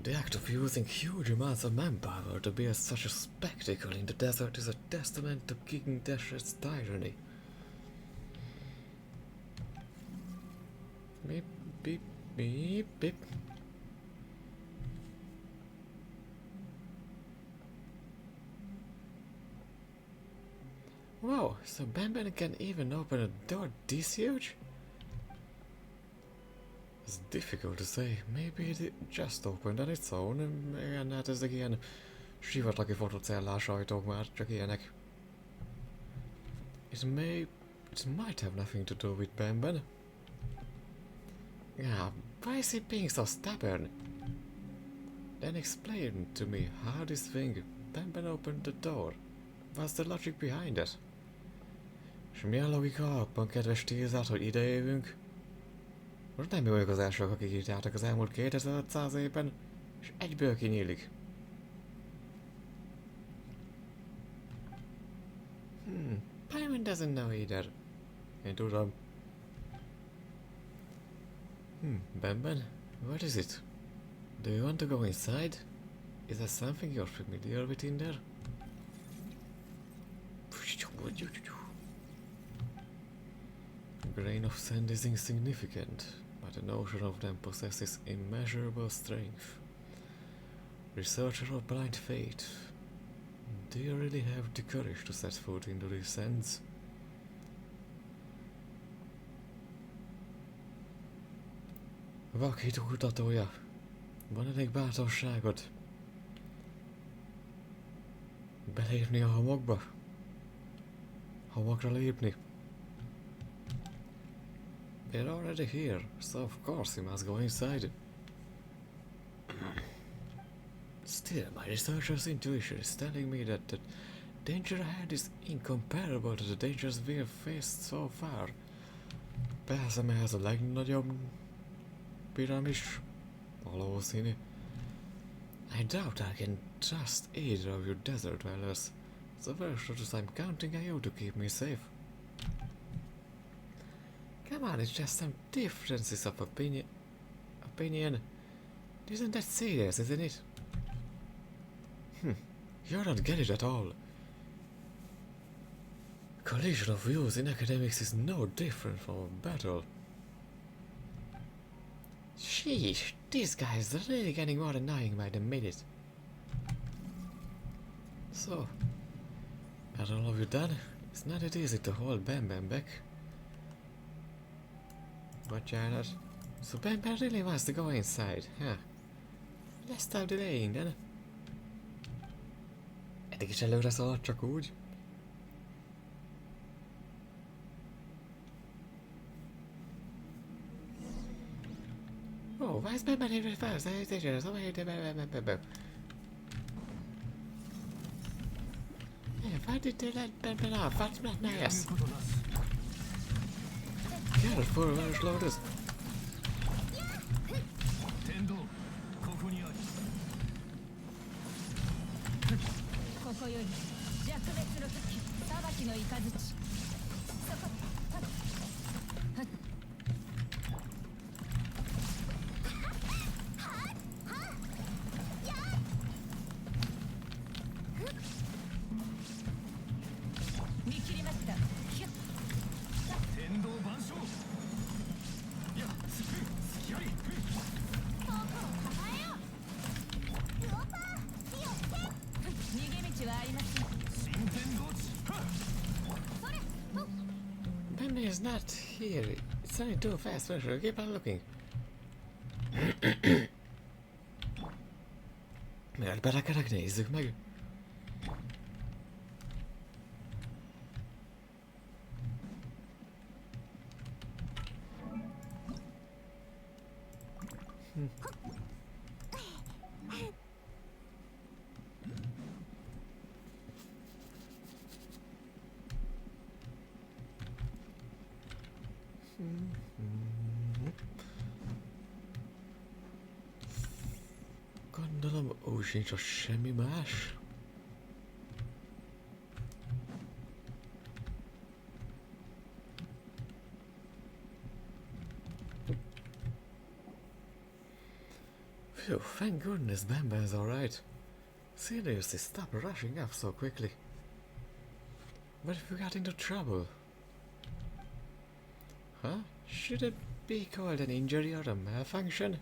Speaker 1: The act of using huge amounts of manpower to build such a spectacle in the desert is a testament to King Dasher's tyranny. Beep, beep, beep, beep. Wow, so Banban can even open a door this huge? It's difficult to say. Maybe it just opened on its own. Igen, hát ezek ilyen sivatagi fotocellás ajtók már, csak ilyenek. It might have nothing to do with Ben. Yeah, why is he being so stubborn? Then explain to me how this thing, Ben opened the door. What's the logic behind it? És mi a logika abban, kedves Tízát, hogy ide jövünk? Most nem mi vagyok az elsők, akik itt jártak az elmúlt 2500 évben, és egyből kinyílik. Paimon doesn't know either. Én tudom. Ben, what is it? Do you want to go inside? Is there something you're familiar with in there? A grain of sand is insignificant, but an ocean of them possesses immeasurable strength. Researcher of blind fate, do you really have the courage to set foot into these sands? Vakító kutatója, van elég bátorságod belépni a homokba? Homokra lépni? They're already here, so of course you must go inside. Still, my researcher's intuition is telling me that the danger ahead is incomparable to the dangers we have faced so far. Persze, ez a legnagyobb piramis valószínű. I doubt I can trust either of you desert dwellers, so first I'm counting on you to keep me safe. Come on, it's just some differences of opinion. Isn't that serious, isn't it? You don't get it at all. Collision of views in academics is no different from a battle. Sheesh, these guys are really getting more annoying by the minute. So, are all of you done? It's not that easy to hold Ben back. Bocsánat. So Ben really wants to go inside, huh? Let's stop delaying then. Eddig is előre szaladt csak úgy. Oh, why is Ben here first? Why did they let Ben off? That's not nice. Careful, large loaders.
Speaker 4: 天道ここにあり
Speaker 3: ここより弱滅の時裁きの雷そこ見切りましたヒュッ
Speaker 4: 天道万象いやすきあり
Speaker 3: 逃げ道はありません
Speaker 4: 新天道地
Speaker 1: Ben is not here. It's only too fast for sure. Keep on looking. Mert belekerek, nézzük meg. Gondolom, úgy sincs ott semmi más. Phew, thank goodness Ben's alright. Seriously, stop rushing up so quickly. What if we got into trouble? Huh? Should it be called an injury or a malfunction?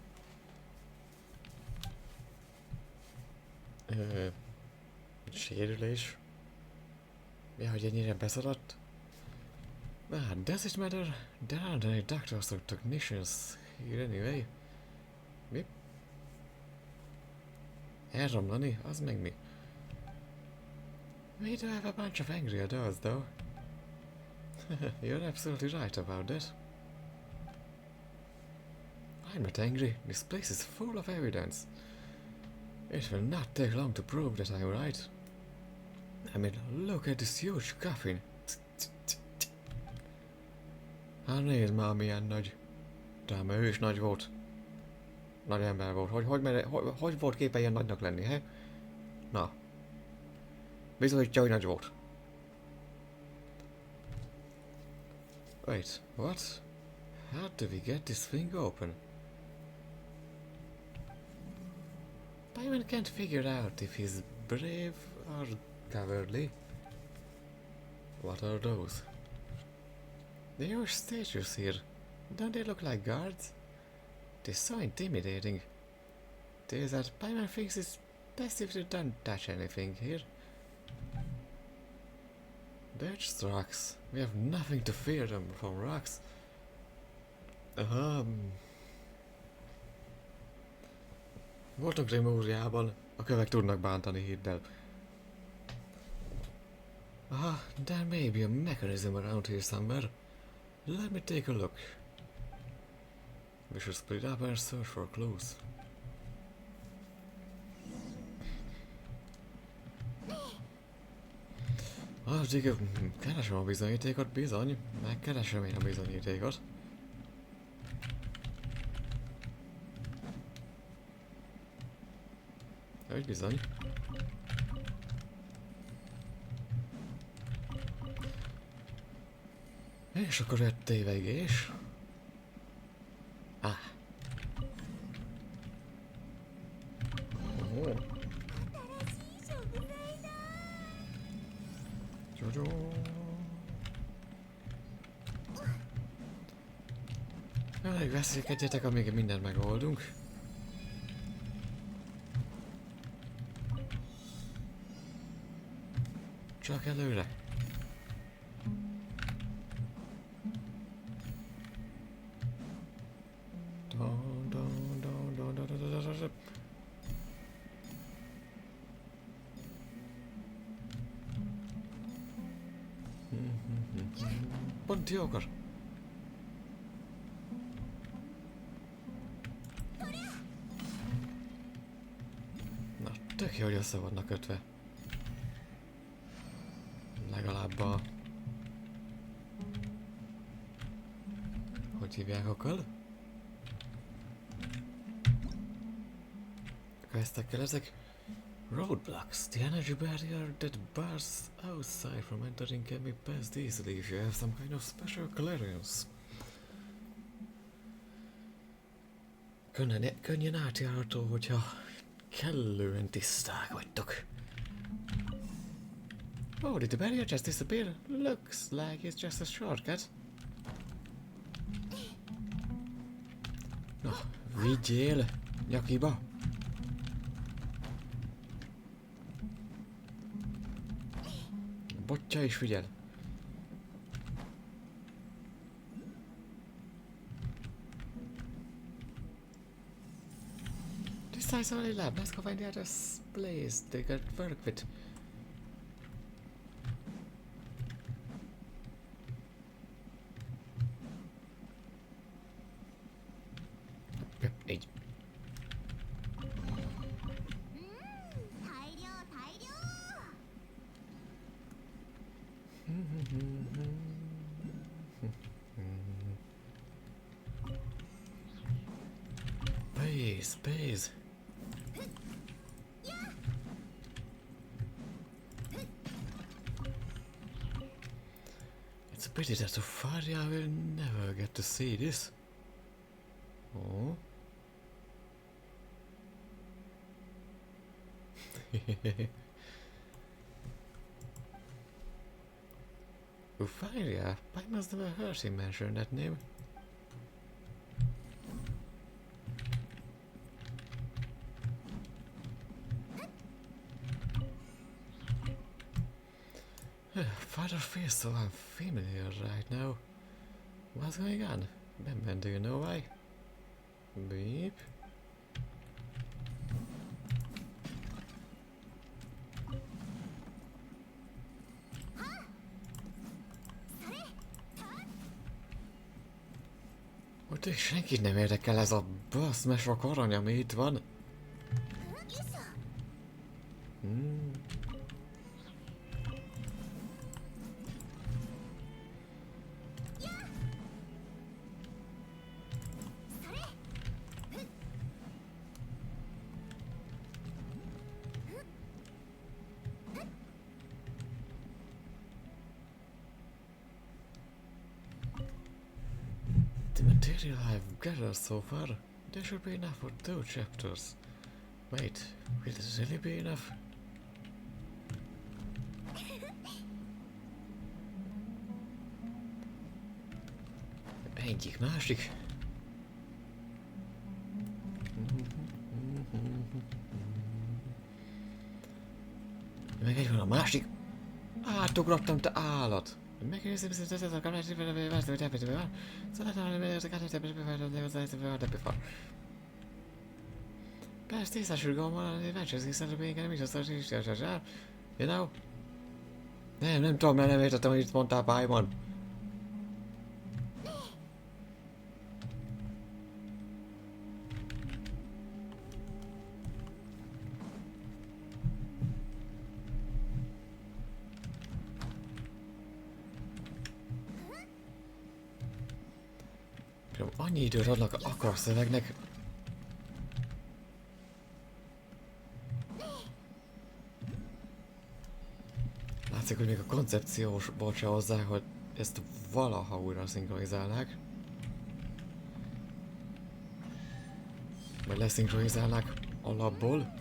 Speaker 1: Sérülés. Ja, hogy ennyire beszaladt? Does it matter? There aren't any doctors or technicians here anyway. Mi? Elromlani? Az meg mi? We do have a bunch of angry adults though. You're absolutely right about that. I'm not angry. This place is full of evidence. It will not take long to prove that I'm right. I mean, look at this huge coffin. Hát nézd már milyen nagy. Talán ő is nagy volt. Nagy ember volt. Hogy volt képe ilyen nagynak lenni, he? Na. Bizonyítja, hogy nagy volt. Wait, what? How do we get this thing open? Paimon can't figure out if he's brave or cowardly. What are those? The huge statues here. Don't they look like guards? They're so intimidating. There's that Paimon thinks it's best if they don't touch anything here. They're just rocks. We have nothing to fear them from rocks. Voltunk Rimúriában, a kövek tudnak bántani, hidd el. There may be a mechanism around here somewhere. Let me take a look. We should split up and search for clues. Keresem a bizonyítékot, bizony. Megkeresem én a bizonyítékot. Úgy bizony. És akkor egy tévegés. Elég veszélykedjetek, amíg mindent megoldunk. Csak előre. Pont jókor. Na, tök jó, hogy össze vannak kötve. Legalább a... Hogy hívják akar? Questekkel ezek? Roadblocks. The energy barrier that bars outside from entering can be passed easily if you have some kind of special clearance. Könnyen átjárható, hogyha kellően tiszták vagytok. Oh, did the barrier just disappear? Looks like it's just a shortcut. Na, vigyél, nyakiba! Botja is figyel! This size only lab, let's go find the other place they could work with. Így. Space. It's a pity that Sofaria will never get to see this. Oh. Sofaria? I must have heard him mention that name. Father feels so unfamiliar right now. What's going on? Ben, do you know why? Beep. Úgyhogy senkit nem érdekel ez a baszmesok arany, ami itt van.
Speaker 2: よいしょ
Speaker 1: Hmm. The material I've gathered so far, there should be enough for 2 chapters. Wait, will this really be enough? Egyik, másik. Meg egy van a másik. Átugrottam, te állat! Megnézem, hogy ez a persze, tisztásülgóm van, hogy versenyzni szeretnék, nem is azt a is, you know? Nem tudom, mert nem értettem, hogy itt mondtál Pályban. Annyi időt adnak akkor szövegnek. Látszik, hogy még a koncepciósból se hozzák, hogy ezt valaha újra szinkronizálnák. Vagy leszinkronizálnák alapból.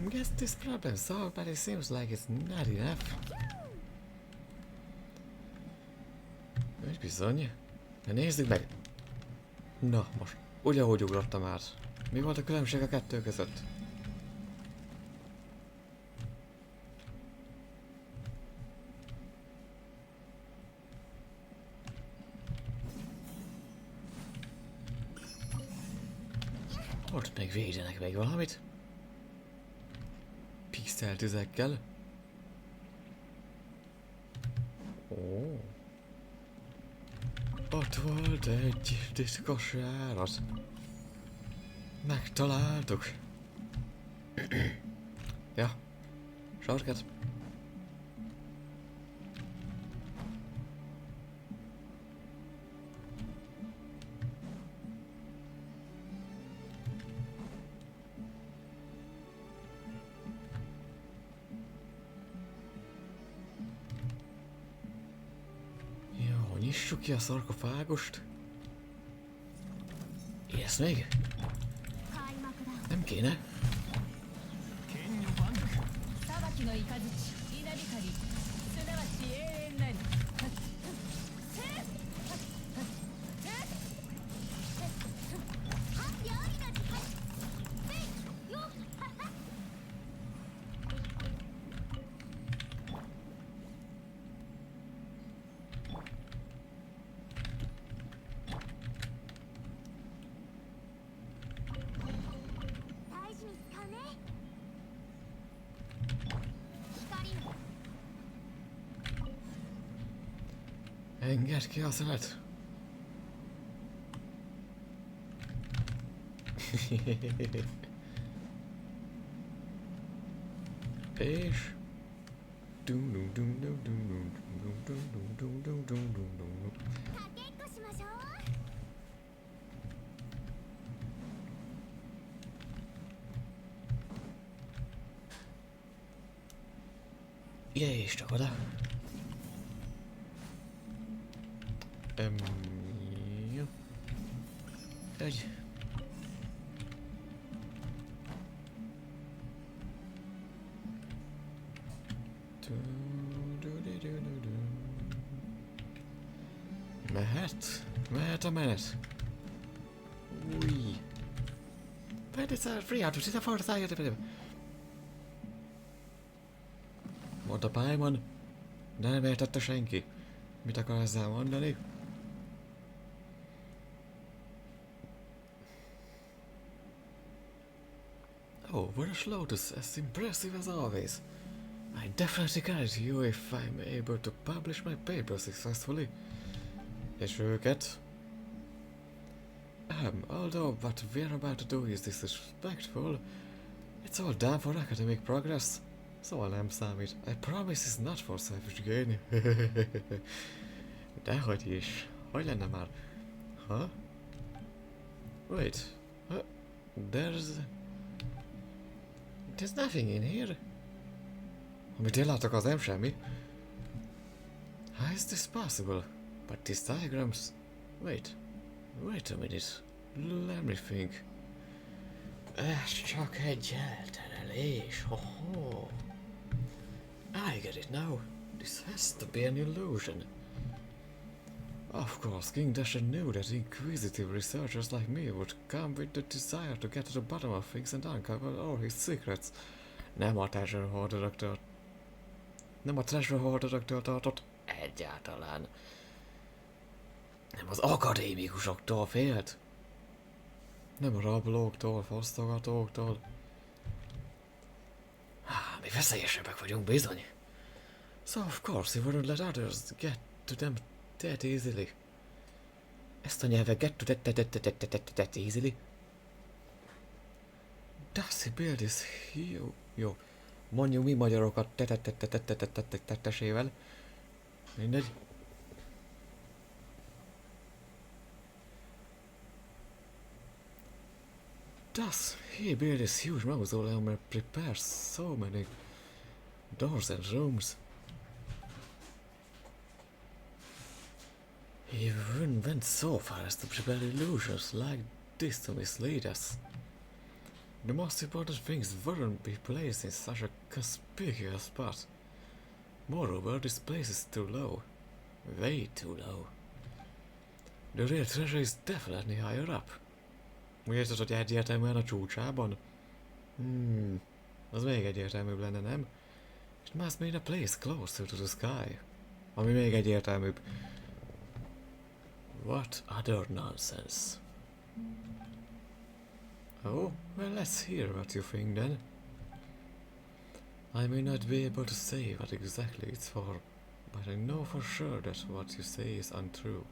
Speaker 1: Guess this problem solved, but it seems like it's not enough. És bizony. Na nézzük meg! Na, most ugyanúgy ugrottam át. Mi volt a különbség a kettő között? Ott még védenek még valamit. Pixeltüzekkel. Ó. Ott volt egy titkos járat. Megtaláltuk. Ja. Sarkat. Nyissuk ki a szarkofágust. Ezt még? Nem kéne?
Speaker 4: 剣女番楽
Speaker 3: 裁きの雷稲光すなわち永遠なり
Speaker 1: Engedd ki a szelet! És... és csak oda. Jó. Egy. Mehet a menet. Új. But it's a free out, it's a force side. Mondta Pályban, de nem értette senki. Mit akar ezzel mondani? Oh, British Lotus, as impressive as always. I definitely guide you if I'm able to publish my paper successfully. És őket? Although what we're about to do is disrespectful, it's all done for academic progress. Szóval nem számít. I promise it's not for selfish gain. Dehogy is. Hogy lenne már? Huh? Wait. There's nothing in here. Amit én látok, az nem semmi. How is this possible? But these diagrams... Wait a minute. Let me think. Ez csak egy elterelés. Hoho. I get it now. This has to be an illusion. Of course, King Dasher knew that inquisitive researchers like me would come with the desire to get to the bottom of things and uncover all his secrets. Nem a treasure hoarderektől tartott egyáltalán. Nem az akadémikusoktól félt. Nem a rablóktól, fosztogatóktól. Mi veszélyesebbek vagyunk bizony. So of course he wouldn't let others get to them that easily. Ezt a nyelvet get to that easily. Does he build his jó. Mondjuk mi magyarokat tettesével. Mindegy. Does he build this huge mausoleum and prepare so many doors and rooms? He even went so far as to prepare illusions like this to mislead us. The most important things wouldn't be placed in such a conspicuous spot. Moreover, this place is too low. Way too low. The real treasure is definitely higher up. Úgy érted, hogy egyértelműen a csúcsában? Az még egyértelműbb lenne, nem? It must mean a place closer to the sky. Ami még egyértelműbb. What other nonsense? Oh, well, let's hear what you think then. I may not be able to say what exactly it's for, but I know for sure that what you say is untrue.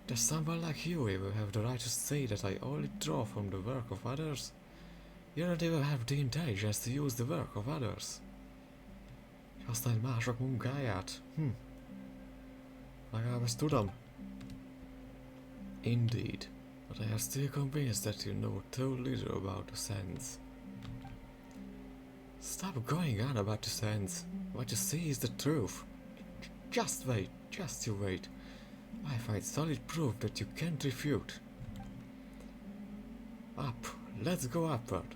Speaker 1: Does someone like you even have the right to say that I only draw from the work of others? You don't even have the intelligence to use the work of others. Használd mások munkáját? Legalább ezt tudom. Indeed, but I am still convinced that you know too little about the sands. Stop going on about the sands. What you see is the truth. Just wait, just you wait. I find solid proof that you can't refute. Up, let's go upward.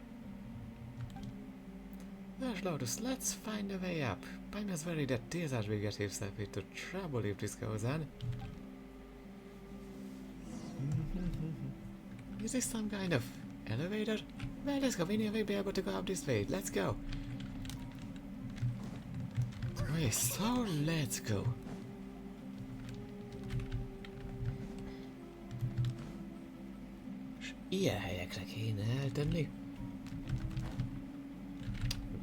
Speaker 1: There's Lotus, let's find a way up. I'm just worried that Desert will get himself into trouble if this goes on. Is this some kind of elevator? Well, let's go. We will be able to go up this way. Let's go. Okay, so let's go. És ilyen helyekre kéne eltenni.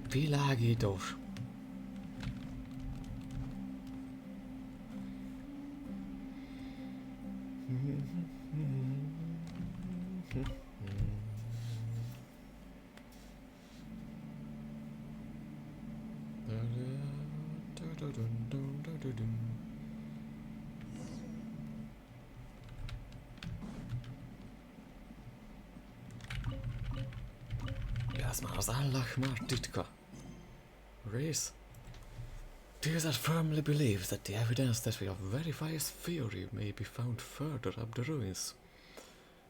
Speaker 1: Világítós. Ez már az Allah már titka. Race. Desert firmly believes that the evidence that we have verified his theory may be found further up the ruins.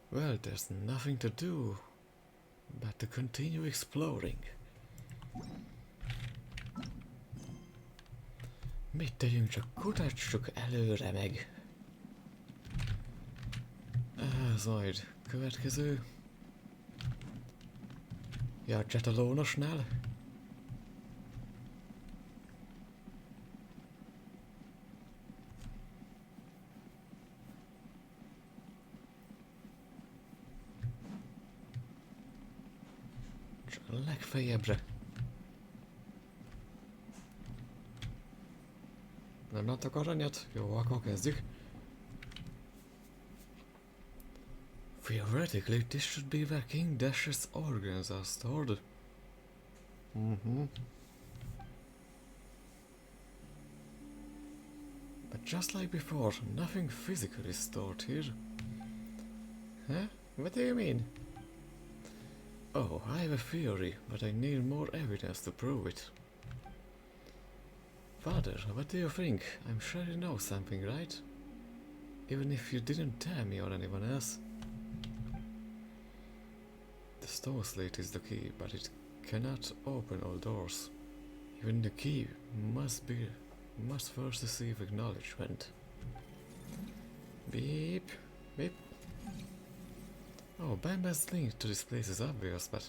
Speaker 1: Well, there's nothing to do but to continue exploring. Mit tegyünk, csak kutassuk előre meg. Ez majd következő. Ja, csetalónosnál. Csak a legfeljebbre. Nem láttak aranyat? Jó, akkor kezdjük. Theoretically, this should be where King Dash's organs are stored. But just like before, nothing physical is stored here. Huh? What do you mean? Oh, I have a theory, but I need more evidence to prove it. Father, what do you think? I'm sure you know something, right? Even if you didn't tell me or anyone else. The stone slate is the key, but it cannot open all doors. Even the key must first receive acknowledgement. Beep, beep. Oh, Bamba's link to this place is obvious, but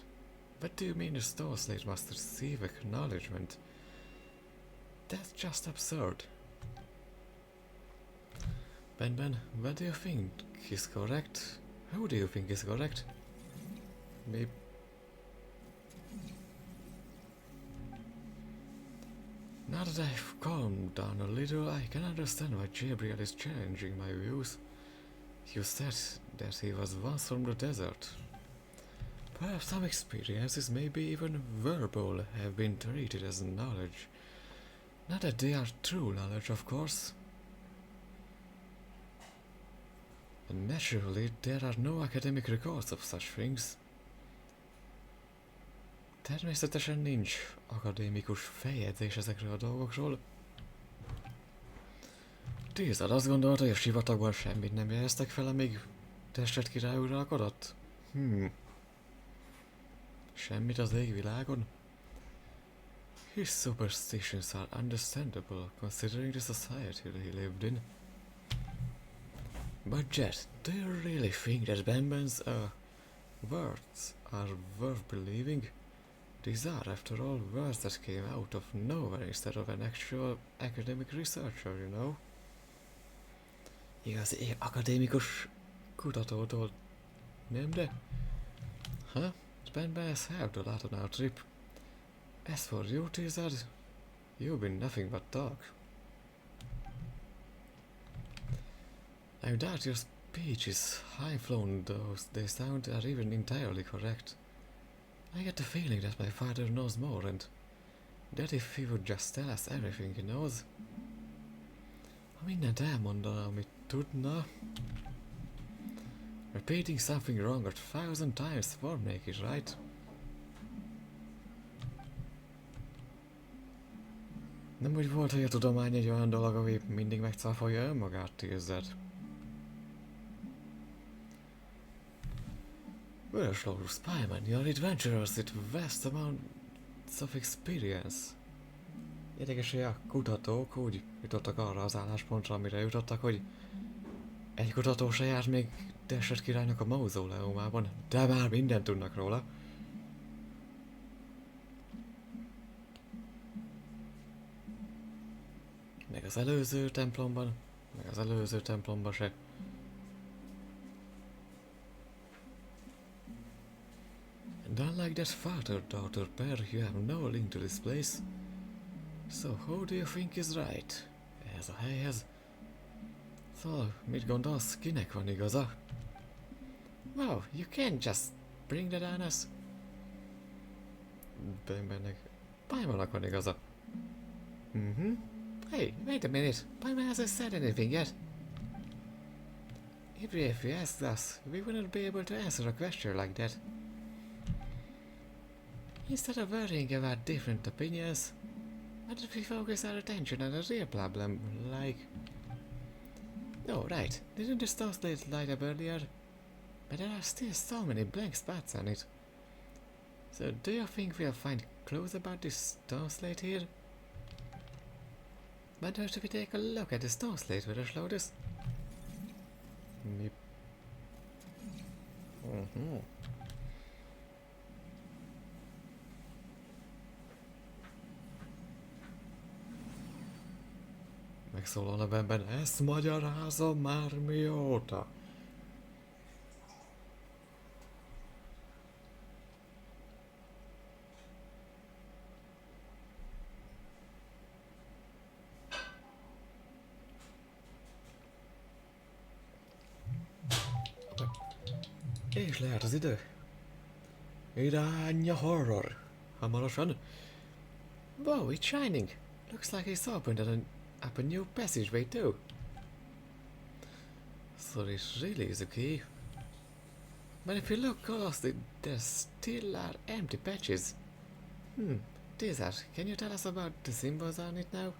Speaker 1: what do you mean the stone slate must receive acknowledgement? That's just absurd. Ben, what do you think is correct? Who do you think is correct? Maybe. Now that I've calmed down a little, I can understand why Gabriel is challenging my views. You said that he was once from the desert. Perhaps some experiences, maybe even verbal, have been treated as knowledge. Not that they are true knowledge, of course. And naturally, there are no academic records of such things. Természetesen nincs akadémikus feljegyzés ezekről a dolgokról. Tízad azt gondolta, hogy a sivatagban semmit nem jeleztek fel, amíg Testet király uralkodott? Semmit az égvilágon? His superstitions are understandable, considering the society he lived in. But Jet, do you really think that Bamban's words are worth believing? These are, after all, words that came out of nowhere instead of an actual academic researcher, you know? Igazi akadémikus kutatótól, nem de? Huh? Bamban has helped a lot on our trip. As for you, Tizard, you've been nothing but talk. I doubt your speeches, high-flown though they sound, are even entirely correct. I get the feeling that my father knows more, and that if he would just tell us everything he knows. Ha mindent elmondana, amit tudna. Repeating something wrong 1,000 times won't make it right. Nem úgy volt, hogy a tudomány egy olyan dolog, ami mindig megcáfolja önmagát, Tizard. Where's Spyman? You're adventurers with vast amounts of experience. Érdekes, hogy a kutatók úgy jutottak arra az álláspontra, amire jutottak, hogy egy kutató se járt még Testet királynak a mauzóleumában, de már mindent tudnak róla. Meg az előző templomban se. And unlike that father-daughter pair, you have no link to this place. So who do you think is right? Ez a helyhez. Szóval, mit gondolsz, kinek van igaza? Wow, you can't just bring that on us. Bambannek. Paimonnak van igaza. Hey, wait a minute. Paiman hasn't said anything yet. Even if you asked us, we wouldn't be able to answer a question like that. Instead of worrying about different opinions, why don't we focus our attention on a real problem, like... Oh, right, didn't the stone slate light up earlier? But there are still so many blank spots on it. So do you think we'll find clues about this stone slate here? But should we take a look at the stone slate with us, Lotus? Yep. Megszólal a webben, ezt magyarázom már mióta. És lehet az idő. Irány a horror. Hamarosan. Wow, it's shining. Looks like it's opened up a new passageway too. So it really is a key. But if you look closely, there still are empty patches. Desert, can you tell us about the symbols on it now?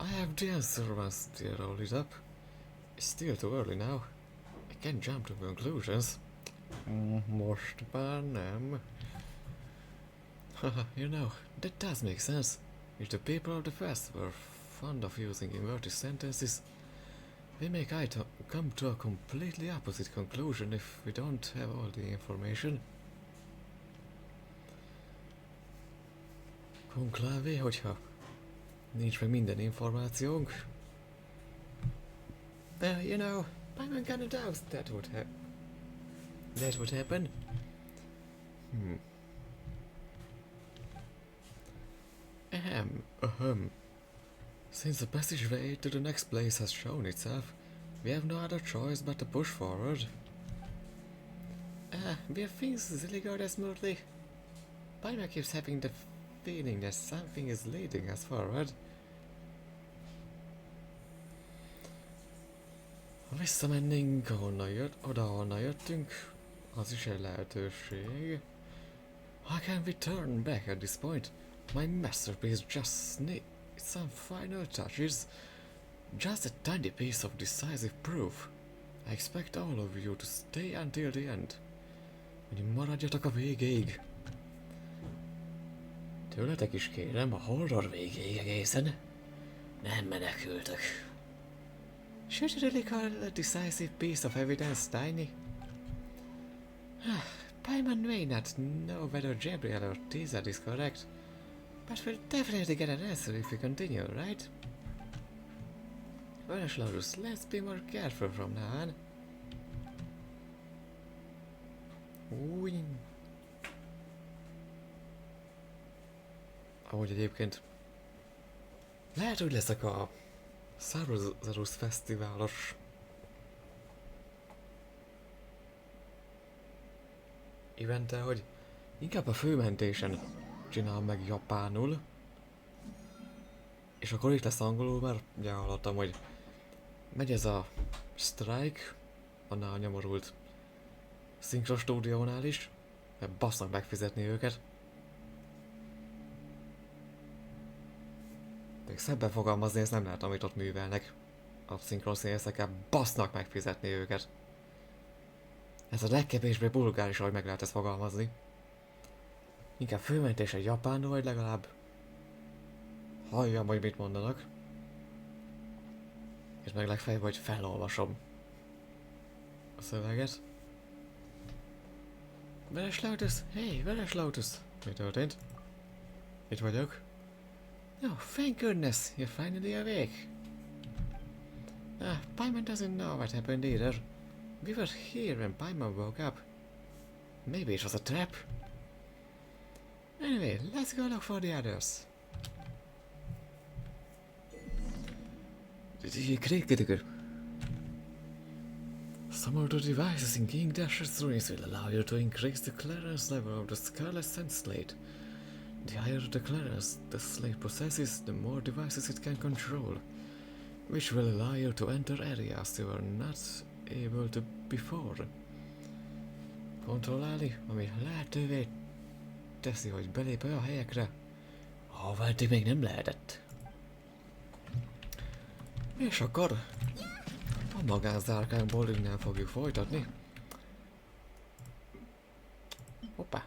Speaker 1: I have the answer once they roll it up. It's still too early now. I can't jump to conclusions. Most már nem. Haha, you know, that does make sense. If the people of the past were fond of using inverted sentences, we may come to a completely opposite conclusion if we don't have all the information. Konklávé, hogyha nincs meg minden információnk. You know, I'm kinda doubt that would happen. Since the passageway to the next place has shown itself, we have no other choice but to push forward. Will things really go that smoothly? Paimon keeps having the feeling that something is leading us forward. Ha visszamennénk oda, ahonnan jöttünk, az is egy lehetőség. How can we turn back at this point? My masterpiece just needs some final touches. Just a tiny piece of decisive proof. I expect all of you to stay until the end. Hogy maradjatok a végéig. Tőletek is kérem, a horror végéig egészen. Nem menekültök. Should you really call a decisive piece of evidence tiny? Paimon may not know whether Gabriel or Tizard is correct, but we'll definitely get an answer if we continue, right? Well, Laurus, let's be more careful from now on. Új. Ahogy egyébként lehet, hogy leszek a Szározarus fesztiválos evente, hogy inkább a főmentésen csinálom meg japánul, és akkor itt lesz angolul, mert ugye hallottam, hogy megy ez a strike, annál a nyomorult szinkros stúdiónál is, mert basznak megfizetni őket. Még szebben fogalmazni, ez nem lehet, amit ott művelnek. A szinkronszínészekkel basznak megfizetni őket. Ez a legkevésbé bulgáris, ahogy meg lehet ezt fogalmazni. Inkább főmentés egy japánul, vagy legalább halljam, hogy mit mondanak. És meg legfeljebb, hogy felolvasom a szöveget. Veres Lotus! Hey, Veres Lotus! Mi történt? Itt vagyok. Oh, thank goodness, you're finally awake. Paimon doesn't know what happened either. We were here when Paimon woke up. Maybe it was a trap. Anyway, let's go look for the others. Some of the devices in King Dasher's ruins will allow you to increase the clearance level of the Scarlet Sense Slate. The higher the clearance the slate possesses, the more devices it can control, which will allow you to enter areas you were not able to before. Kontrollálni, ami lehetővé teszi, hogy belép olyan helyekre, ahová eddig még nem lehetett. És akkor a magánzárkánkból innen fogjuk folytatni. Hoppá!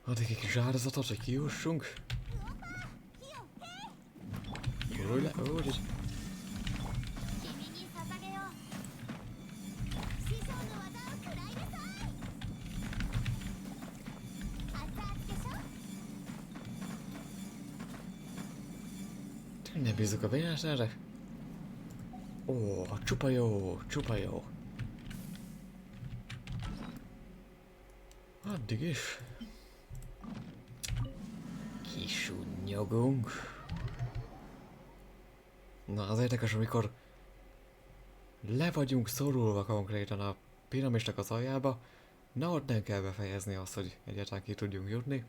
Speaker 1: Addig egy kis áldozatot, hogy kijussunk. Gyúrulj le, úgy. Ne bízzuk a véletlenre. Ó, csupa jó, csupa jó. Addig is. Kis Nyugodjunk. Na, az érdekes, amikor le vagyunk szorulva konkrétan a piramisnak az aljába, na ott nem kell befejezni azt, hogy egyáltalán ki tudjunk jutni.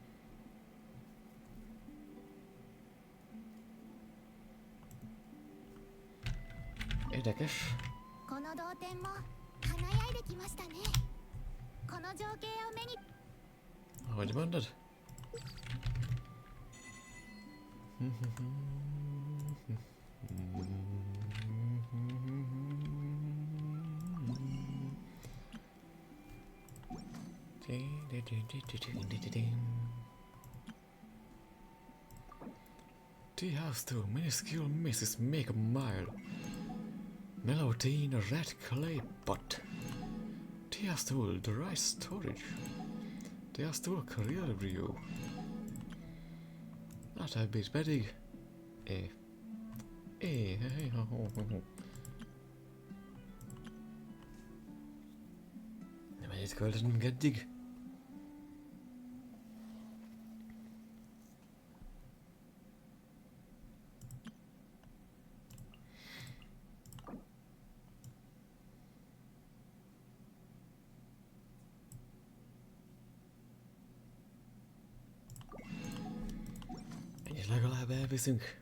Speaker 1: Érdekes.
Speaker 2: この同点も輝いてきましたね。この情景を目に
Speaker 1: Ahogy mondod? Tea house too, minuscule misses make a mile. Melody in a red clay pot. Tea house tool, the right storage. Tea house tool, career review. Hát ebből pedig... Nem ennyit költöttünk eddig. Ennyit legalább elviszünk.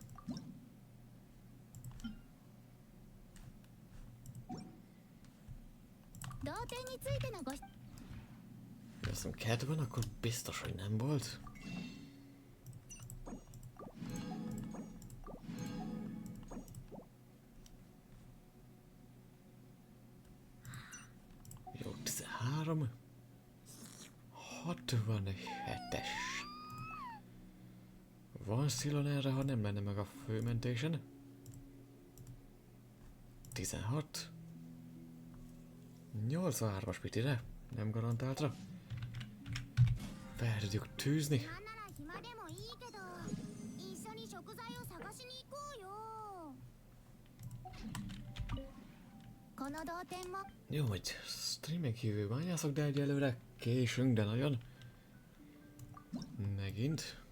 Speaker 1: Azt mondom, kettőben, akkor biztos, hogy nem volt. Jó, 13. 67-es. Van szilon erre, ha nem menne meg a főmentésen. 16. 83-as pitire, nem garantáltra. Fel tudjuk tűzni.
Speaker 2: なんなら暇でもいいけど一緒に食材を探しに行こうよ。この同点も
Speaker 1: Jó, hogy streamen kívül bányászok, de egyelőre késünk, de nagyon. Megint.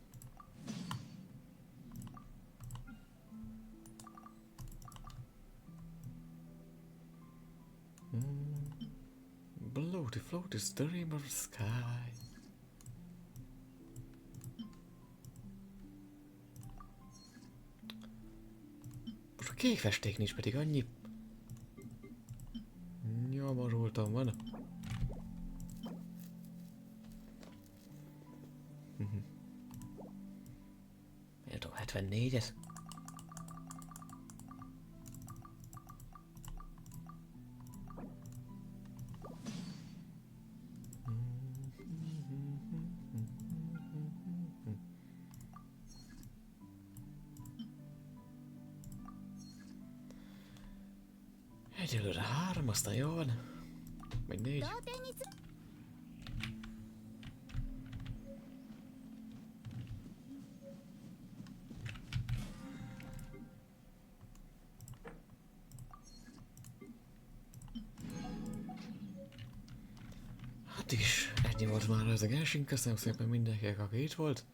Speaker 1: Floaty, floaty, stream of sky. Most a kék festék nincs, pedig annyi nyomorultam van. Miért tudom, 74-et? Egyelőre 3, aztán jó van. Meg 4.
Speaker 2: 同点につ
Speaker 1: Addig is ennyi volt már ez a Genshin, köszönöm szépen mindenkinek, aki itt volt.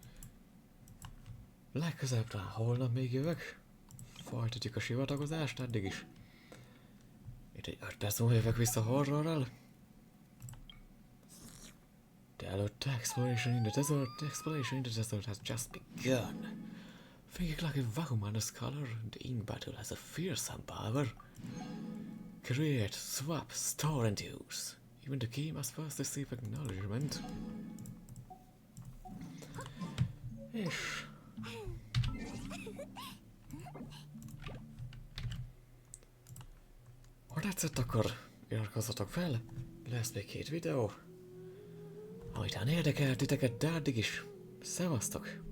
Speaker 1: Legközelebb talán holnap még jövök. Folytatjuk a sivatagozást, addig is. Itt egy 5 perc múlva jövök vissza horrorral. De előtte exploration in the desert has just begun. Thinking like a Vacuumana scholar, the ink battle has a fearsome power. Create, swap, store and use. Even the key must first receive acknowledgement. És... ha tetszett, akkor iratkozzatok fel, lesz még 2 videó, amitán érdekel titeket, de addig is szevasztok!